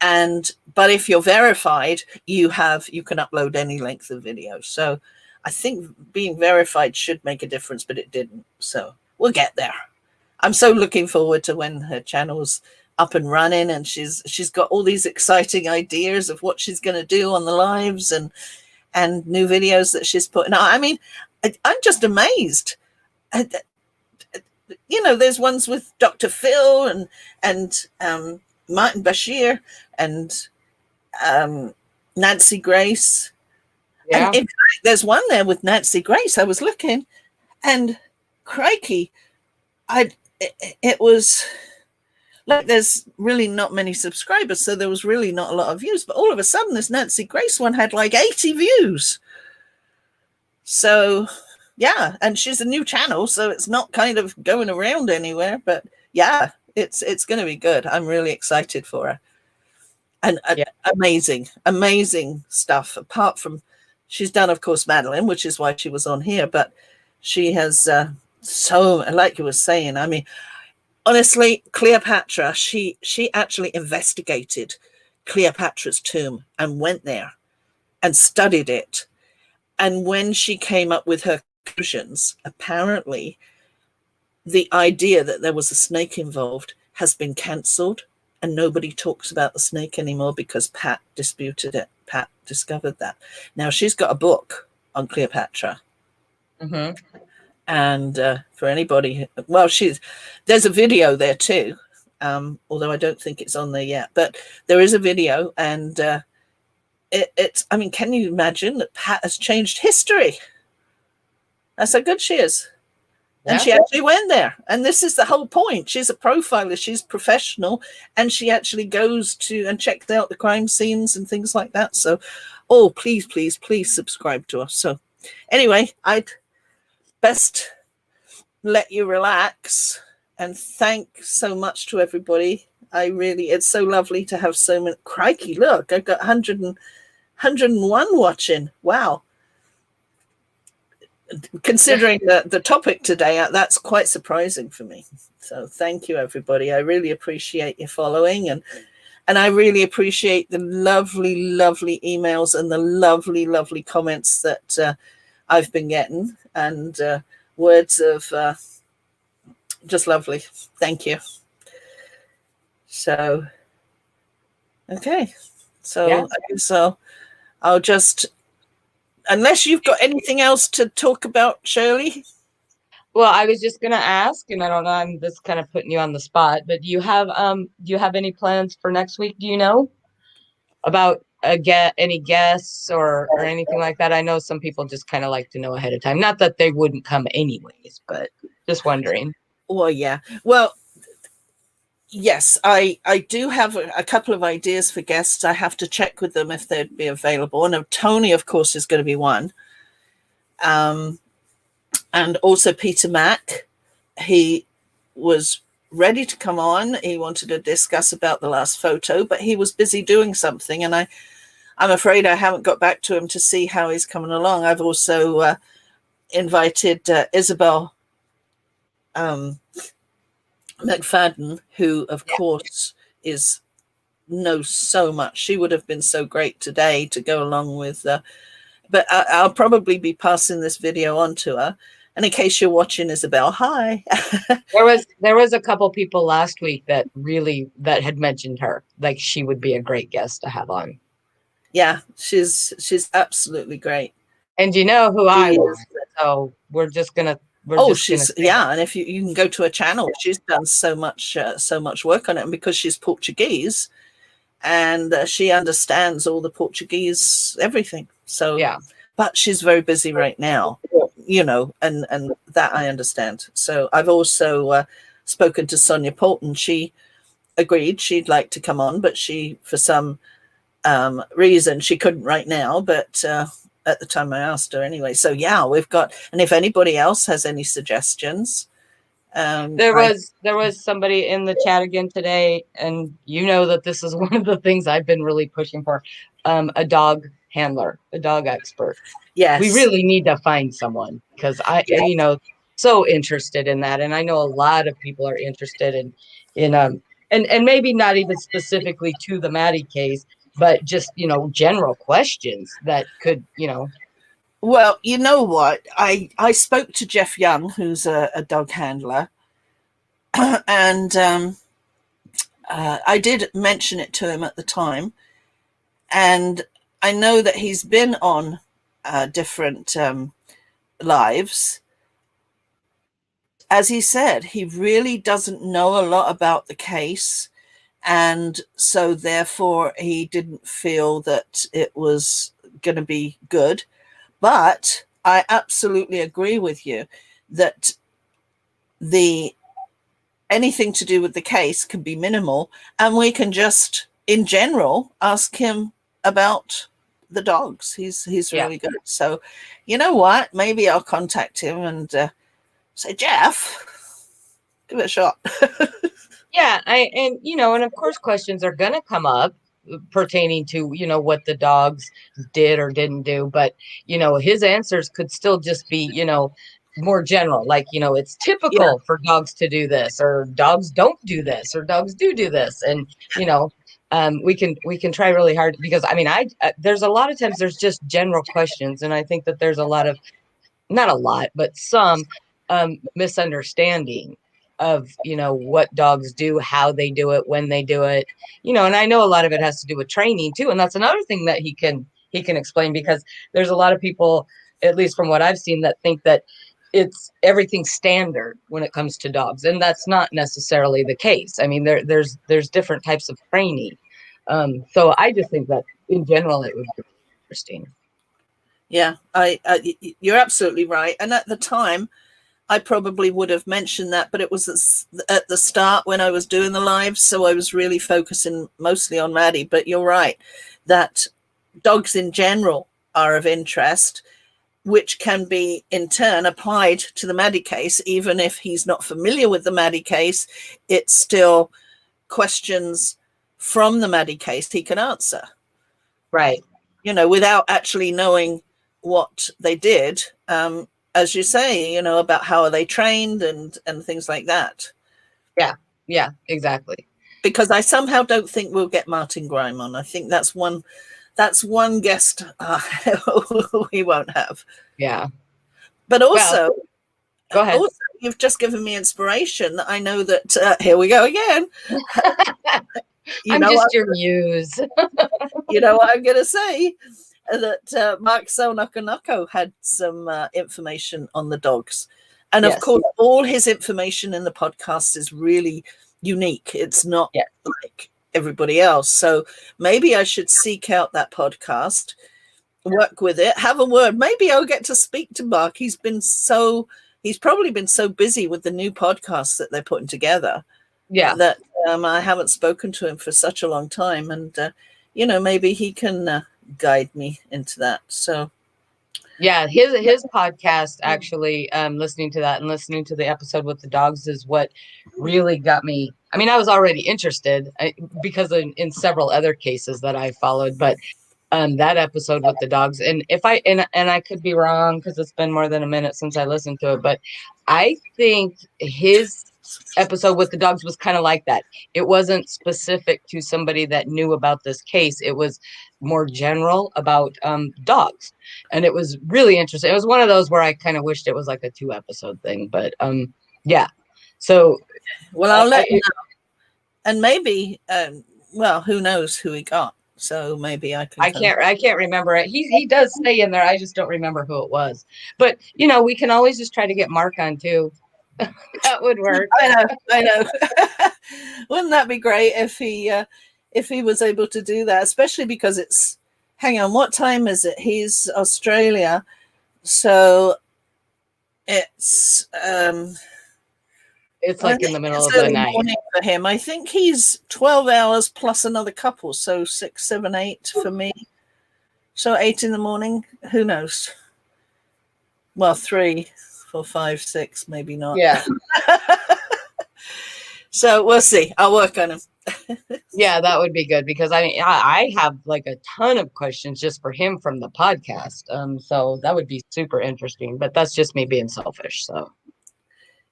But if you're verified, you can upload any length of video. So I think being verified should make a difference, but it didn't. So we'll get there. I'm so looking forward to when her channel's up and running, and she's got all these exciting ideas of what she's going to do on the lives and new videos that she's putting out. I mean, I'm just amazed. You know, there's ones with Dr. Phil and Martin Bashir and Nancy Grace. Yeah. And in fact, there's one there with Nancy Grace. I was looking, and crikey, it was like there's really not many subscribers, so there was really not a lot of views. But all of a sudden, this Nancy Grace one had like 80 views. So yeah, and she's a new channel, so it's not kind of going around anywhere. But yeah, it's going to be good. I'm really excited for her. And amazing stuff. Apart from, she's done, of course, Madeline, which is why she was on here. But she has so, like you were saying, I mean, honestly, Cleopatra, she actually investigated Cleopatra's tomb and went there and studied it. And when she came up with her conclusions, apparently the idea that there was a snake involved has been cancelled, and nobody talks about the snake anymore because Pat disputed it. Pat discovered that. Now she's got a book on Cleopatra. Mm-hmm. And for anybody, well, there's a video there too, although I don't think it's on there yet, but there is a video, and it's, I mean, can you imagine that Pat has changed history? That's how good she is. And she actually went there. And this is the whole point. She's a profiler. She's professional. And she actually goes to and checks out the crime scenes and things like that. So, oh, please, please, please subscribe to us. So anyway, I'd best let you relax. And thank so much to everybody. It's so lovely to have so many. Crikey, look, I've got 101 watching. Wow. Considering the topic today, that's quite surprising for me. So thank you, everybody. I really appreciate your following, and I really appreciate the lovely emails and the lovely comments that I've been getting, and words of just lovely. Thank you. So okay, so I'll just, unless you've got anything else to talk about, Shirley. Well, I was just gonna ask, and I don't know, I'm just kind of putting you on the spot, but do you have any plans for next week? Do you know about any guests or anything like that? I know some people just kind of like to know ahead of time. Not that they wouldn't come anyways, but just wondering. Well, yeah. Well, yes, I do have a couple of ideas for guests. I have to check with them if they'd be available. And Tony, of course, is going to be one. And also Peter Mack. He was ready to come on. He wanted to discuss about the last photo, but he was busy doing something. And I'm afraid I haven't got back to him to see how he's coming along. I've also invited Isabel McFadden, who of course knows so much. She would have been so great today to go along with, but I'll probably be passing this video on to her. And in case you're watching, Isabel, hi. There was a couple people last week that had mentioned her, like she would be a great guest to have on. Yeah, she's absolutely great. And you know who I was, so we're just gonna. Yeah, and if you can go to her channel, she's done so much work on it, and because she's Portuguese, and she understands all the Portuguese everything. So yeah, but she's very busy right now, you know, and that I understand. So I've also spoken to Sonia Polton. She agreed she'd like to come on, but she, for some reason, she couldn't right now, but at the time I asked her anyway. So yeah, we've got, and if anybody else has any suggestions. There was somebody in the chat again today, and you know that this is one of the things I've been really pushing for, a dog handler, a dog expert. Yes, we really need to find someone, because you know, so interested in that, and I know a lot of people are interested in and maybe not even specifically to the Maddie case, but just, you know, general questions that could, you know. Well, you know what? I spoke to Jeff Young, who's a dog handler, and I did mention it to him at the time, and I know that he's been on different lives. As he said, he really doesn't know a lot about the case, and so therefore he didn't feel that it was going to be good. But I absolutely agree with you that anything to do with the case can be minimal, and we can just, in general, ask him about the dogs. He's really good. So, you know what? Maybe I'll contact him and say, Jeff, give it a shot. Yeah, and you know, and of course, questions are going to come up pertaining to, you know, what the dogs did or didn't do, but you know, his answers could still just be, you know, more general, like, you know, it's typical for dogs to do this, or dogs don't do this, or dogs do this. And you know, we can try really hard, because I mean, there's a lot of times there's just general questions, and I think that there's a lot of, not a lot, but some misunderstanding of, you know, what dogs do, how they do it, when they do it, you know. And I know a lot of it has to do with training too, and that's another thing that he can explain, because there's a lot of people, at least from what I've seen, that think that it's everything standard when it comes to dogs, and that's not necessarily the case. I mean, there's different types of training, so I just think that in general it would be interesting. Yeah, you're absolutely right. And at the time, I probably would have mentioned that, but it was at the start when I was doing the live, so I was really focusing mostly on Maddie. But you're right that dogs in general are of interest, which can be in turn applied to the Maddie case. Even if he's not familiar with the Maddie case, it's still questions from the Maddie case he can answer. Right. You know, without actually knowing what they did. As you say, you know, about how are they trained and things like that. Yeah, exactly. Because I somehow don't think we'll get Martin Grime on. I think that's one guest we won't have. Yeah. But also, go ahead. Also, you've just given me inspiration. I know that here we go again. I'm just your muse. You know what I'm going to say? That Mark Selnakanako had some information on the dogs. And of course, all his information in the podcast is really unique. It's not like everybody else. So maybe I should seek out that podcast, work with it, have a word. Maybe I'll get to speak to Mark. He's probably been so busy with the new podcasts that they're putting together. Yeah. That I haven't spoken to him for such a long time. And, you know, maybe he can guide me into that. So yeah, his podcast, actually, listening to that and listening to the episode with the dogs is what really got me. I mean, I was already interested because in several other cases that I followed, but that episode with the dogs. And if I and I could be wrong because it's been more than a minute since I listened to it, but I think his episode with the dogs was kind of like that. It wasn't specific to somebody that knew about this case. It was more general about dogs, and it was really interesting. It was one of those where I kind of wished it was like a 2-episode thing, but yeah. So well, I'll let you know, and maybe well, who knows who he got. So maybe I can. I can't remember it. He does say in there. I just don't remember who it was. But you know, we can always just try to get Mark on too. That would work. I know. Wouldn't that be great if he was able to do that? Especially because it's. Hang on, what time is it? He's Australia, so it's. It's like in the middle of the night for him. I think he's 12 hours plus another couple, so 6, 7, 8 for me. So 8 in the morning. Who knows? Well, 3, 4, 5, 6, maybe not. Yeah. So we'll see. I'll work on him. Yeah, that would be good because I have like a ton of questions just for him from the podcast. So that would be super interesting. But that's just me being selfish. So.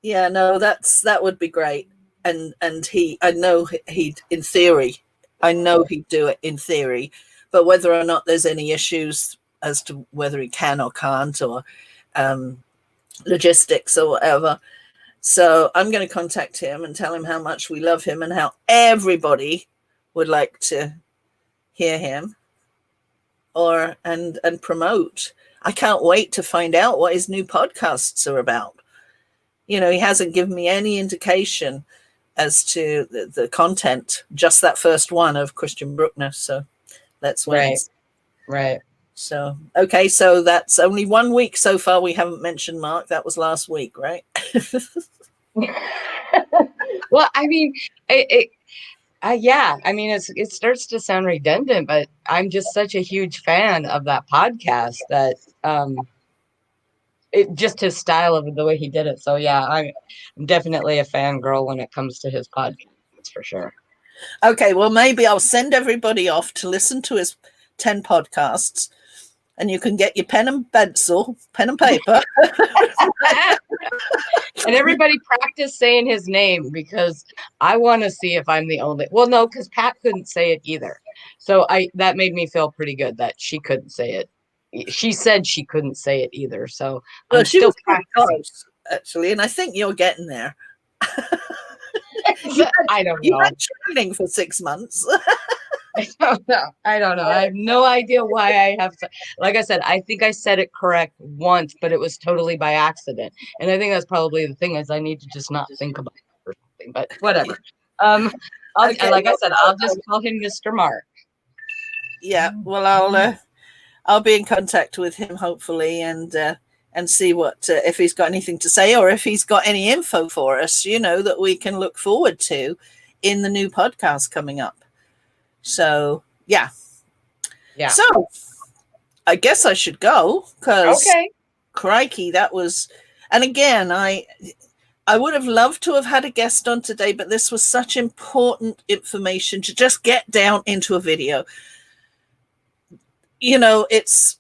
Yeah, no, that would be great. And I know he'd in theory, I know he'd do it in theory, but whether or not there's any issues as to whether he can or can't or logistics or whatever. So I'm going to contact him and tell him how much we love him and how everybody would like to hear him and promote. I can't wait to find out what his new podcasts are about. You know, he hasn't given me any indication as to the content, just that first one of Christian Bruckner. So let's wait. Right. So, okay. So that's only 1 week so far. We haven't mentioned Mark. That was last week, right? Well, I mean, yeah, I mean, it starts to sound redundant, but I'm just such a huge fan of that podcast that, just his style of the way he did it. So yeah, I'm definitely a fangirl when it comes to his podcast for sure. Okay, well maybe I'll send everybody off to listen to his 10 podcasts, and you can get your pen and paper, and everybody practice saying his name because I want to see if I'm the only. Well, no, because Pat couldn't say it either, so that made me feel pretty good that she couldn't say it. She said she couldn't say it either, so well, I'm still practicing. Actually, and I think you're getting there. I don't know. You've been training for 6 months. I don't know. I have no idea why I have. Like I said, I think I said it correct once, but it was totally by accident. And I think that's probably the thing is I need to just not think about it or something. But whatever. Okay. Like I said, I'll just call him Mr. Mark. Yeah. Well, I'll be in contact with him hopefully, and see what if he's got anything to say or if he's got any info for us, you know, that we can look forward to in the new podcast coming up. So yeah. So I guess I should go because crikey, that was. And again, I would have loved to have had a guest on today, but this was such important information to just get down into a video. You know, it's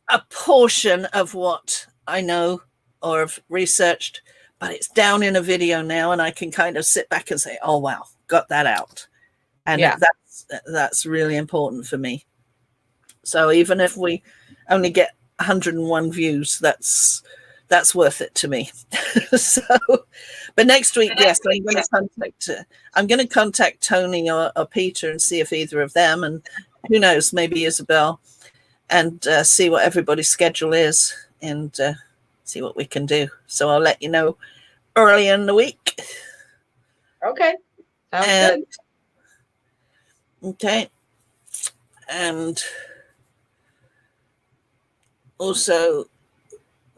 a portion of what I know or have researched, but it's down in a video now, and I can kind of sit back and say, oh wow, got that out. And that's really important for me. So even if we only get 101 views, that's worth it to me. So, but next week, yes, I'm going to contact Tony or Peter and see if either of them, and who knows, maybe Isabel, and see what everybody's schedule is and see what we can do. So I'll let you know early in the week. Okay. Sounds good. Okay. And also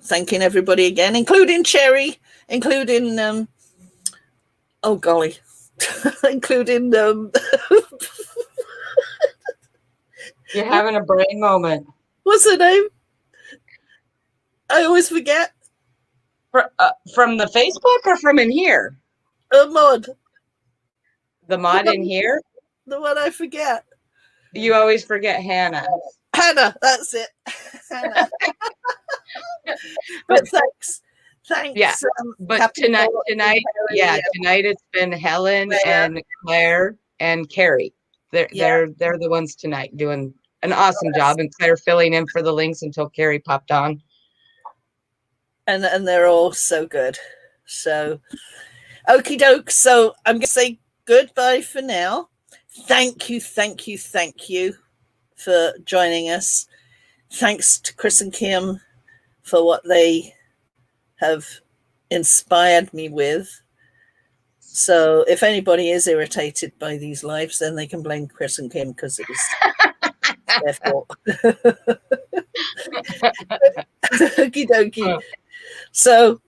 thanking everybody again, including Cherry, including oh golly, including you're having a brain moment. What's her name? I always forget. From the Facebook or from in here? Mod. The mod in here? The one I forget. You always forget Hannah. Hannah, that's it. Hannah. But thanks. Yeah. But tonight, tonight it's been Helen and Claire and Carrie. They're the ones tonight doing an awesome job, and Claire filling in for the links until Carrie popped on. And they're all so good. So, okie doke. So I'm going to say goodbye for now. Thank you for joining us. Thanks to Chris and Kim for what they have inspired me with. So if anybody is irritated by these lives, then they can blame Chris and Kim because it was their fault. Okie dokie. So,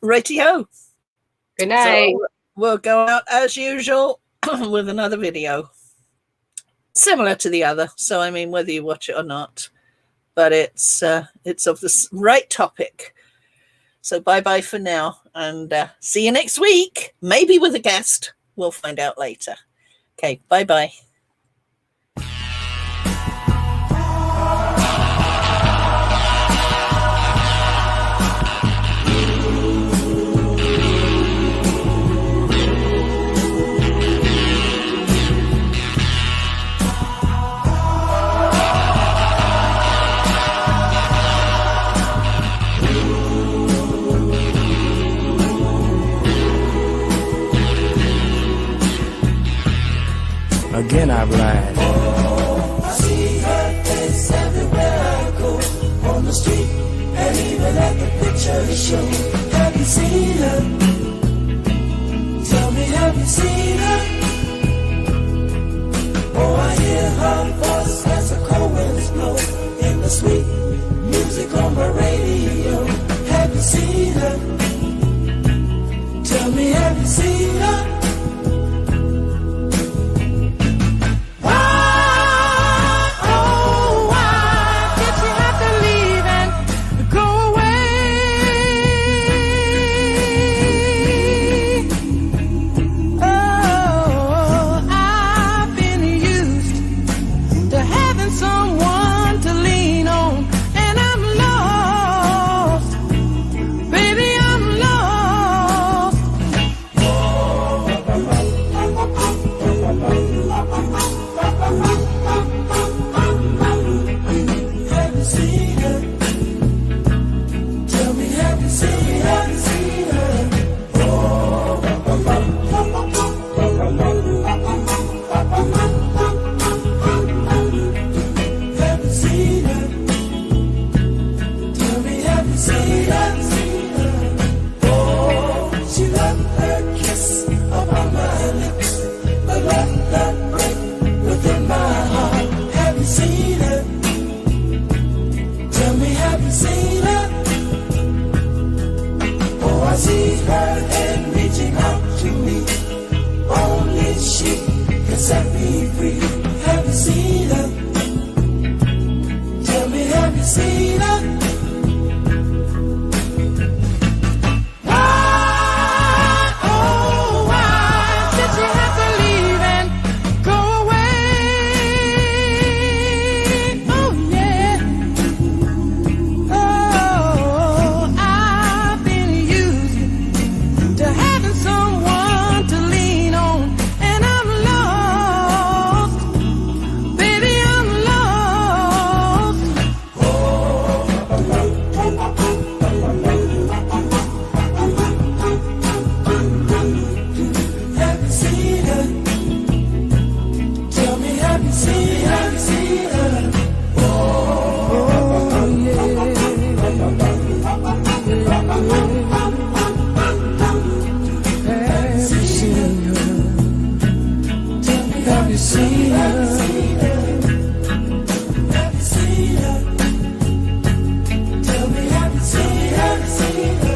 righty-ho. Good night. So we'll go out as usual with another video. Similar to the other. So, I mean, whether you watch it or not. But it's of the right topic. So bye-bye for now. And see you next week. Maybe with a guest. We'll find out later. Okay, bye-bye. Again I've lied. I see her face everywhere I go, on the street and even at the picture show. Have you seen her? Tell me, have you seen her? Oh, I hear her voice as the cold winds blow in the sweet music on the radio. Have you seen her? Tell me, have you seen her? Set me free. Have you seen her? Tell me, have you seen her? Why, oh, why did she have to leave and go away? Oh, yeah. Oh, I've been used to having someone to lean on. Tell me, have you seen her?